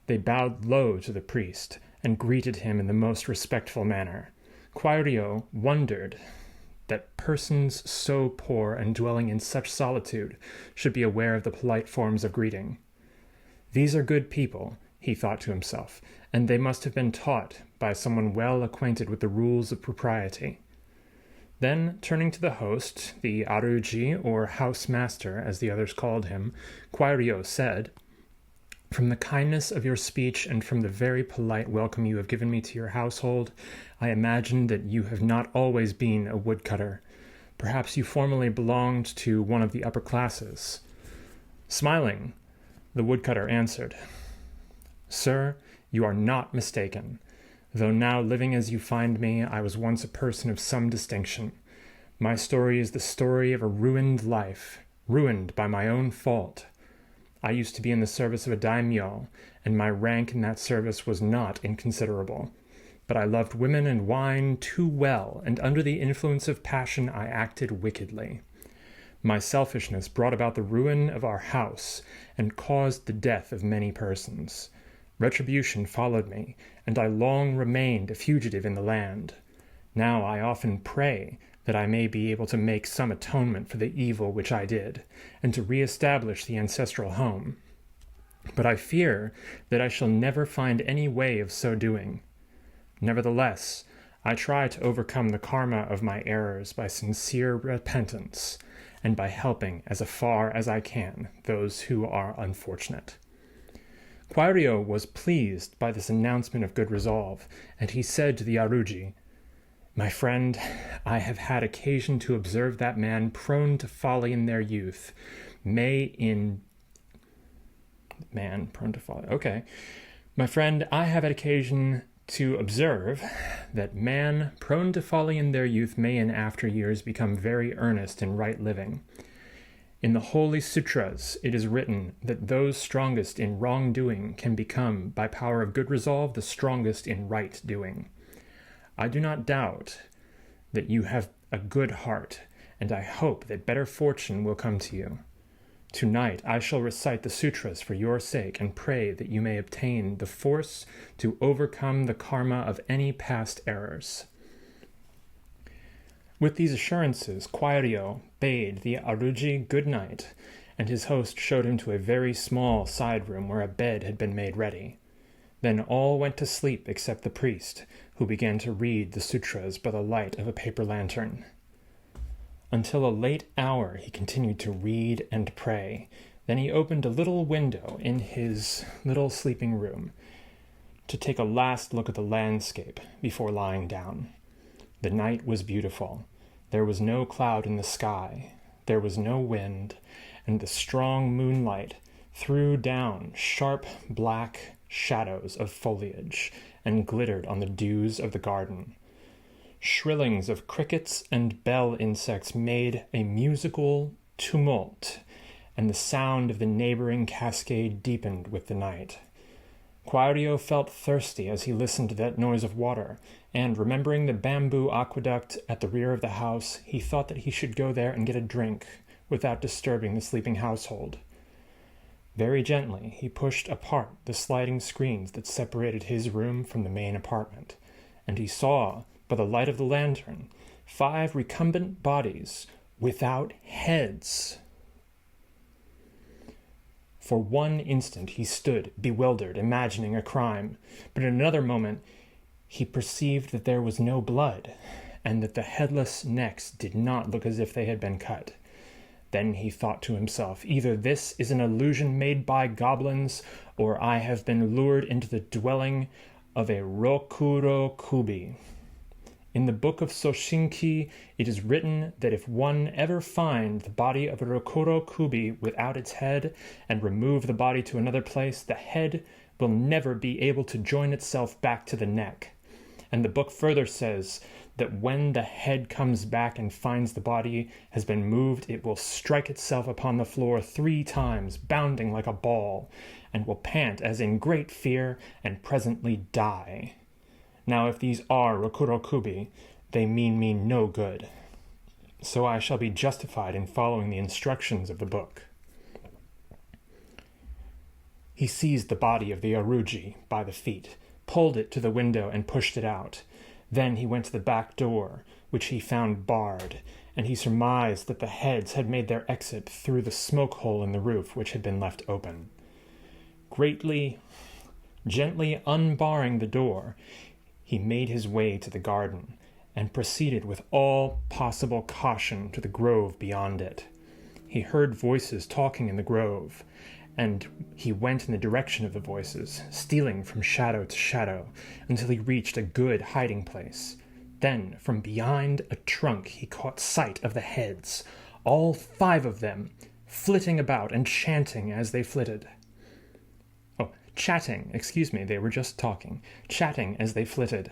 They bowed low to the priest and greeted him in the most respectful manner. Kwaidan wondered that persons so poor and dwelling in such solitude should be aware of the polite forms of greeting. These are good people, he thought to himself, and they must have been taught by someone well acquainted with the rules of propriety. Then, turning to the host, the Aruji, or house-master, as the others called him, Kwaidan said, "From the kindness of your speech and from the very polite welcome you have given me to your household, I imagine that you have not always been a woodcutter. Perhaps you formerly belonged to one of the upper classes." Smiling, the woodcutter answered, "Sir, you are not mistaken. Though now living as you find me, I was once a person of some distinction. My story is the story of a ruined life, ruined by my own fault. I used to be in the service of a daimyo, and my rank in that service was not inconsiderable. But I loved women and wine too well, and under the influence of passion I acted wickedly. My selfishness brought about the ruin of our house, and caused the death of many persons. Retribution followed me, and I long remained a fugitive in the land. Now I often pray that I may be able to make some atonement for the evil which I did, and to re-establish the ancestral home. But I fear that I shall never find any way of so doing. Nevertheless, I try to overcome the karma of my errors by sincere repentance, and by helping as far as I can those who are unfortunate." Kwaidan was pleased by this announcement of good resolve, and he said to the Aruji, "My friend, I have had occasion to observe that man prone to folly in their youth My friend, I have had occasion to observe that man prone to folly in their youth may in after years become very earnest in right living. In the Holy Sutras, it is written that those strongest in wrongdoing can become, by power of good resolve, the strongest in right doing. I do not doubt that you have a good heart, and I hope that better fortune will come to you. Tonight I shall recite the sutras for your sake and pray that you may obtain the force to overcome the karma of any past errors." With these assurances, Kwaidan bade the Aruji good night, and his host showed him to a very small side room where a bed had been made ready. Then all went to sleep except the priest, who began to read the sutras by the light of a paper lantern. Until a late hour he continued to read and pray. Then he opened a little window in his little sleeping room to take a last look at the landscape before lying down. The night was beautiful. There was no cloud in the sky. There was no wind, and the strong moonlight threw down sharp black shadows of foliage and glittered on the dews of the garden. Shrillings of crickets and bell insects made a musical tumult, and the sound of the neighboring cascade deepened with the night. Kwaidan felt thirsty as he listened to that noise of water, and, remembering the bamboo aqueduct at the rear of the house, he thought that he should go there and get a drink without disturbing the sleeping household. Very gently he pushed apart the sliding screens that separated his room from the main apartment, and he saw, by the light of the lantern, 5 recumbent bodies without heads. For one instant he stood, bewildered, imagining a crime, but in another moment he perceived that there was no blood, and that the headless necks did not look as if they had been cut. Then he thought to himself, either this is an illusion made by goblins, or I have been lured into the dwelling of a Rokuro Kubi. In the book of Soshinki, it is written that if one ever find the body of a Rokuro Kubi without its head and remove the body to another place, the head will never be able to join itself back to the neck. And the book further says that when the head comes back and finds the body has been moved, it will strike itself upon the floor 3 times, bounding like a ball, and will pant as in great fear and presently die. Now, if these are Rokuro Kubi, they mean me no good. So I shall be justified in following the instructions of the book. He seized the body of the Aruji by the feet, pulled it to the window, and pushed it out. Then he went to the back door, which he found barred, and he surmised that the heads had made their exit through the smoke hole in the roof, which had been left open. Gently unbarring the door, he made his way to the garden, and proceeded with all possible caution to the grove beyond it. He heard voices talking in the grove, and he went in the direction of the voices, stealing from shadow to shadow, until he reached a good hiding place. Then, from behind a trunk, he caught sight of the heads, all 5 of them, flitting about and chanting as they flitted. They were just talking, chatting as they flitted.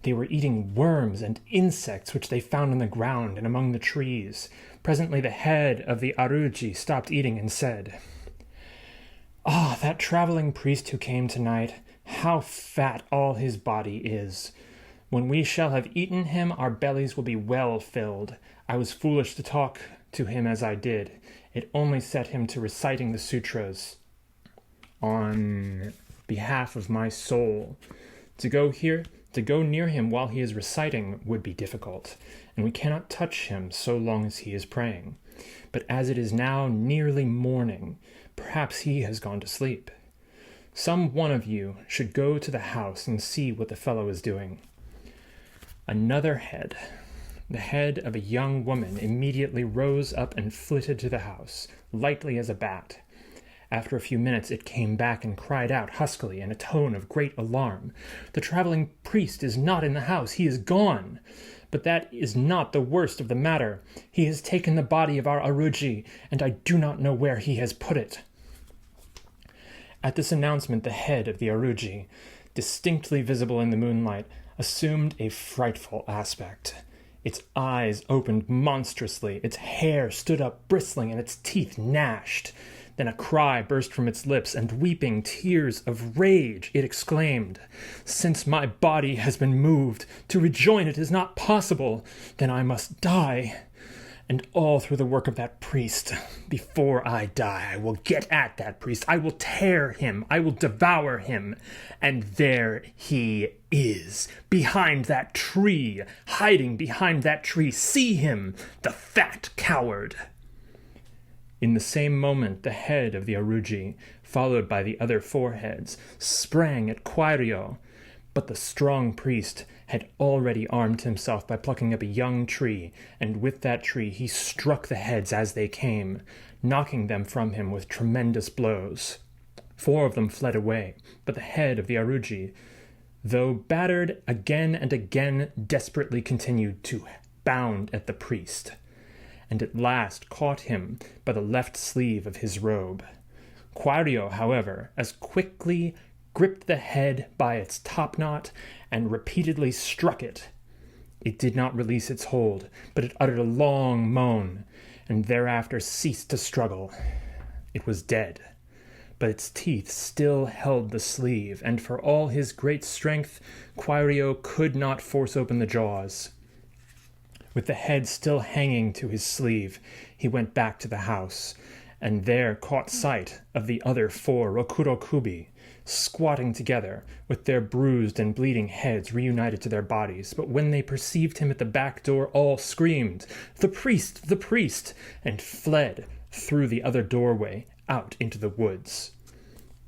They were eating worms and insects which they found on the ground and among the trees. Presently the head of the Aruji stopped eating and said, "Ah, that traveling priest who came tonight, how fat all his body is. When we shall have eaten him, our bellies will be well filled. I was foolish to talk to him as I did. It only set him to reciting the sutras on behalf of my soul. To go near him while he is reciting would be difficult, and we cannot touch him so long as he is praying. But as it is now nearly morning, perhaps he has gone to sleep. Some one of you should go to the house and see what the fellow is doing." Another head, the head of a young woman, immediately rose up and flitted to the house, lightly as a bat. After a few minutes it came back and cried out huskily in a tone of great alarm, "The traveling priest is not in the house, he is gone! But that is not the worst of the matter. He has taken the body of our Aruji, and I do not know where he has put it." At this announcement the head of the Aruji, distinctly visible in the moonlight, assumed a frightful aspect. Its eyes opened monstrously, its hair stood up bristling, and its teeth gnashed. Then a cry burst from its lips, and weeping tears of rage, it exclaimed, "Since my body has been moved, to rejoin it is not possible. Then I must die. And all through the work of that priest. Before I die, I will get at that priest. I will tear him. I will devour him. And there he is, behind that tree, hiding behind that tree. See him, the fat coward." In the same moment, the head of the Aruji, followed by the other 4 heads, sprang at Kwaidan, but the strong priest had already armed himself by plucking up a young tree, and with that tree he struck the heads as they came, knocking them from him with tremendous blows. 4 of them fled away, but the head of the Aruji, though battered again and again, desperately continued to bound at the priest, and at last caught him by the left sleeve of his robe. Kwaidan, however, as quickly gripped the head by its topknot and repeatedly struck it. It did not release its hold, but it uttered a long moan, and thereafter ceased to struggle. It was dead, but its teeth still held the sleeve, and for all his great strength, Kwaidan could not force open the jaws. With the head still hanging to his sleeve, he went back to the house, and there caught sight of the other 4 Rokuro Kubi, squatting together, with their bruised and bleeding heads reunited to their bodies. But when they perceived him at the back door, all screamed, "The priest! The priest!" and fled through the other doorway out into the woods.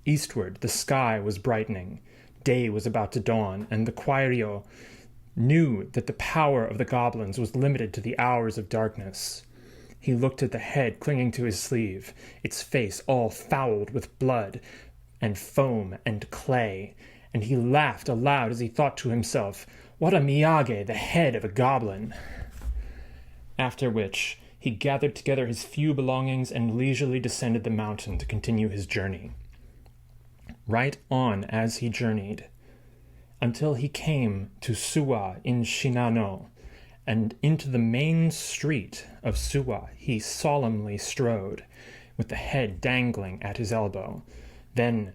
Eastward, the sky was brightening. Day was about to dawn, and the Kwaidan knew that the power of the goblins was limited to the hours of darkness. He looked at the head clinging to his sleeve, its face all fouled with blood and foam and clay, and he laughed aloud as he thought to himself, "What a miyage, the head of a goblin!" After which he gathered together his few belongings and leisurely descended the mountain to continue his journey. Right on as he journeyed, until he came to Suwa in Shinano, and into the main street of Suwa he solemnly strode, with the head dangling at his elbow. Then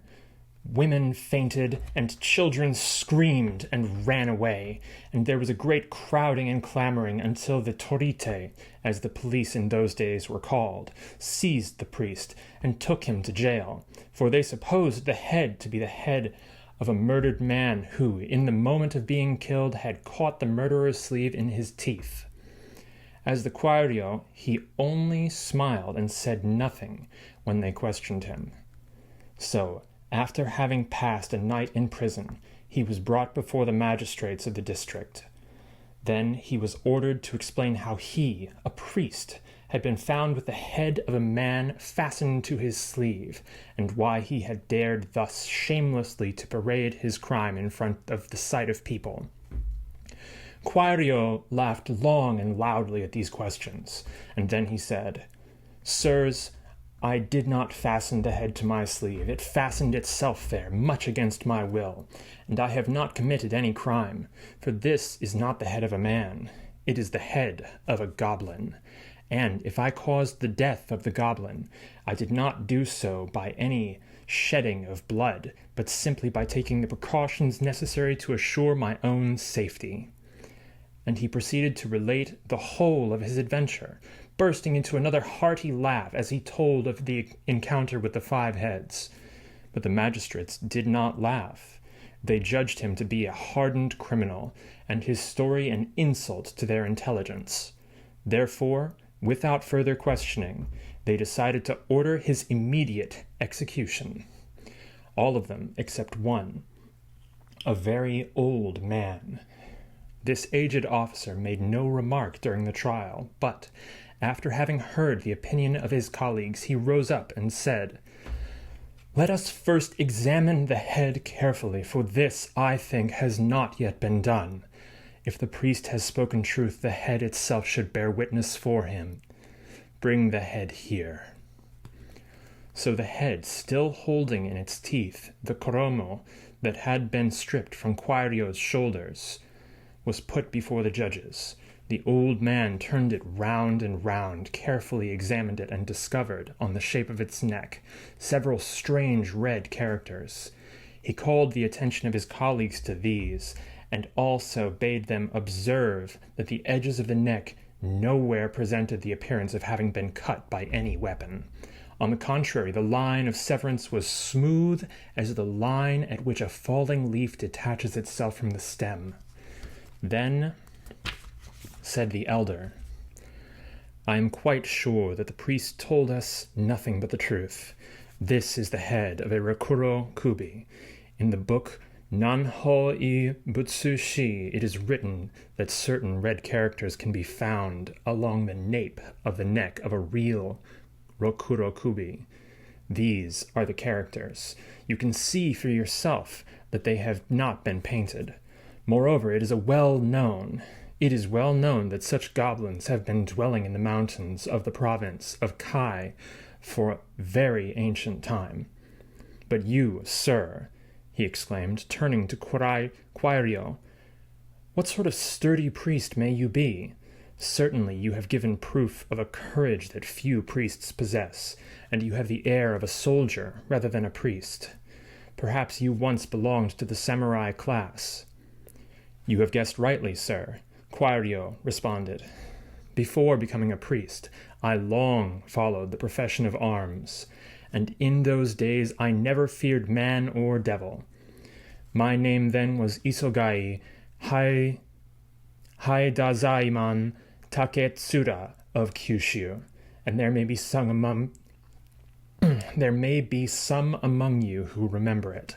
women fainted, and children screamed and ran away, and there was a great crowding and clamoring until the torite, as the police in those days were called, seized the priest and took him to jail, for they supposed the head to be the head of a murdered man who, in the moment of being killed, had caught the murderer's sleeve in his teeth. As the Kwaidan, he only smiled and said nothing when they questioned him. So, after having passed a night in prison, he was brought before the magistrates of the district. Then he was ordered to explain how he, a priest, had been found with the head of a man fastened to his sleeve, and why he had dared thus shamelessly to parade his crime in front of the sight of people. Kwaidan laughed long and loudly at these questions, and then he said, "Sirs, I did not fasten the head to my sleeve. It fastened itself there, much against my will, and I have not committed any crime, for this is not the head of a man. It is the head of a goblin. And if I caused the death of the goblin, I did not do so by any shedding of blood, but simply by taking the precautions necessary to assure my own safety." And he proceeded to relate the whole of his adventure, bursting into another hearty laugh as he told of the encounter with the 5 heads. But the magistrates did not laugh. They judged him to be a hardened criminal, and his story an insult to their intelligence. Therefore, without further questioning, they decided to order his immediate execution. All of them except one, a very old man. This aged officer made no remark during the trial, but, after having heard the opinion of his colleagues, he rose up and said, "Let us first examine the head carefully, for this, I think, has not yet been done. If the priest has spoken truth, the head itself should bear witness for him. Bring the head here." So the head, still holding in its teeth the koromo that had been stripped from Kwaidan's shoulders, was put before the judges. The old man turned it round and round, carefully examined it, and discovered, on the shape of its neck, several strange red characters. He called the attention of his colleagues to these, and also bade them observe that the edges of the neck nowhere presented the appearance of having been cut by any weapon. On the contrary, the line of severance was smooth as the line at which a falling leaf detaches itself from the stem. Then said the elder, "I am quite sure that the priest told us nothing but the truth. This is the head of a Rokuro Kubi. In the book Nanho-i Butsushi, it is written that certain red characters can be found along the nape of the neck of a real Rokuro Kubi. These are the characters. You can see for yourself that they have not been painted. Moreover, it is well known that such goblins have been dwelling in the mountains of the province of Kai for very ancient time. But you, sir," he exclaimed, turning to Kwaidan, "what sort of sturdy priest may you be? Certainly you have given proof of a courage that few priests possess, and you have the air of a soldier rather than a priest. Perhaps you once belonged to the samurai class." "You have guessed rightly, sir," Kwaidan responded. "Before becoming a priest, I long followed the profession of arms, and in those days I never feared man or devil. My name then was Isogai Haidazaiman Taketsura of Kyushu, and there may be some among you who remember it."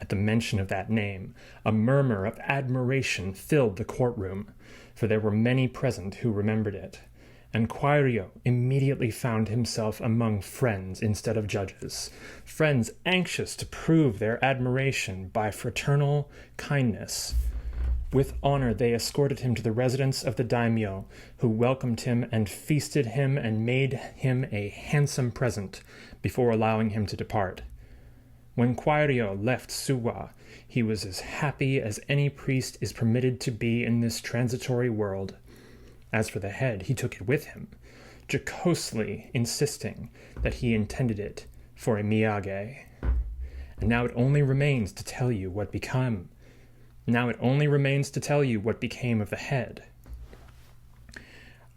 At the mention of that name, a murmur of admiration filled the courtroom, for there were many present who remembered it, and Kwaidan immediately found himself among friends instead of judges, friends anxious to prove their admiration by fraternal kindness. With honor they escorted him to the residence of the daimyo, who welcomed him and feasted him and made him a handsome present before allowing him to depart. When Kwaidan left Suwa, he was as happy as any priest is permitted to be in this transitory world. As for the head, he took it with him, jocosely insisting that he intended it for a miyage. And now it only remains to tell you what became of the head.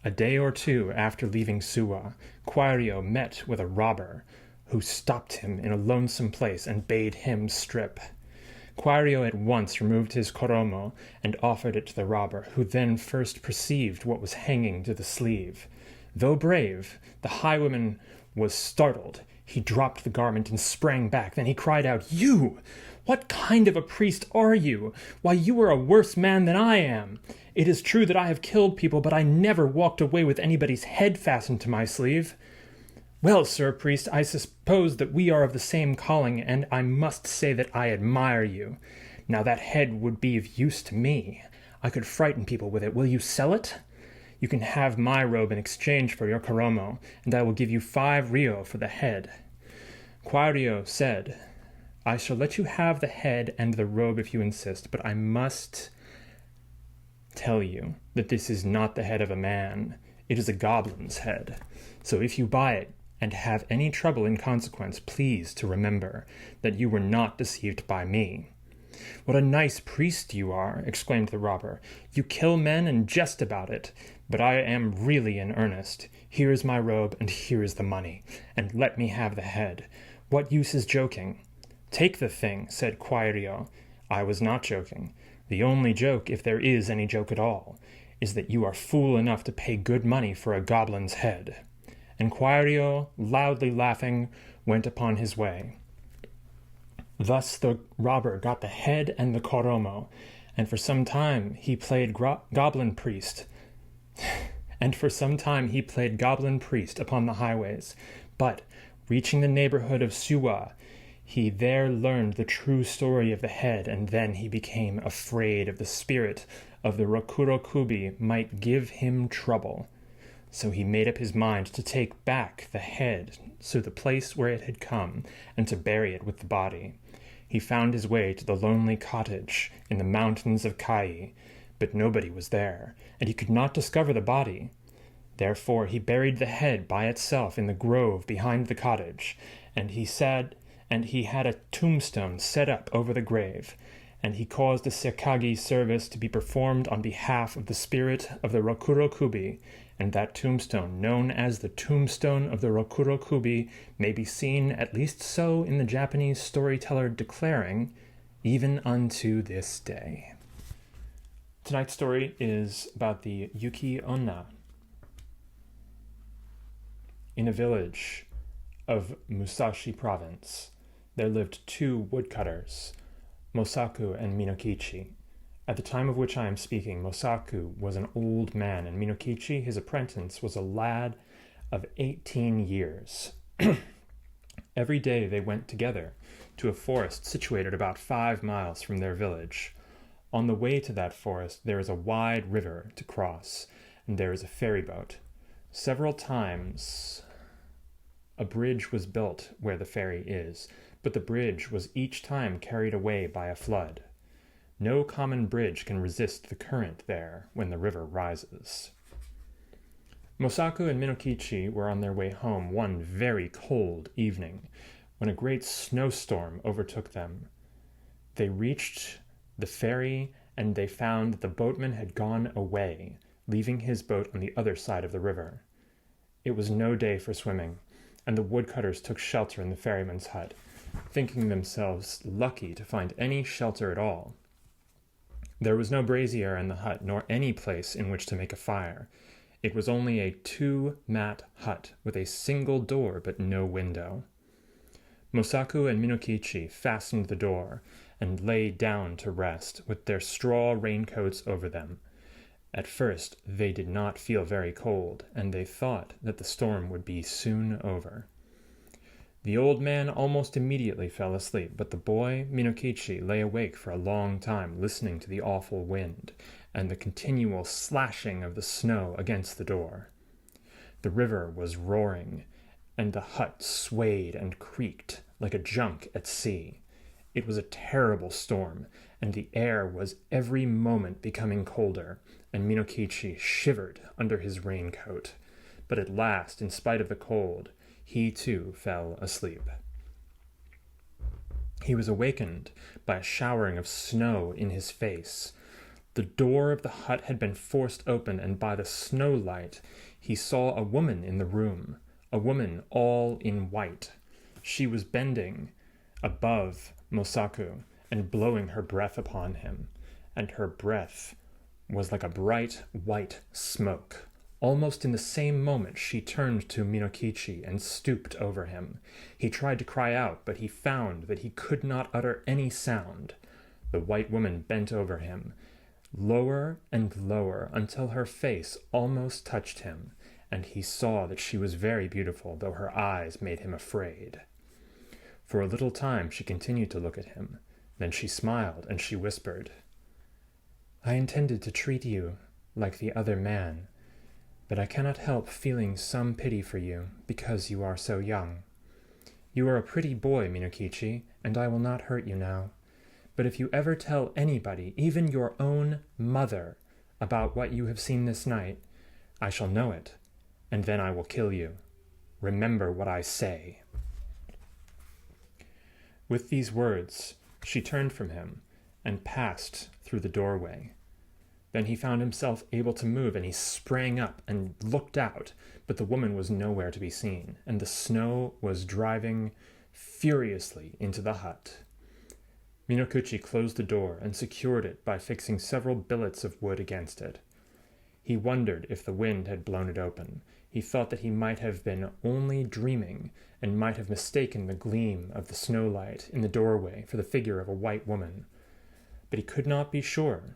A day or two after leaving Suwa, Kwaidan met with a robber who stopped him in a lonesome place and bade him strip. Kwaidan at once removed his koromo and offered it to the robber, who then first perceived what was hanging to the sleeve. Though brave, the highwayman was startled. He dropped the garment and sprang back. Then he cried out, "You! What kind of a priest are you? Why, you are a worse man than I am. It is true that I have killed people, but I never walked away with anybody's head fastened to my sleeve." "Well, sir priest, I suppose that we are of the same calling, and I must say that I admire you. Now that head would be of use to me. I could frighten people with it. Will you sell it? You can have my robe in exchange for your koromo, and I will give you 5 ryo for the head." Kwaidan said, "I shall let you have the head and the robe if you insist, but I must tell you that this is not the head of a man. It is a goblin's head. So if you buy it, and have any trouble in consequence, please to remember that you were not deceived by me." "What a nice priest you are," exclaimed the robber. "You kill men and jest about it, but I am really in earnest. Here is my robe, and here is the money, and let me have the head. What use is joking?" "Take the thing," said Kwaidan. "I was not joking. The only joke, if there is any joke at all, is that you are fool enough to pay good money for a goblin's head." And Kwaidan, loudly laughing, went upon his way. Thus the robber got the head and the koromo, and for some time he played goblin priest. Upon the highways. But, reaching the neighborhood of Suwa, he there learned the true story of the head, and then he became afraid of the spirit of the Rokuro Kubi might give him trouble. So he made up his mind to take back the head to the place where it had come, and to bury it with the body. He found his way to the lonely cottage in the mountains of Kai, but nobody was there, and he could not discover the body. Therefore he buried the head by itself in the grove behind the cottage, and he had a tombstone set up over the grave, and he caused a sekagi service to be performed on behalf of the spirit of the Rokuro Kubi, and that tombstone, known as the Tombstone of the Rokuro Kubi, may be seen at least so in the Japanese storyteller declaring, "Even unto this day." Tonight's story is about the Yuki-Onna. In a village of Musashi Province, there lived 2 woodcutters, Mosaku and Minokichi. At the time of which I am speaking, Mosaku was an old man, and Minokichi, his apprentice, was a lad of 18 years. Every day they went together to a forest situated about 5 miles from their village. On the way to that forest there is a wide river to cross, and there is a ferry boat. Several times a bridge was built where the ferry is, but the bridge was each time carried away by a flood. No common bridge can resist the current there when the river rises. Mosaku and Minokichi were on their way home one very cold evening, when a great snowstorm overtook them. They reached the ferry, and they found that the boatman had gone away, leaving his boat on the other side of the river. It was no day for swimming, and the woodcutters took shelter in the ferryman's hut, thinking themselves lucky to find any shelter at all. There was no brazier in the hut, nor any place in which to make a fire. It was only a 2-mat hut with a single door but no window. Mosaku and Minokichi fastened the door and lay down to rest, with their straw raincoats over them. At first they did not feel very cold, and they thought that the storm would be soon over. The old man almost immediately fell asleep, but the boy, Minokichi, lay awake for a long time, listening to the awful wind and the continual slashing of the snow against the door. The river was roaring, and the hut swayed and creaked like a junk at sea. It was a terrible storm, and the air was every moment becoming colder, and Minokichi shivered under his raincoat. But at last, in spite of the cold, he too fell asleep. He was awakened by a showering of snow in his face. The door of the hut had been forced open, and by the snow light he saw a woman in the room, a woman all in white. She was bending above Mosaku and blowing her breath upon him, and her breath was like a bright white smoke. Almost in the same moment she turned to Minokichi and stooped over him. He tried to cry out, but he found that he could not utter any sound. The white woman bent over him, lower and lower, until her face almost touched him, and he saw that she was very beautiful, though her eyes made him afraid. For a little time she continued to look at him. Then she smiled, and she whispered, "I intended to treat you like the other man, but I cannot help feeling some pity for you, because you are so young. You are a pretty boy, Minokichi, and I will not hurt you now. But if you ever tell anybody, even your own mother, about what you have seen this night, I shall know it, and then I will kill you. Remember what I say." With these words, she turned from him and passed through the doorway. Then he found himself able to move, and he sprang up and looked out, but the woman was nowhere to be seen, and the snow was driving furiously into the hut. Minokichi closed the door and secured it by fixing several billets of wood against it. He wondered if the wind had blown it open. He thought that he might have been only dreaming, and might have mistaken the gleam of the snowlight in the doorway for the figure of a white woman. But he could not be sure.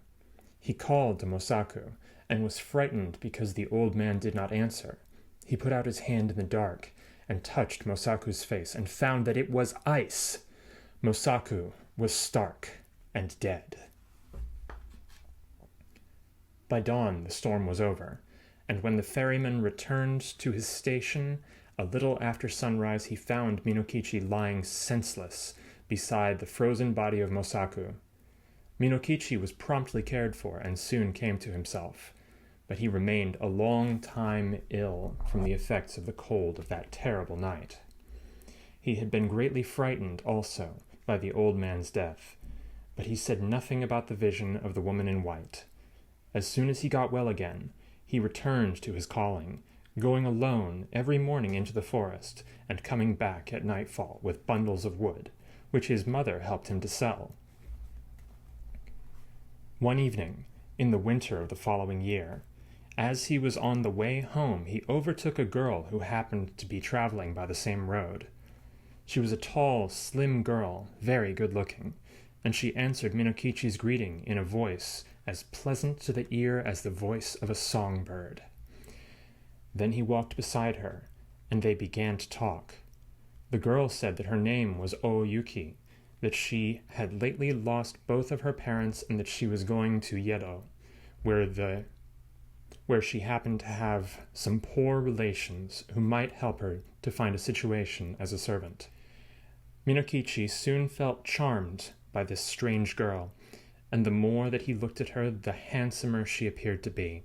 He called to Mosaku, and was frightened because the old man did not answer. He put out his hand in the dark, and touched Mosaku's face, and found that it was ice. Mosaku was stark and dead. By dawn the storm was over, and when the ferryman returned to his station, a little after sunrise, he found Minokichi lying senseless beside the frozen body of Mosaku. Minokichi was promptly cared for and soon came to himself, but he remained a long time ill from the effects of the cold of that terrible night. He had been greatly frightened also by the old man's death, but he said nothing about the vision of the woman in white. As soon as he got well again, he returned to his calling, going alone every morning into the forest and coming back at nightfall with bundles of wood, which his mother helped him to sell. One evening, in the winter of the following year, as he was on the way home, he overtook a girl who happened to be traveling by the same road. She was a tall, slim girl, very good-looking, and she answered Minokichi's greeting in a voice as pleasant to the ear as the voice of a songbird. Then he walked beside her, and they began to talk. The girl said that her name was O-Yuki, that she had lately lost both of her parents, and that she was going to Yedo, where she happened to have some poor relations who might help her to find a situation as a servant. Minokichi soon felt charmed by this strange girl, and the more that he looked at her, the handsomer she appeared to be.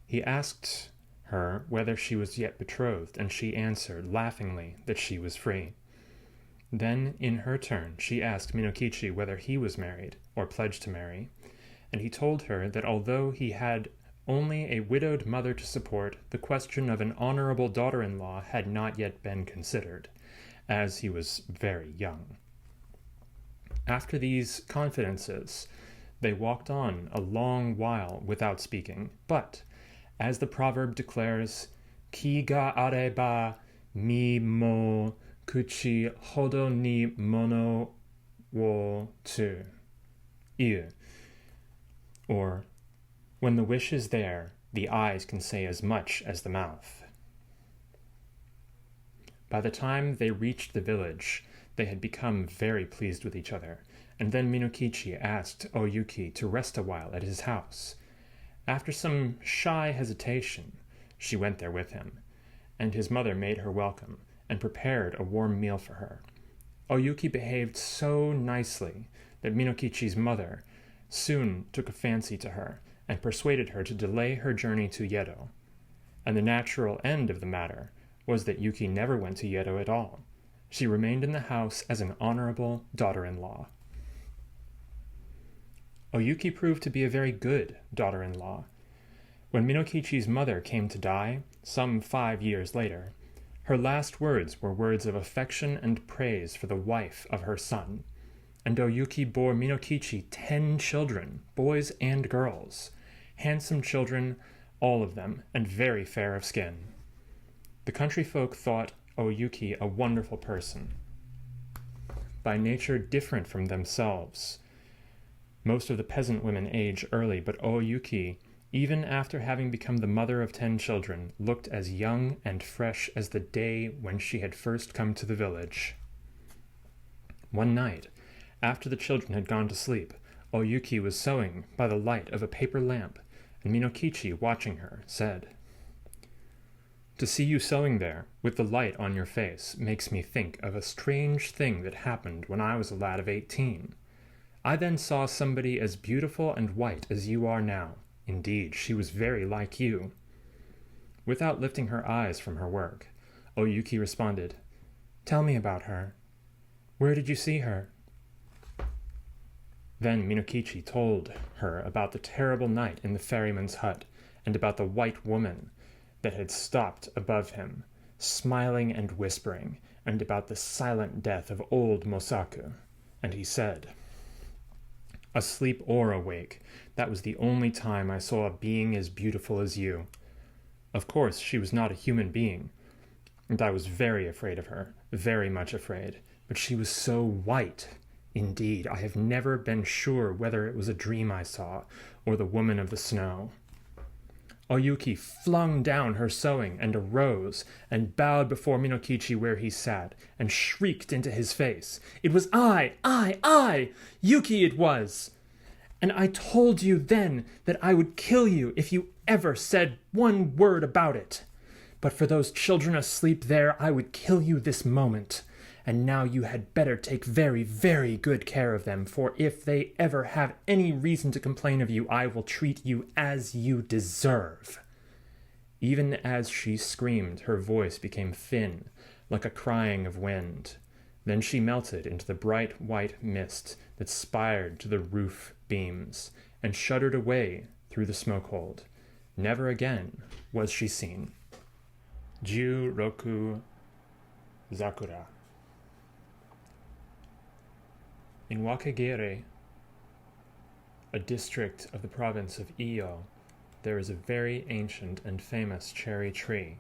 He asked her whether she was yet betrothed, and she answered laughingly that she was free. Then, in her turn, she asked Minokichi whether he was married, or pledged to marry, and he told her that although he had only a widowed mother to support, the question of an honorable daughter-in-law had not yet been considered, as he was very young. After these confidences, they walked on a long while without speaking, but, as the proverb declares, "Ki ga areba mi mo kuchi hodo ni mono wo tsu," or When the wish is there, the eyes can say as much as the mouth. By the time they reached the village, they had become very pleased with each other, and then Minokichi asked Oyuki to rest a while at his house. After some shy hesitation, she went there with him, and his mother made her welcome and prepared a warm meal for her. Oyuki behaved so nicely that Minokichi's mother soon took a fancy to her and persuaded her to delay her journey to Yedo. And the natural end of the matter was that Yuki never went to Yedo at all. She remained in the house as an honorable daughter-in-law. Oyuki proved to be a very good daughter-in-law. When Minokichi's mother came to die, some 5 years later, her last words were words of affection and praise for the wife of her son, and Oyuki bore Minokichi 10 children, boys and girls, handsome children, all of them, and very fair of skin. The country folk thought Oyuki a wonderful person, by nature different from themselves. Most of the peasant women age early, but Oyuki, even after having become the mother of 10 children, looked as young and fresh as the day when she had first come to the village. One night, after the children had gone to sleep, Oyuki was sewing by the light of a paper lamp, and Minokichi, watching her, said, "To see you sewing there, with the light on your face, makes me think of a strange thing that happened when I was a lad of 18. I then saw somebody as beautiful and white as you are now. Indeed, she was very like you." Without lifting her eyes from her work, Oyuki responded, "Tell me about her. Where did you see her?" Then Minokichi told her about the terrible night in the ferryman's hut, and about the white woman that had stopped above him, smiling and whispering, and about the silent death of old Mosaku. And he said, "Asleep or awake, that was the only time I saw a being as beautiful as you. Of course, she was not a human being, and I was very afraid of her, very much afraid, but she was so white. Indeed, I have never been sure whether it was a dream I saw, or the woman of the snow." Oyuki flung down her sewing and arose and bowed before Minokichi where he sat, and shrieked into his face, "It was I! Yuki it was! And I told you then that I would kill you if you ever said one word about it. But for those children asleep there, I would kill you this moment. And now you had better take very, very good care of them, for if they ever have any reason to complain of you, I will treat you as you deserve." Even as she screamed, her voice became thin, like a crying of wind. Then she melted into the bright white mist that spired to the roof beams, and shuddered away through the smoke-hold. Never again was she seen. Jiu Roku Zakura. In Wakagere, a district of the province of Iyo, there is a very ancient and famous cherry tree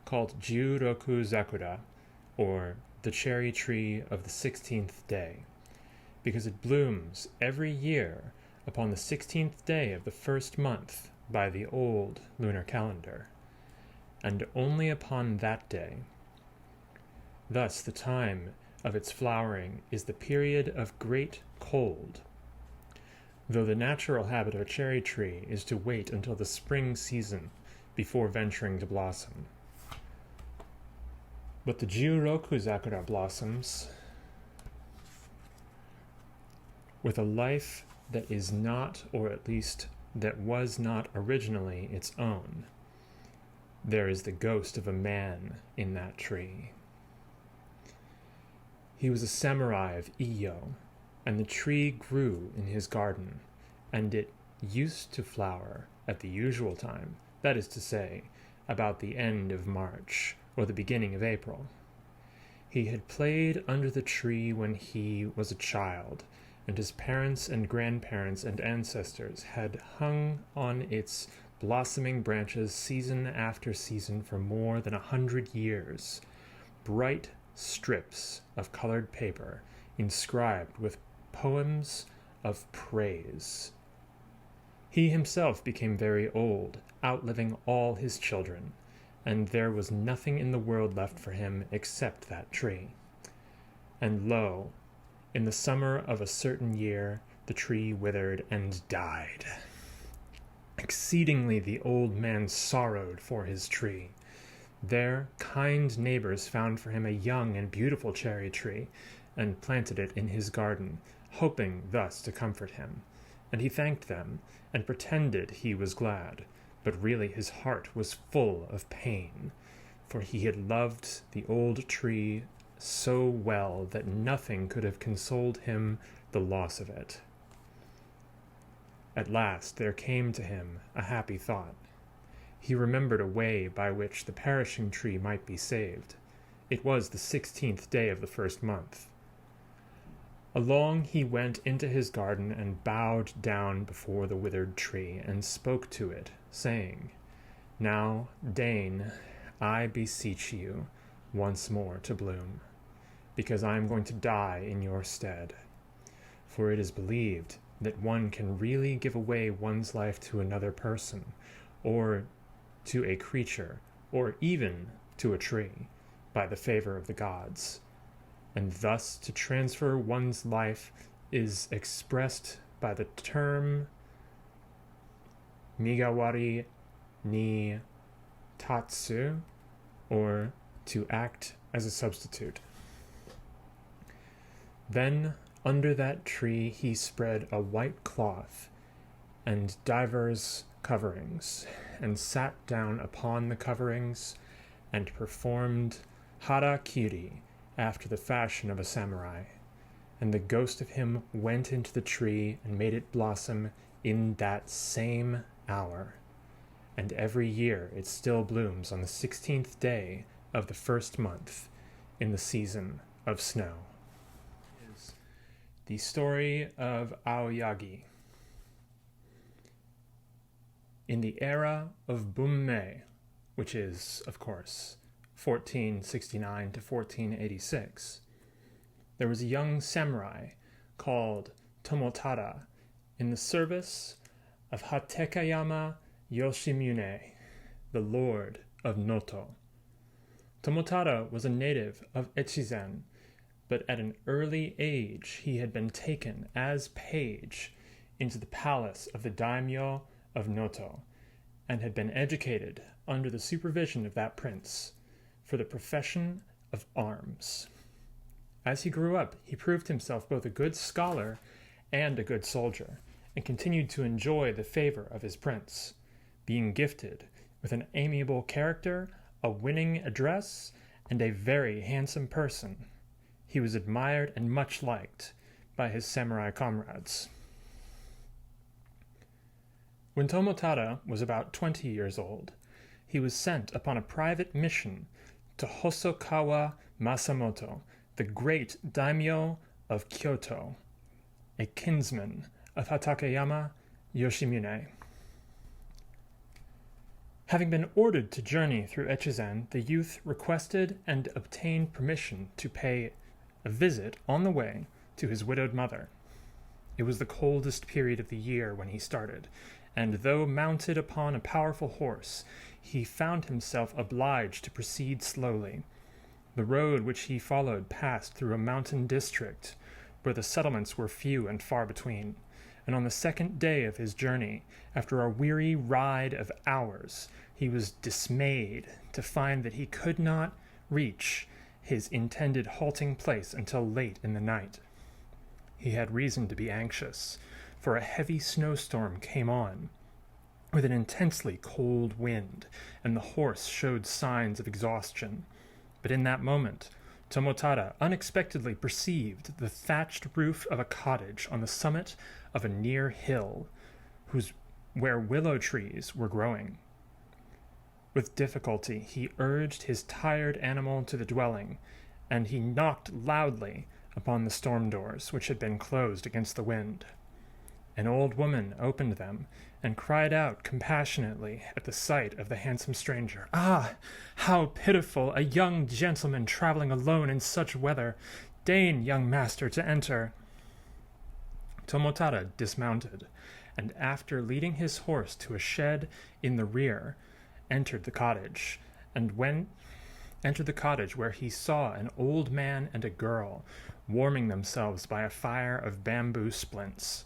called Jiu Roku Zakura, or the cherry tree of the 16th day, because it blooms every year upon the 16th day of the first month by the old lunar calendar, and only upon that day. Thus the time of its flowering is the period of great cold, though the natural habit of a cherry tree is to wait until the spring season before venturing to blossom. But the Jiu Roku Zakura blossoms with a life that is not, or at least that was not originally its own. There is the ghost of a man in that tree. He was a samurai of Iyo, and the tree grew in his garden, and it used to flower at the usual time, that is to say, about the end of March or the beginning of April. He had played under the tree when he was a child, and his parents and grandparents and ancestors had hung on its blossoming branches season after season for more than 100 years, bright strips of colored paper inscribed with poems of praise. He himself became very old, outliving all his children, and there was nothing in the world left for him except that tree. And lo, in the summer of a certain year, the tree withered and died. Exceedingly the old man sorrowed for his tree. There kind neighbors found for him a young and beautiful cherry tree, and planted it in his garden, hoping thus to comfort him. And he thanked them, and pretended he was glad, but really his heart was full of pain, for he had loved the old tree so well that nothing could have consoled him the loss of it. At last there came to him a happy thought. He remembered a way by which the perishing tree might be saved. It was the 16th day of the first month. Along he went into his garden and bowed down before the withered tree and spoke to it, saying, "Now deign, I beseech you, once more to bloom, because I am going to die in your stead. For it is believed that one can really give away one's life to another person, or to a creature, or even to a tree, by the favor of the gods. And thus to transfer one's life is expressed by the term Migawari ni tatsu, or to act as a substitute." Then under that tree he spread a white cloth and divers coverings, and sat down upon the coverings, and performed harakiri after the fashion of a samurai. And the ghost of him went into the tree and made it blossom in that same hour. And every year it still blooms on the 16th day of the first month in the season of snow. The story of Aoyagi. In the era of Bummei, which is, of course, 1469 to 1486, there was a young samurai called Tomotada in the service of Hatekayama Yoshimune, the lord of Noto. Tomotada was a native of Echizen, but at an early age he had been taken as page into the palace of the daimyo of Noto, and had been educated under the supervision of that prince for the profession of arms. As he grew up, he proved himself both a good scholar and a good soldier, and continued to enjoy the favor of his prince, being gifted with an amiable character, a winning address, and a very handsome person. He was admired and much liked by his samurai comrades. When Tomotada was about 20 years old, he was sent upon a private mission to Hosokawa Masamoto, the great daimyo of Kyoto, a kinsman of Hatakeyama Yoshimune. Having been ordered to journey through Echizen, the youth requested and obtained permission to pay a visit on the way to his widowed mother. It was the coldest period of the year when he started, and though mounted upon a powerful horse, he found himself obliged to proceed slowly. The road which he followed passed through a mountain district, where the settlements were few and far between, and on the second day of his journey, after a weary ride of hours, he was dismayed to find that he could not reach his intended halting place until late in the night. He had reason to be anxious, for a heavy snowstorm came on, with an intensely cold wind, and the horse showed signs of exhaustion. But in that moment, Tomotada unexpectedly perceived the thatched roof of a cottage on the summit of a near hill, where willow trees were growing. With difficulty he urged his tired animal to the dwelling, and he knocked loudly upon the storm doors, which had been closed against the wind. An old woman opened them, and cried out compassionately at the sight of the handsome stranger. "Ah, how pitiful! A young gentleman traveling alone in such weather! Deign, young master, to enter." Tomotada dismounted, and after leading his horse to a shed in the rear, entered the cottage, where he saw an old man and a girl warming themselves by a fire of bamboo splints.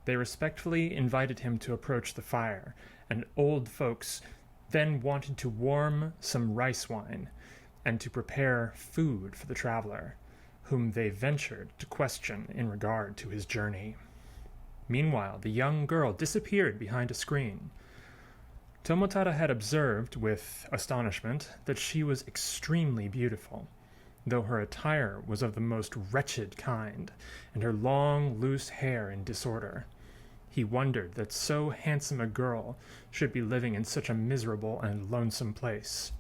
They respectfully invited him to approach the fire, and old folks then wanted to warm some rice wine and to prepare food for the traveler, whom they ventured to question in regard to his journey. Meanwhile, the young girl disappeared behind a screen. Tomotada had observed, with astonishment, that she was extremely beautiful, though her attire was of the most wretched kind, and her long, loose hair in disorder. He wondered that so handsome a girl should be living in such a miserable and lonesome place.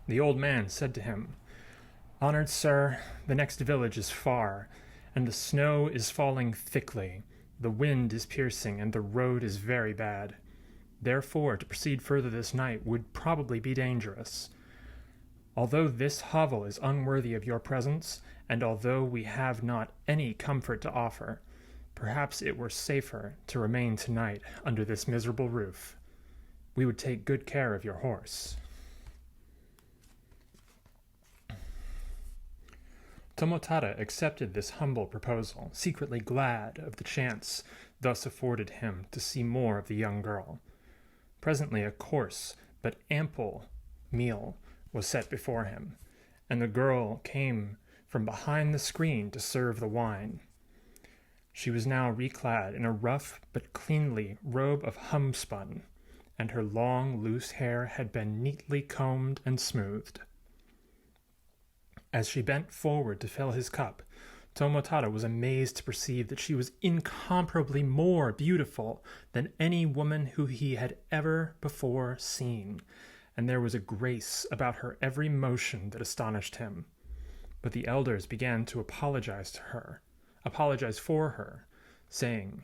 The old man said to him, "Honored sir, the next village is far, and the snow is falling thickly. The wind is piercing, and the road is very bad. Therefore, to proceed further this night would probably be dangerous. Although this hovel is unworthy of your presence, and although we have not any comfort to offer, perhaps it were safer to remain tonight under this miserable roof. We would take good care of your horse." Tomotada accepted this humble proposal, secretly glad of the chance thus afforded him to see more of the young girl. Presently a coarse but ample meal was set before him, and the girl came from behind the screen to serve the wine. She was now reclad in a rough but cleanly robe of homespun, and her long, loose hair had been neatly combed and smoothed. As she bent forward to fill his cup, Tomotada was amazed to perceive that she was incomparably more beautiful than any woman who he had ever before seen, and there was a grace about her every motion that astonished him. But the elders began to apologize for her, saying,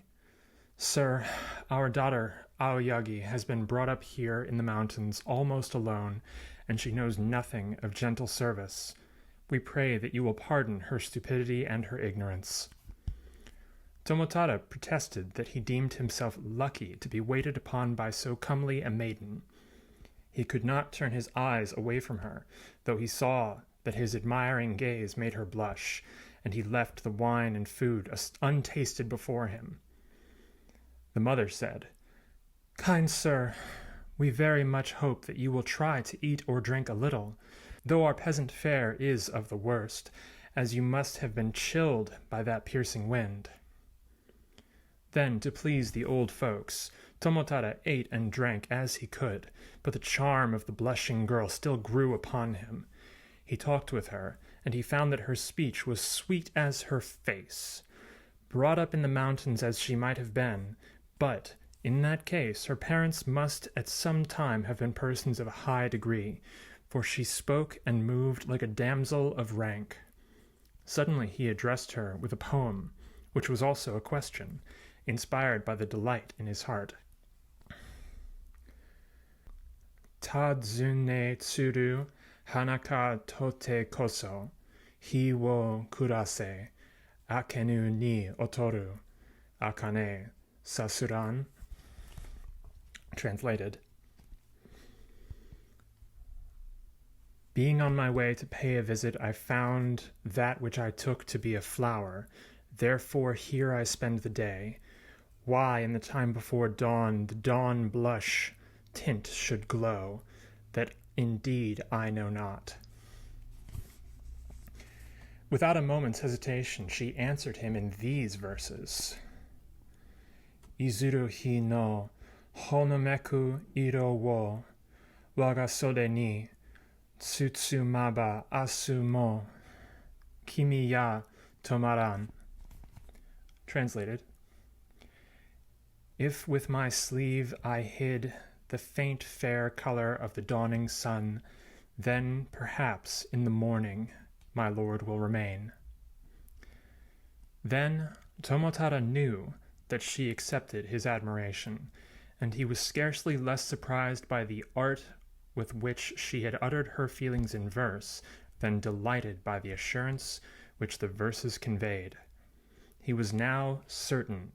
"Sir, our daughter Aoyagi has been brought up here in the mountains almost alone, and she knows nothing of gentle service. We pray that you will pardon her stupidity and her ignorance." Tomotada protested that he deemed himself lucky to be waited upon by so comely a maiden. He could not turn his eyes away from her, though he saw that his admiring gaze made her blush, and he left the wine and food untasted before him. The mother said, "Kind sir, we very much hope that you will try to eat or drink a little, though our peasant fare is of the worst, as you must have been chilled by that piercing wind." Then, to please the old folks, Tomotada ate and drank as he could, but the charm of the blushing girl still grew upon him. He talked with her, and he found that her speech was sweet as her face. Brought up in the mountains as she might have been, but, in that case, her parents must at some time have been persons of a high degree, for she spoke and moved like a damsel of rank. Suddenly he addressed her with a poem, which was also a question, inspired by the delight in his heart. "Tadzun ne tsuru hanaka tote koso, hi wo kurase, akenu ni otoru, akane sasuran." Translated: "Being on my way to pay a visit, I found that which I took to be a flower. Therefore here I spend the day. Why in the time before dawn the dawn blush tint should glow, that indeed I know not." Without a moment's hesitation, she answered him in these verses: "Izuru hi no honomeku iro wo waga sode ni tsutsumaba asu mo kimi ya tomaran." Translated: "If with my sleeve I hid the faint fair color of the dawning sun, then perhaps in the morning my lord will remain." Then Tomotada knew that she accepted his admiration, and he was scarcely less surprised by the art with which she had uttered her feelings in verse than delighted by the assurance which the verses conveyed. He was now certain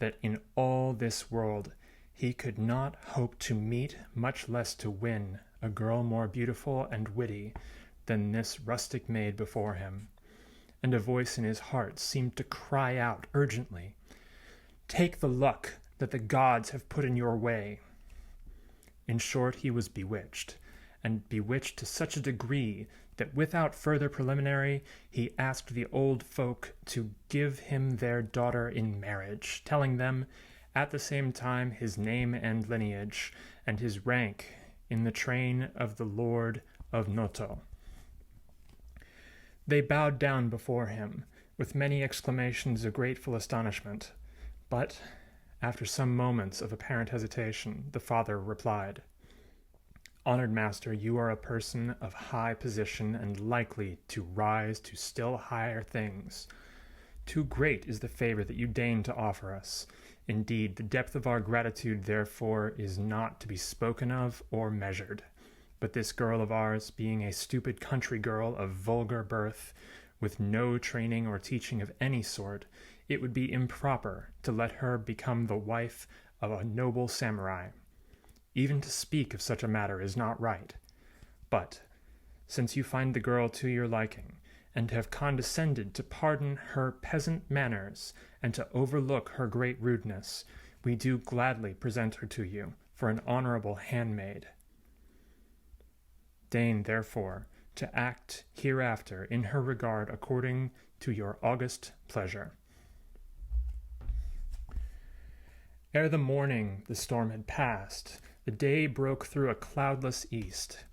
that in all this world he could not hope to meet, much less to win, a girl more beautiful and witty than this rustic maid before him. And a voice in his heart seemed to cry out urgently, "Take the luck that the gods have put in your way." In short, he was bewitched, and bewitched to such a degree that without further preliminary he asked the old folk to give him their daughter in marriage, telling them at the same time his name and lineage, and his rank in the train of the Lord of Noto. They bowed down before him, with many exclamations of grateful astonishment, but, after some moments of apparent hesitation, the father replied, "Honored master, you are a person of high position and likely to rise to still higher things. Too great is the favor that you deign to offer us. Indeed, the depth of our gratitude, therefore, is not to be spoken of or measured. But this girl of ours, being a stupid country girl of vulgar birth, with no training or teaching of any sort, it would be improper to let her become the wife of a noble samurai. Even to speak of such a matter is not right. But, since you find the girl to your liking, and have condescended to pardon her peasant manners and to overlook her great rudeness, we do gladly present her to you for an honorable handmaid. Deign, therefore, to act hereafter in her regard according to your august pleasure." Ere the morning the storm had passed, the day broke through a cloudless east.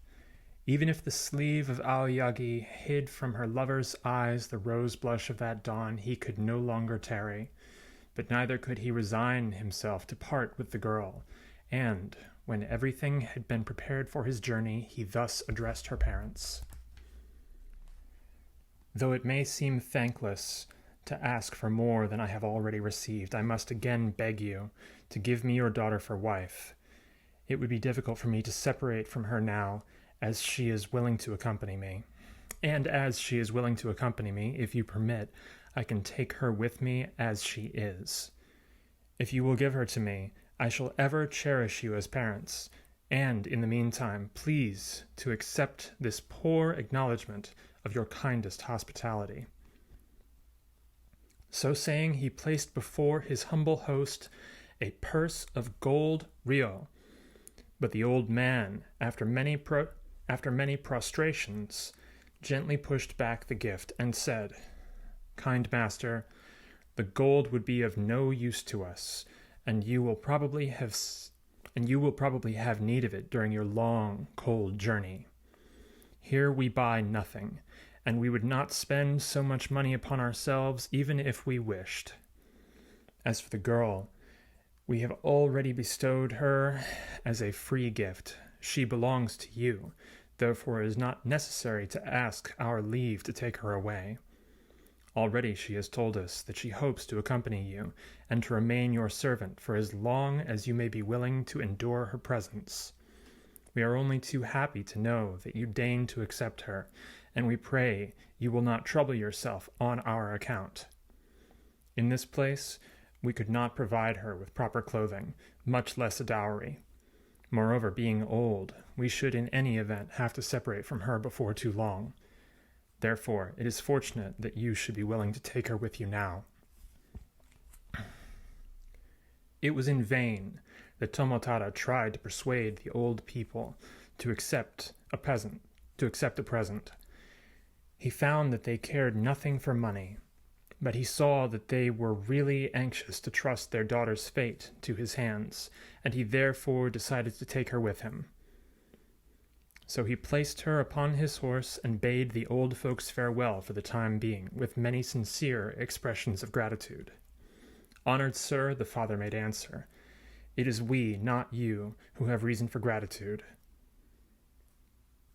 Even if the sleeve of Aoyagi hid from her lover's eyes the rose blush of that dawn, he could no longer tarry. But neither could he resign himself to part with the girl, and, when everything had been prepared for his journey, he thus addressed her parents. "Though it may seem thankless to ask for more than I have already received, I must again beg you to give me your daughter for wife. It would be difficult for me to separate from her now, as she is willing to accompany me. And as she is willing to accompany me, if you permit, I can take her with me as she is. If you will give her to me, I shall ever cherish you as parents, and in the meantime, please to accept this poor acknowledgment of your kindest hospitality." So saying, he placed before his humble host a purse of gold ryo. But the old man, after many prostrations, gently pushed back the gift and said, "Kind master, the gold would be of no use to us, and you will probably have need of it during your long, cold journey. Here we buy nothing, and we would not spend so much money upon ourselves even if we wished. As for the girl, we have already bestowed her as a free gift. She belongs to you, therefore it is not necessary to ask our leave to take her away. Already she has told us that she hopes to accompany you, and to remain your servant for as long as you may be willing to endure her presence. We are only too happy to know that you deign to accept her, and we pray you will not trouble yourself on our account. In this place, we could not provide her with proper clothing, much less a dowry. Moreover, being old, we should in any event have to separate from her before too long. Therefore, it is fortunate that you should be willing to take her with you now." It was in vain that Tomotada tried to persuade the old people to accept a present. He found that they cared nothing for money, but he saw that they were really anxious to trust their daughter's fate to his hands, and he therefore decided to take her with him. So he placed her upon his horse and bade the old folks farewell for the time being, with many sincere expressions of gratitude. "Honored sir," the father made answer, "it is we, not you, who have reason for gratitude.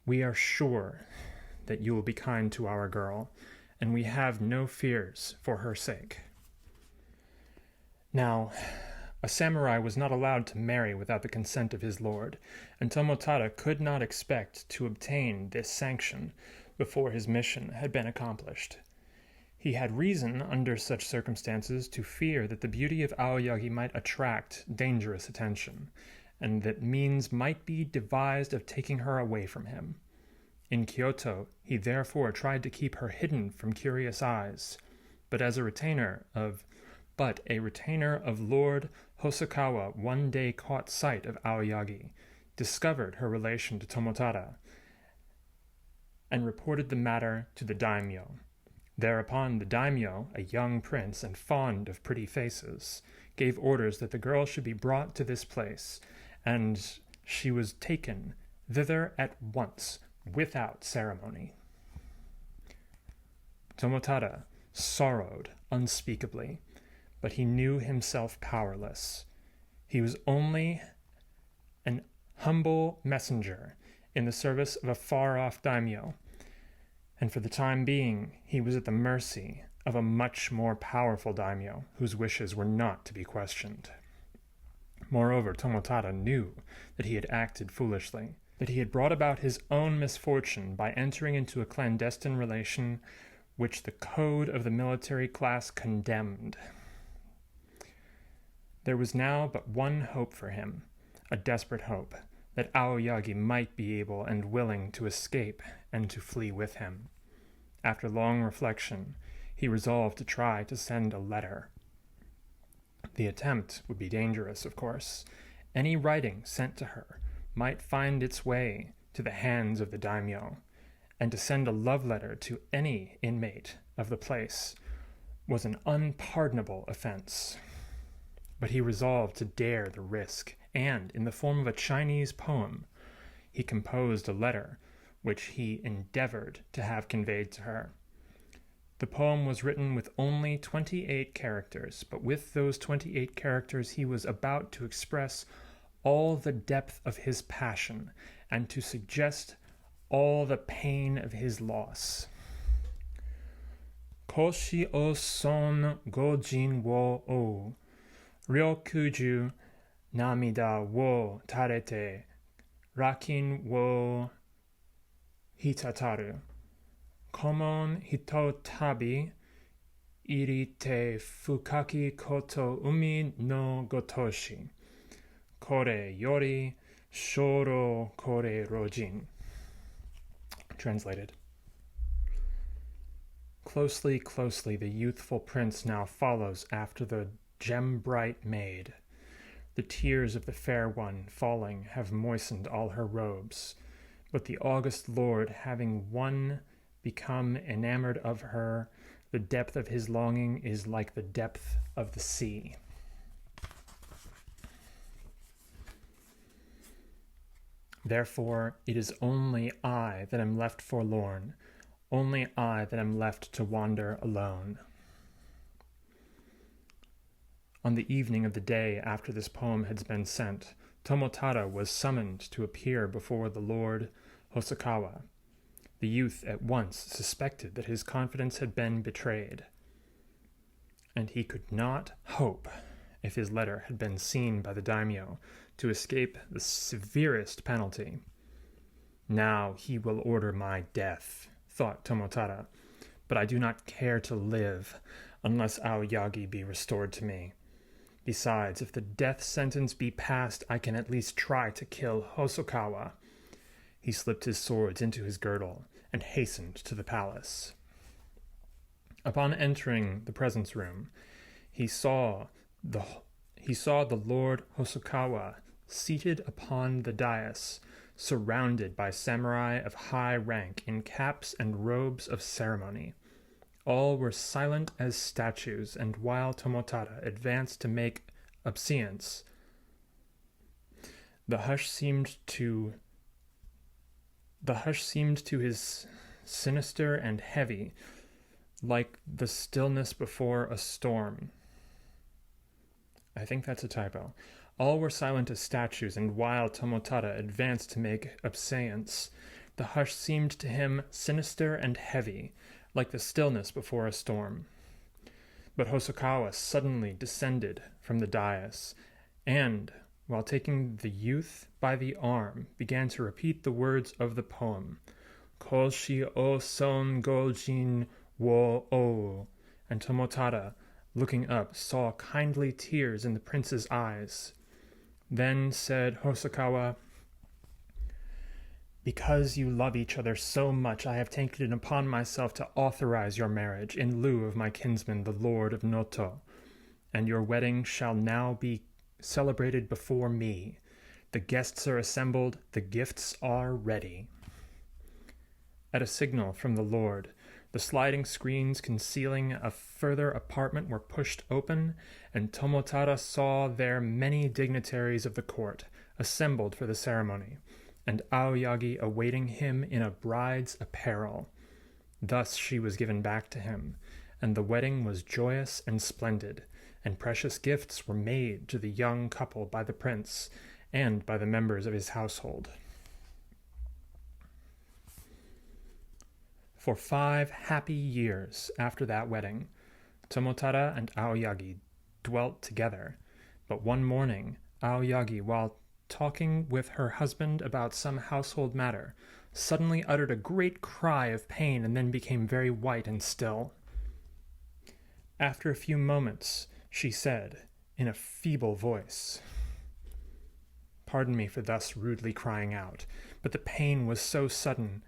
We are sure that you will be kind to our girl, and we have no fears for her sake." Now, a samurai was not allowed to marry without the consent of his lord, and Tomotada could not expect to obtain this sanction before his mission had been accomplished. He had reason, under such circumstances, to fear that the beauty of Aoyagi might attract dangerous attention, and that means might be devised of taking her away from him. In Kyoto, he therefore tried to keep her hidden from curious eyes, but a retainer of Lord Hosokawa one day caught sight of Aoyagi, discovered her relation to Tomotada, and reported the matter to the daimyo. Thereupon the daimyo, a young prince and fond of pretty faces, gave orders that the girl should be brought to this place, and she was taken thither at once, without ceremony. Tomotada sorrowed unspeakably, but he knew himself powerless. He was only an humble messenger in the service of a far-off daimyo, and for the time being he was at the mercy of a much more powerful daimyo, whose wishes were not to be questioned. Moreover, Tomotada knew that he had acted foolishly, that he had brought about his own misfortune by entering into a clandestine relation which the code of the military class condemned. There was now but one hope for him, a desperate hope, that Aoyagi might be able and willing to escape and to flee with him. After long reflection, he resolved to try to send a letter. The attempt would be dangerous, of course. Any writing sent to her might find its way to the hands of the daimyo, and to send a love letter to any inmate of the place was an unpardonable offense. But he resolved to dare the risk, and, in the form of a Chinese poem, he composed a letter which he endeavored to have conveyed to her. The poem was written with only 28 characters, but with those 28 characters he was about to express all the depth of his passion, and to suggest all the pain of his loss. Koshi o son gojin wo o, ryokuju namida wo tarete, rakin wo hitataru, komon hitotabi irite fukaki koto umi no gotoshi, kore yori shoro kore rojin. Translated. Closely, closely the youthful prince now follows after the gem-bright maid. The tears of the fair one, falling, have moistened all her robes, but the august lord, having one become enamored of her, the depth of his longing is like the depth of the sea. Therefore, it is only I that am left forlorn, only I that am left to wander alone. On the evening of the day after this poem had been sent, Tomotada was summoned to appear before the Lord Hosokawa. The youth at once suspected that his confidence had been betrayed, and he could not hope, if his letter had been seen by the daimyo, to escape the severest penalty. Now he will order my death, thought Tomotada, but I do not care to live unless Aoyagi be restored to me. Besides, if the death sentence be passed, I can at least try to kill Hosokawa. He slipped his swords into his girdle and hastened to the palace. Upon entering the presence room, he saw the Lord Hosokawa seated upon the dais, surrounded by samurai of high rank in caps and robes of ceremony. All were silent as statues, and while Tomotada advanced to make obeisance, the hush seemed to his sinister and heavy, like the stillness before a storm. I think that's a typo. All were silent as statues, and while Tomotada advanced to make obeisance, the hush seemed to him sinister and heavy, like the stillness before a storm. But Hosokawa suddenly descended from the dais, and, while taking the youth by the arm, began to repeat the words of the poem, Koshi o son gojin wo o, and Tomotada, looking up, saw kindly tears in the prince's eyes. Then said Hosokawa, "Because you love each other so much, I have taken it upon myself to authorize your marriage in lieu of my kinsman, the Lord of Noto, and your wedding shall now be celebrated before me. The guests are assembled, the gifts are ready." At a signal from the Lord, the sliding screens concealing a further apartment were pushed open, and Tomotada saw there many dignitaries of the court assembled for the ceremony, and Aoyagi awaiting him in a bride's apparel. Thus she was given back to him, and the wedding was joyous and splendid, and precious gifts were made to the young couple by the prince and by the members of his household. For 5 happy years after that wedding, Tomotada and Aoyagi dwelt together, but one morning Aoyagi, while talking with her husband about some household matter, suddenly uttered a great cry of pain and then became very white and still. After a few moments, she said, in a feeble voice, "Pardon me for thus rudely crying out, but the pain was so sudden.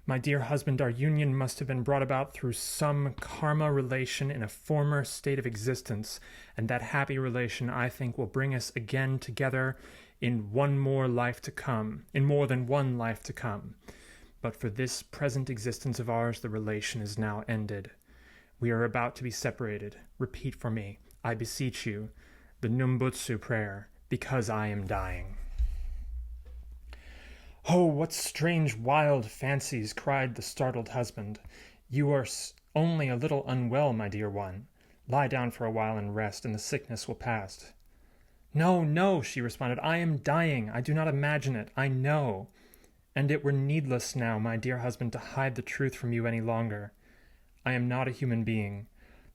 My dear husband, our union must have been brought about through some karma relation in a former state of existence, and that happy relation, I think, will bring us again together in more than one life to come. But for this present existence of ours, the relation is now ended. We are about to be separated. Repeat for me, I beseech you, the Numbutsu prayer, because I am dying." "Oh, what strange wild fancies!" cried the startled husband. "You are only a little unwell, my dear one. Lie down for a while and rest, and the sickness will pass." "No, no," she responded. "I am dying. I do not imagine it. I know. And it were needless now, my dear husband, to hide the truth from you any longer. I am not a human being.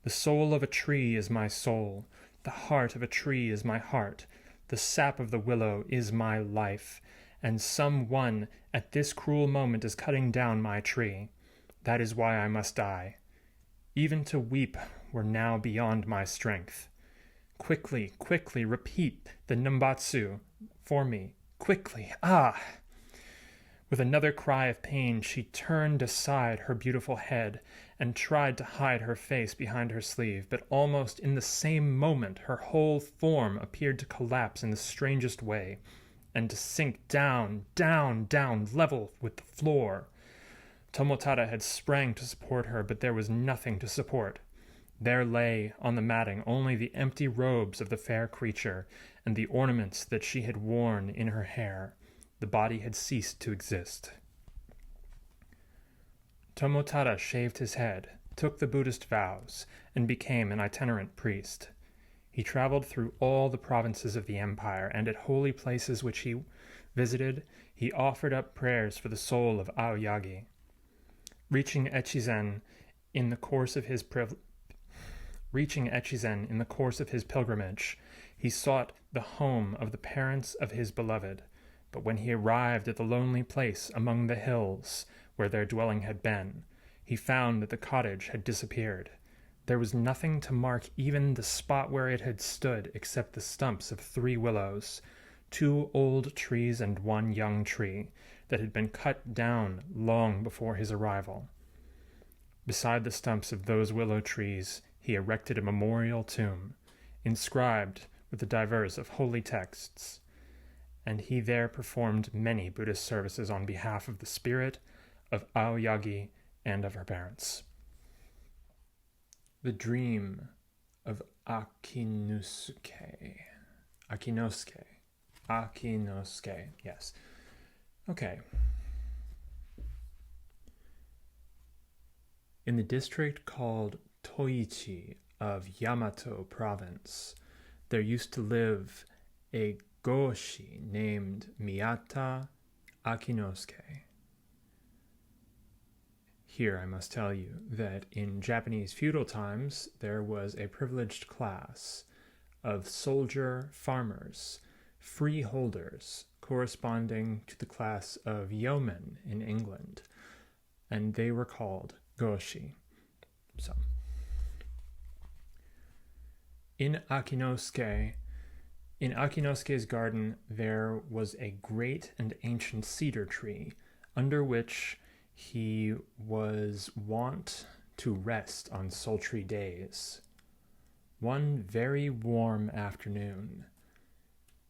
The soul of a tree is my soul. The heart of a tree is my heart. The sap of the willow is my life. And some one at this cruel moment is cutting down my tree. That is why I must die. Even to weep were now beyond my strength. Quickly, quickly, repeat the Numbatsu for me. Quickly, ah!" With another cry of pain, she turned aside her beautiful head and tried to hide her face behind her sleeve, but almost in the same moment her whole form appeared to collapse in the strangest way, and to sink down, down, down, level with the floor. Tomotada had sprang to support her, but there was nothing to support. There lay on the matting only the empty robes of the fair creature and the ornaments that she had worn in her hair. The body had ceased to exist. Tomotada shaved his head, took the Buddhist vows, and became an itinerant priest. He traveled through all the provinces of the empire, and at holy places which he visited, he offered up prayers for the soul of Aoyagi. Reaching Echizen in the course of his pilgrimage, he sought the home of the parents of his beloved. But when he arrived at the lonely place among the hills where their dwelling had been, he found that the cottage had disappeared. There was nothing to mark even the spot where it had stood except the stumps of 3 willows, 2 old trees and 1 young tree, that had been cut down long before his arrival. Beside the stumps of those willow trees he erected a memorial tomb, inscribed with the divers of holy texts, and he there performed many Buddhist services on behalf of the spirit of Aoyagi and of her parents. The Dream of Akinosuke. Akinosuke, yes. Okay. In the district called Toichi of Yamato province, there used to live a goshi named Miyata Akinosuke. Here I must tell you that in Japanese feudal times there was a privileged class of soldier farmers, freeholders, corresponding to the class of yeomen in England, and they were called goshi. So, In Akinosuke's garden there was a great and ancient cedar tree, under which he was wont to rest on sultry days. One very warm afternoon,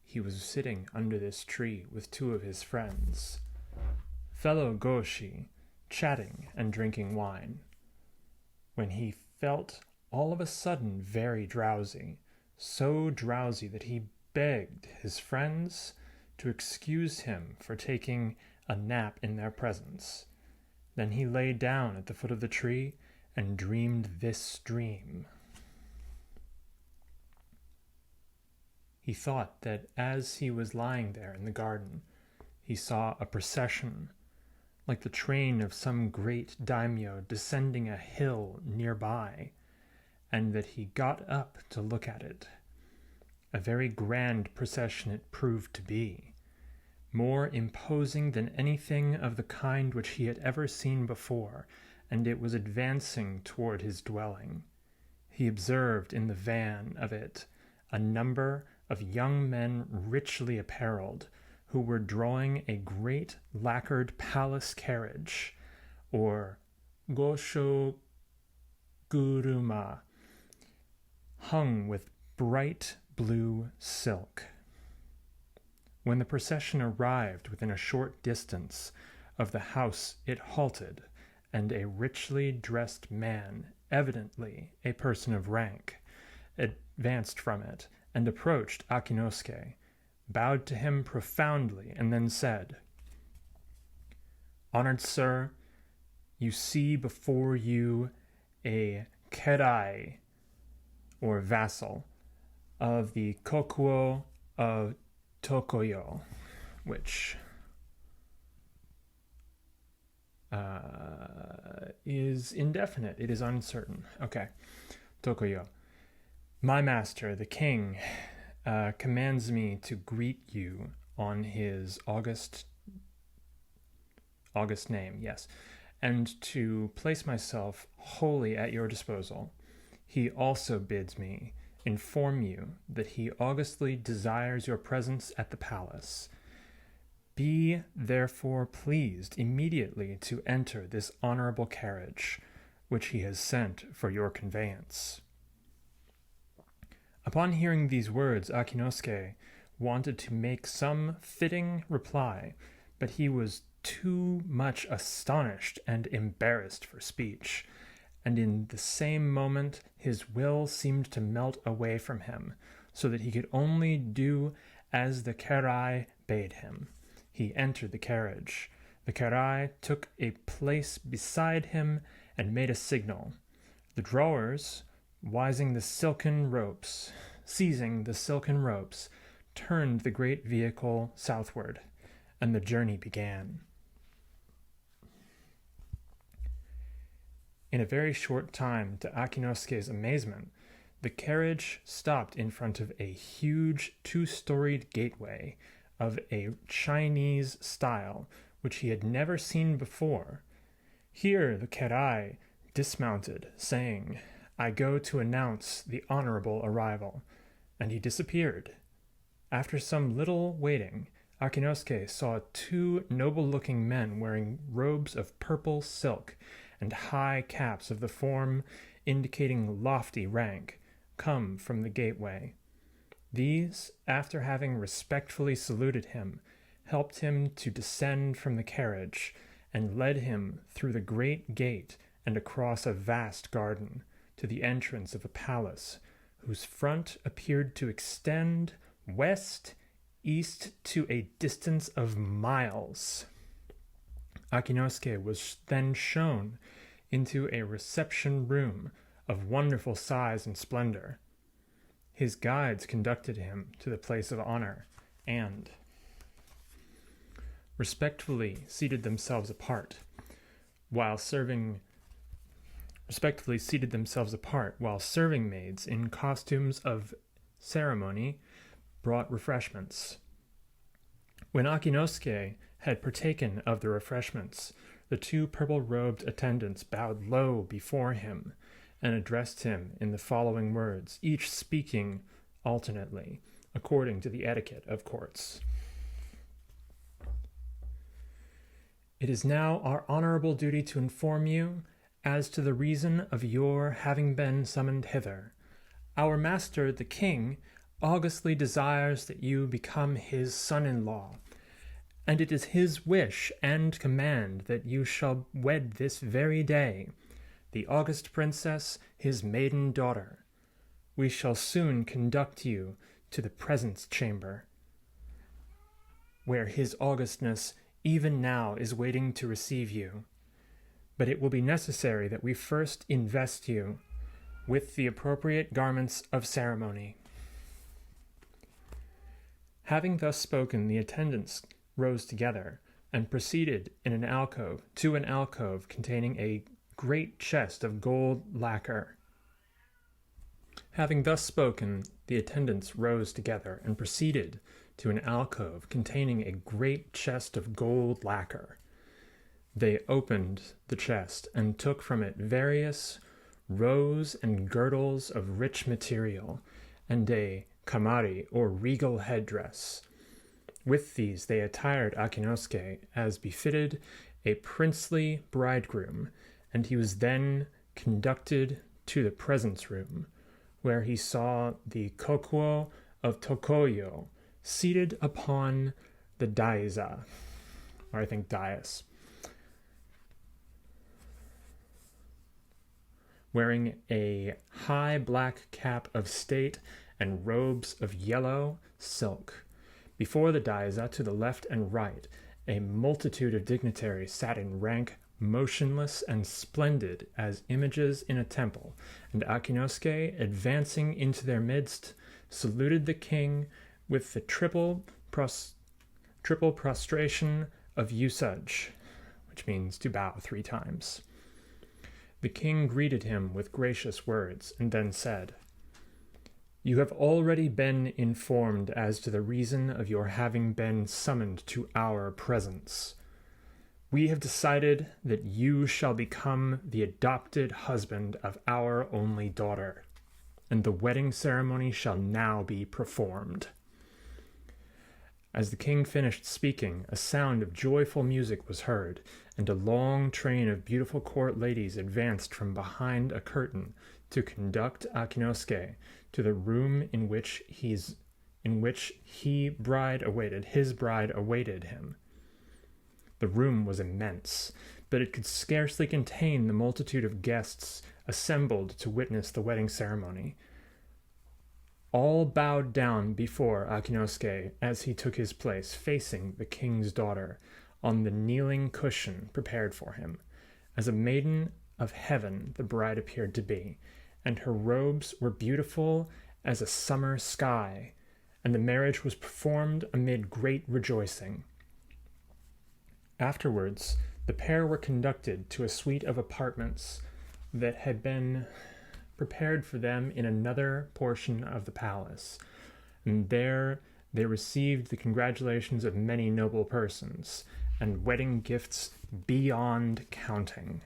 he was sitting under this tree with two of his friends, fellow goshi, chatting and drinking wine, when he felt all of a sudden very drowsy, so drowsy that he begged his friends to excuse him for taking a nap in their presence. Then he lay down at the foot of the tree and dreamed this dream. He thought that as he was lying there in the garden, he saw a procession, like the train of some great daimyo descending a hill nearby, and that he got up to look at it. A very grand procession it proved to be, more imposing than anything of the kind which he had ever seen before, and it was advancing toward his dwelling. He observed in the van of it a number of young men richly apparelled, who were drawing a great lacquered palace carriage, or gosho guruma, hung with bright blue silk. When the procession arrived within a short distance of the house, it halted, and a richly dressed man, evidently a person of rank, advanced from it and approached Akinosuke, bowed to him profoundly, and then said, "Honored sir, you see before you a kerai, or vassal, of the Kokuo of Tokoyo," which is indefinite. It is uncertain. Okay. Tokoyo. My master, the king, commands me to greet you on his august name, yes, and to place myself wholly at your disposal. He also bids me inform you that he augustly desires your presence at the palace. Be therefore pleased immediately to enter this honorable carriage, which he has sent for your conveyance. Upon hearing these words, Akinosuke wanted to make some fitting reply, but he was too much astonished and embarrassed for speech, and in the same moment his will seemed to melt away from him, so that he could only do as the kerai bade him. He entered the carriage. The kerai took a place beside him and made a signal. The drawers, seizing the silken ropes, turned the great vehicle southward, and the journey began. In a very short time, to Akinosuke's amazement, the carriage stopped in front of a huge two-storied gateway of a Chinese style, which he had never seen before. Here the kerai dismounted, saying, "I go to announce the honorable arrival," and he disappeared. After some little waiting, Akinosuke saw two noble-looking men wearing robes of purple silk and high caps of the form indicating lofty rank come from the gateway. These, after having respectfully saluted him, helped him to descend from the carriage and led him through the great gate and across a vast garden to the entrance of a palace whose front appeared to extend west-east to a distance of miles. Akinosuke was then shown into a reception room of wonderful size and splendor. His guides conducted him to the place of honor and respectfully seated themselves apart while serving maids in costumes of ceremony brought refreshments. When Akinosuke had partaken of the refreshments, the two purple-robed attendants bowed low before him and addressed him in the following words, each speaking alternately, according to the etiquette of courts. It is now our honorable duty to inform you as to the reason of your having been summoned hither. Our master, the king, augustly desires that you become his son-in-law, and it is his wish and command that you shall wed this very day the august princess, his maiden daughter. We shall soon conduct you to the presence chamber, where his augustness even now is waiting to receive you. But it will be necessary that we first invest you with the appropriate garments of ceremony. Having thus spoken, the attendants rose together and proceeded to an alcove containing a great chest of gold lacquer. Having thus spoken, the attendants rose together and proceeded to an alcove containing a great chest of gold lacquer. They opened the chest and took from it various rows and girdles of rich material, and a kamari, or regal headdress. With these they attired Akinosuke as befitted a princely bridegroom, and he was then conducted to the presence room, where he saw the kokuo of Tokoyo seated upon the daiza, or I think dais, wearing a high black cap of state and robes of yellow silk. Before the daiza, to the left and right, a multitude of dignitaries sat in rank, motionless and splendid as images in a temple, and Akinosuke, advancing into their midst, saluted the king with the triple prostration of usage, which means to bow 3 times. The king greeted him with gracious words, and then said, "You have already been informed as to the reason of your having been summoned to our presence. We have decided that you shall become the adopted husband of our only daughter, and the wedding ceremony shall now be performed." As the king finished speaking, a sound of joyful music was heard, and a long train of beautiful court ladies advanced from behind a curtain to conduct Akinosuke to the room in which his bride awaited him. The room was immense, but it could scarcely contain the multitude of guests assembled to witness the wedding ceremony. All bowed down before Akinosuke as he took his place facing the king's daughter on the kneeling cushion prepared for him. As a maiden of heaven the bride appeared to be, and her robes were beautiful as a summer sky, and the marriage was performed amid great rejoicing. Afterwards, the pair were conducted to a suite of apartments that had been prepared for them in another portion of the palace, and there they received the congratulations of many noble persons, and wedding gifts beyond counting.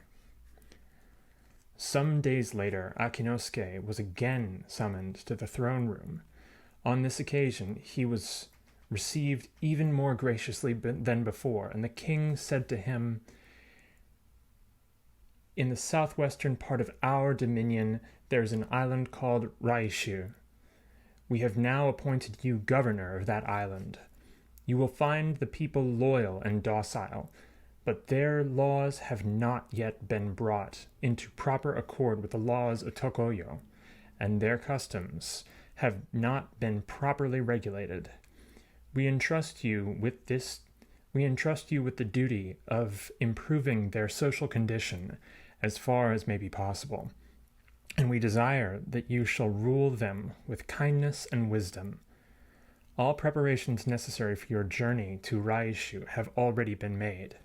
Some days later, Akinosuke was again summoned to the throne room. On this occasion, he was received even more graciously than before, and the king said to him, "In the southwestern part of our dominion there is an island called Raishu. We have now appointed you governor of that island. You will find the people loyal and docile, but their laws have not yet been brought into proper accord with the laws of Tokoyo, and their customs have not been properly regulated. We entrust you with the duty of improving their social condition as far as may be possible, and we desire that you shall rule them with kindness and wisdom. All preparations necessary for your journey to Raishu have already been made."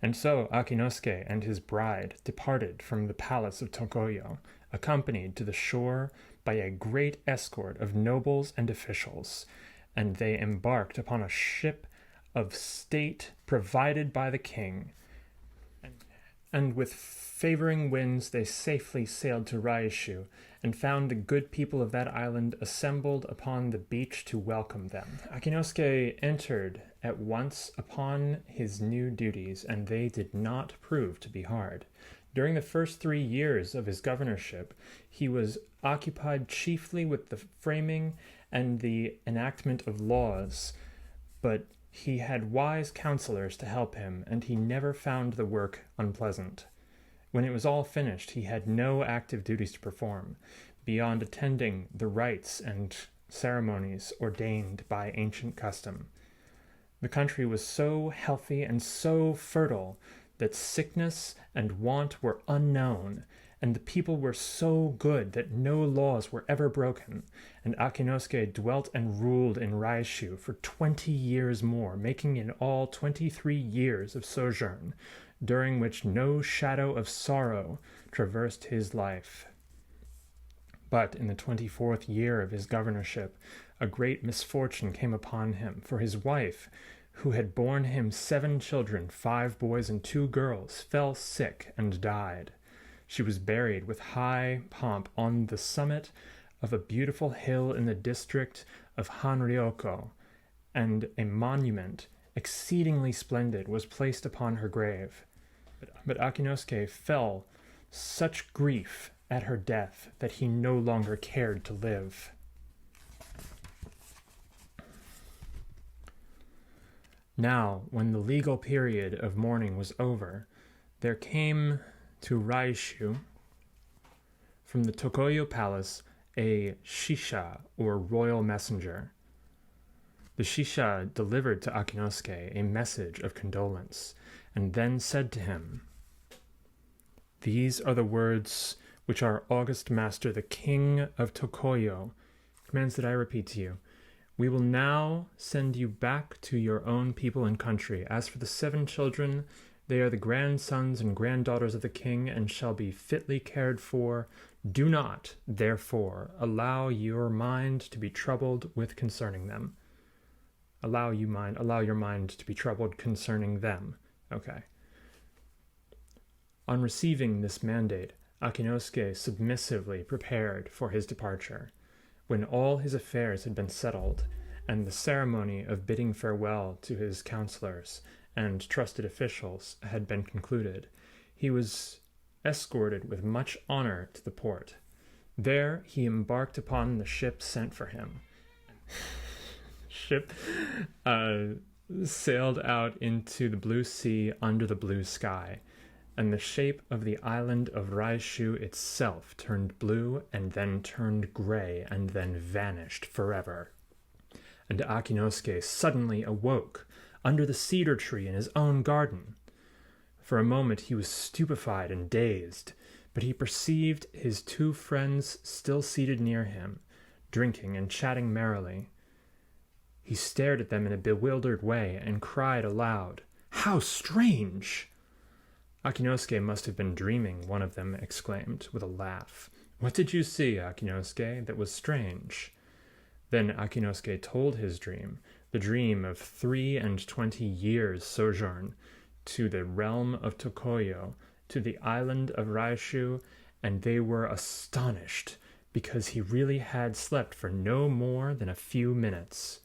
And so Akinosuke and his bride departed from the palace of Tokoyo, accompanied to the shore by a great escort of nobles and officials, and they embarked upon a ship of state provided by the king, and with favoring winds, they safely sailed to Raishu, and found the good people of that island assembled upon the beach to welcome them. Akinosuke entered at once upon his new duties, and they did not prove to be hard. During the first 3 years of his governorship, he was occupied chiefly with the framing and the enactment of laws, but he had wise counselors to help him, and he never found the work unpleasant. When it was all finished, he had no active duties to perform, beyond attending the rites and ceremonies ordained by ancient custom. The country was so healthy and so fertile that sickness and want were unknown, and the people were so good that no laws were ever broken, and Akinosuke dwelt and ruled in Raishu for 20 years more, making in all 23 years of sojourn, during which no shadow of sorrow traversed his life. But in the 24th year of his governorship, a great misfortune came upon him, for his wife, who had borne him 7 children, 5 boys and 2 girls, fell sick and died. She was buried with high pomp on the summit of a beautiful hill in the district of Hanryoko, and a monument exceedingly splendid was placed upon her grave. But Akinosuke felt such grief at her death that he no longer cared to live. Now, when the legal period of mourning was over, there came to Raishu from the Tokoyo Palace a shisha, or royal messenger. The shisha delivered to Akinosuke a message of condolence, and then said to him, "These are the words which our august master, the king of Tokoyo, commands that I repeat to you. We will now send you back to your own people and country. As for the 7 children, they are the grandsons and granddaughters of the king, and shall be fitly cared for. Do not, therefore, allow your mind to be troubled with concerning them." Allow your mind to be troubled concerning them. Okay. On receiving this mandate, Akinosuke submissively prepared for his departure. When all his affairs had been settled, and the ceremony of bidding farewell to his counselors and trusted officials had been concluded, he was escorted with much honor to the port. There he embarked upon the ship sent for him. Ship sailed out into the blue sea under the blue sky, and the shape of the island of Raishu itself turned blue, and then turned gray, and then vanished forever. And Akinosuke suddenly awoke under the cedar tree in his own garden. For a moment he was stupefied and dazed, but he perceived his 2 friends still seated near him, drinking and chatting merrily. He stared at them in a bewildered way and cried aloud, "How strange!" "Akinosuke must have been dreaming," one of them exclaimed with a laugh. "What did you see, Akinosuke, that was strange?" Then Akinosuke told his dream, the dream of 23 years' sojourn to the realm of Tokoyo, to the island of Raishu, and they were astonished, because he really had slept for no more than a few minutes.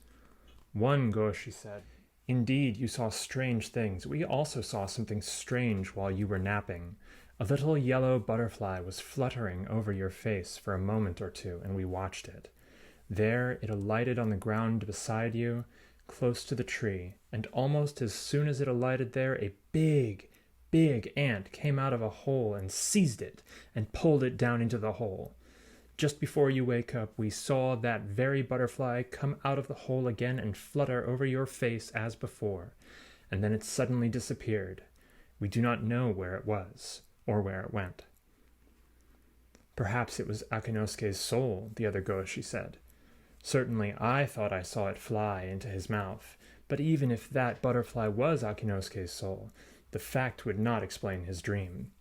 One Goshi said, "Indeed, you saw strange things. We also saw something strange while you were napping. A little yellow butterfly was fluttering over your face for a moment or 2, and we watched it. There it alighted on the ground beside you, close to the tree, and almost as soon as it alighted there, a big ant came out of a hole and seized it and pulled it down into the hole. Just before you wake up, we saw that very butterfly come out of the hole again and flutter over your face as before, and then it suddenly disappeared. We do not know where it was, or where it went." "Perhaps it was Akinosuke's soul," the other Goshi said. "Certainly I thought I saw it fly into his mouth, but even if that butterfly was Akinosuke's soul, the fact would not explain his dream."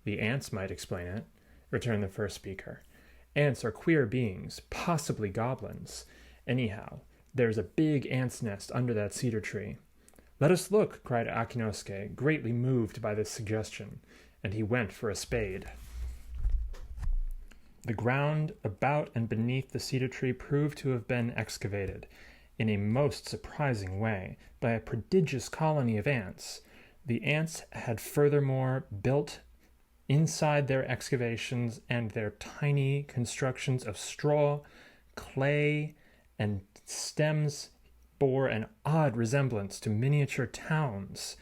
"The ants might explain it," returned the first speaker. "Ants are queer beings, possibly goblins. Anyhow, there's a big ant's nest under that cedar tree." "Let us look," cried Akinosuke, greatly moved by this suggestion, and he went for a spade. The ground about and beneath the cedar tree proved to have been excavated, in a most surprising way, by a prodigious colony of ants. The ants had furthermore built inside their excavations and their tiny constructions of straw, clay, and stems bore an odd resemblance to miniature towns.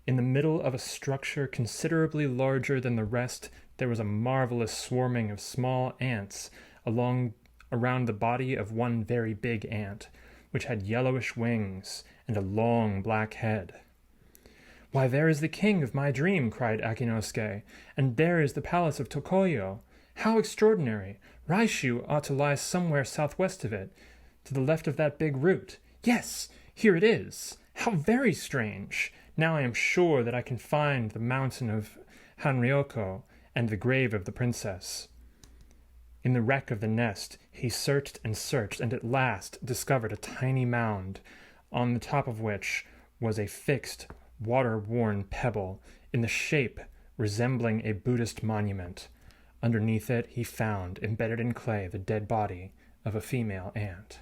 In the middle of a structure considerably larger than the rest, there was a marvelous swarming of small ants around the body of one very big ant, which had yellowish wings and a long black head. "Why, there is the king of my dream," cried Akinosuke, "and there is the palace of Tokoyo. How extraordinary! Raishu ought to lie somewhere southwest of it, to the left of that big root. Yes, here it is. How very strange! Now I am sure that I can find the mountain of Hanryoko and the grave of the princess." In the wreck of the nest he searched, and at last discovered a tiny mound, on the top of which was a fixed, water-worn pebble, in the shape resembling a Buddhist monument. Underneath it he found, embedded in clay, the dead body of a female ant.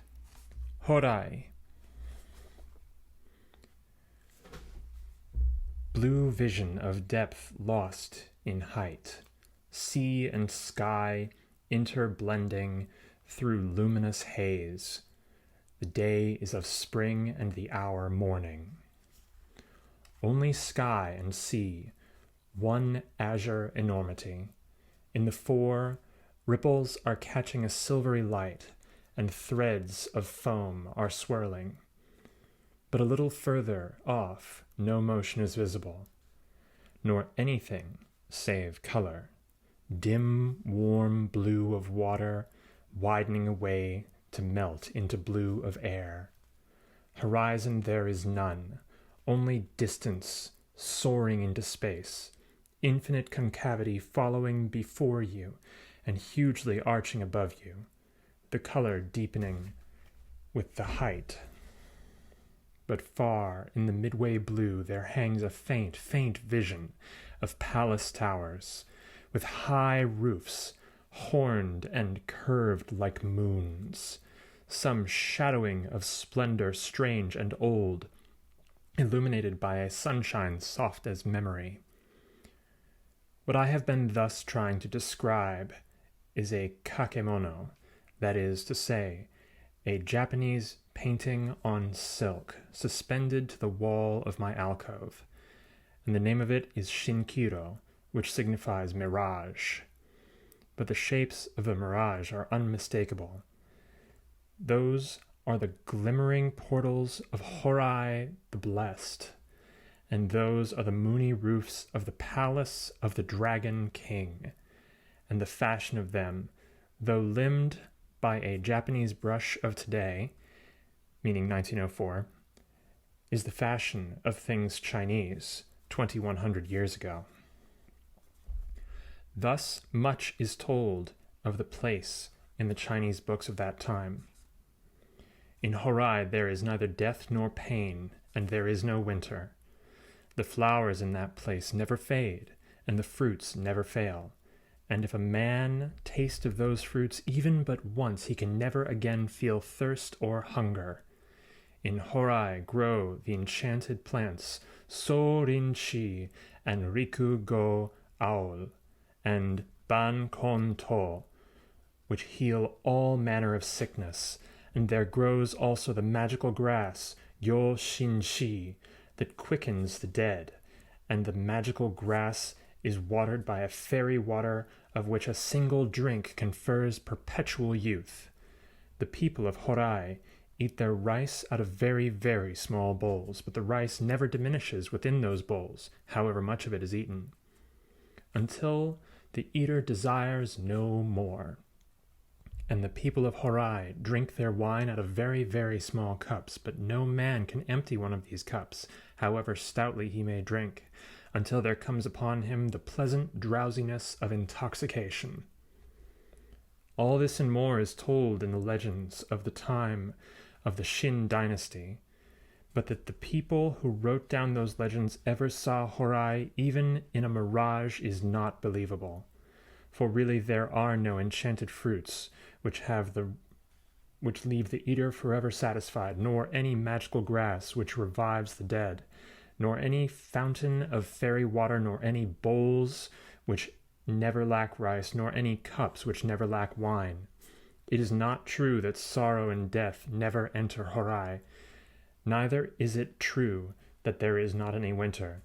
Horai. Blue vision of depth lost in height, sea and sky interblending through luminous haze. The day is of spring and the hour morning. Only sky and sea, one azure enormity. In the fore, ripples are catching a silvery light, and threads of foam are swirling. But a little further off, no motion is visible, nor anything save color. Dim, warm blue of water, widening away to melt into blue of air. Horizon there is none, only distance soaring into space, infinite concavity following before you and hugely arching above you, the color deepening with the height. But far in the midway blue there hangs a faint, faint vision of palace towers, with high roofs, horned and curved like moons, some shadowing of splendor strange and old, illuminated by a sunshine soft as memory. What I have been thus trying to describe is a kakemono, that is to say, a Japanese painting on silk, suspended to the wall of my alcove, and the name of it is Shinkiro, which signifies mirage. But the shapes of the mirage are unmistakable. Those are the glimmering portals of Horai the Blessed, and those are the moony roofs of the palace of the Dragon King, and the fashion of them, though limned by a Japanese brush of today, meaning 1904, is the fashion of things Chinese 2100 years ago. Thus much is told of the place in the Chinese books of that time. In Horai there is neither death nor pain, and there is no winter. The flowers in that place never fade, and the fruits never fail. And if a man taste of those fruits even but once, he can never again feel thirst or hunger. In Horai grow the enchanted plants So-rin-chi and Riku-go-aol and Ban-kon-to, which heal all manner of sickness, and there grows also the magical grass Yo-shin-chi that quickens the dead, and the magical grass is watered by a fairy water of which a single drink confers perpetual youth. The people of Horai eat their rice out of very, very small bowls, but the rice never diminishes within those bowls, however much of it is eaten, until the eater desires no more. And the people of Horai drink their wine out of very, very small cups, but no man can empty one of these cups, however stoutly he may drink, until there comes upon him the pleasant drowsiness of intoxication. All this and more is told in the legends of the time of the Shin dynasty. but that the people who wrote down those legends ever saw Horai even in a mirage is not believable. For really there are no enchanted fruits which leave the eater forever satisfied, nor any magical grass which revives the dead, nor any fountain of fairy water, nor any bowls which never lack rice, nor any cups which never lack wine. It is not true that sorrow and death never enter Horai. Neither is it true that there is not any winter.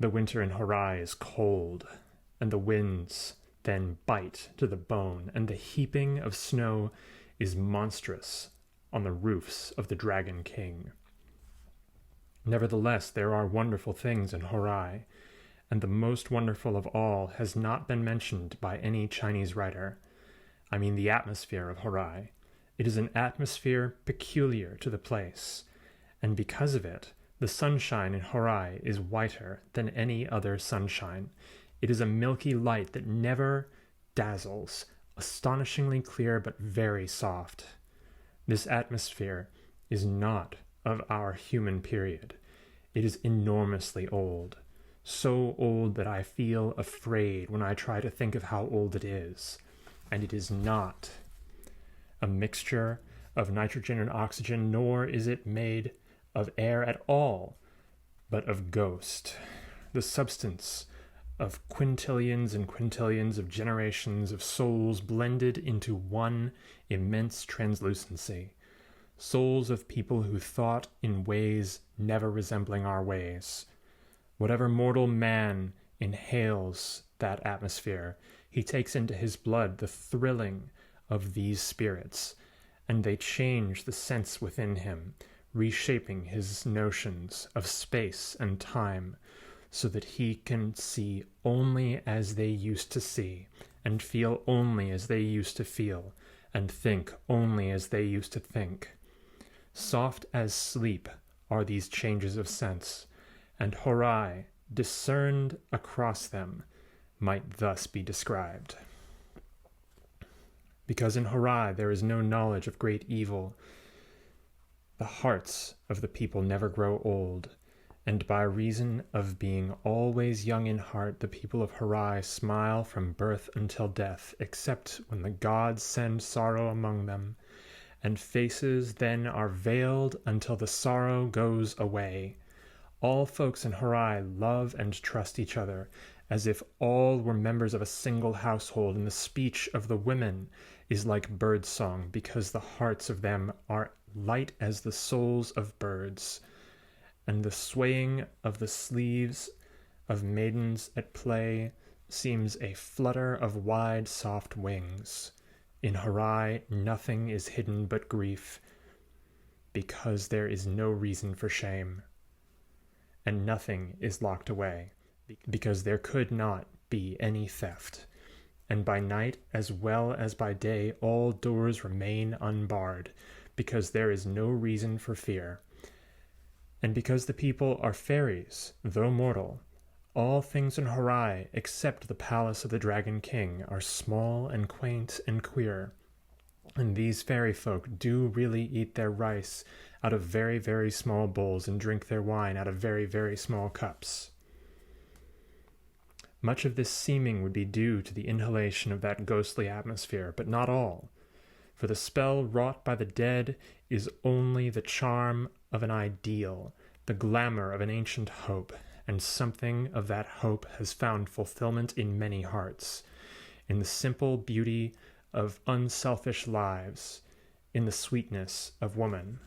The winter in Horai is cold, and the winds then bite to the bone, and the heaping of snow is monstrous on the roofs of the Dragon King. Nevertheless, there are wonderful things in Horai, and the most wonderful of all has not been mentioned by any Chinese writer. I mean the atmosphere of Horai. It is an atmosphere peculiar to the place, and because of it, the sunshine in Horai is whiter than any other sunshine. It is a milky light that never dazzles, astonishingly clear but very soft. This atmosphere is not of our human period. It is enormously old, so old that I feel afraid when I try to think of how old it is. And it is not a mixture of nitrogen and oxygen, nor is it made of air at all, but of ghost, the substance of quintillions and quintillions of generations of souls blended into one immense translucency, souls of people who thought in ways never resembling our ways. Whatever mortal man inhales that atmosphere, he takes into his blood the thrilling of these spirits, and they change the sense within him, reshaping his notions of space and time, so that he can see only as they used to see, and feel only as they used to feel, and think only as they used to think. Soft as sleep are these changes of sense, and Horai, discerned across them, might thus be described. Because in Horai there is no knowledge of great evil, the hearts of the people never grow old, and by reason of being always young in heart, the people of Horai smile from birth until death, except when the gods send sorrow among them, and faces then are veiled until the sorrow goes away. All folks in Horai love and trust each other, as if all were members of a single household, and the speech of the women is like bird song, because the hearts of them are light as the souls of birds, and the swaying of the sleeves of maidens at play seems a flutter of wide soft wings. In Horai nothing is hidden but grief, because there is no reason for shame, and nothing is locked away, because there could not be any theft, and by night as well as by day all doors remain unbarred, because there is no reason for fear. And because the people are fairies, though mortal, all things in Horai except the palace of the Dragon King are small and quaint and queer, and these fairy folk do really eat their rice out of very, very small bowls and drink their wine out of very, very small cups. Much of this seeming would be due to the inhalation of that ghostly atmosphere, but not all, for the spell wrought by the dead is only the charm of an ideal, the glamour of an ancient hope, and something of that hope has found fulfillment in many hearts, in the simple beauty of unselfish lives, in the sweetness of woman.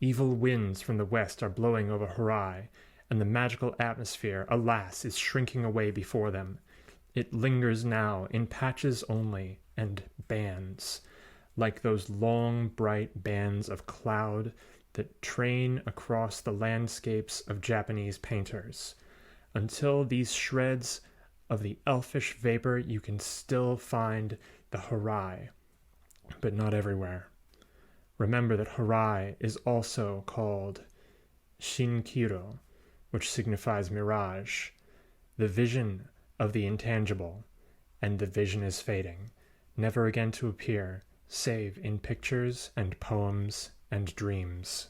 Evil winds from the west are blowing over Horai, and the magical atmosphere, alas, is shrinking away before them. It lingers now in patches only, and bands, like those long, bright bands of cloud that train across the landscapes of Japanese painters. Until these shreds of the elfish vapor, you can still find the Horai, but not everywhere. Remember that Horai is also called Shinkiro, which signifies mirage, the vision of the intangible, and the vision is fading, never again to appear, save in pictures and poems and dreams.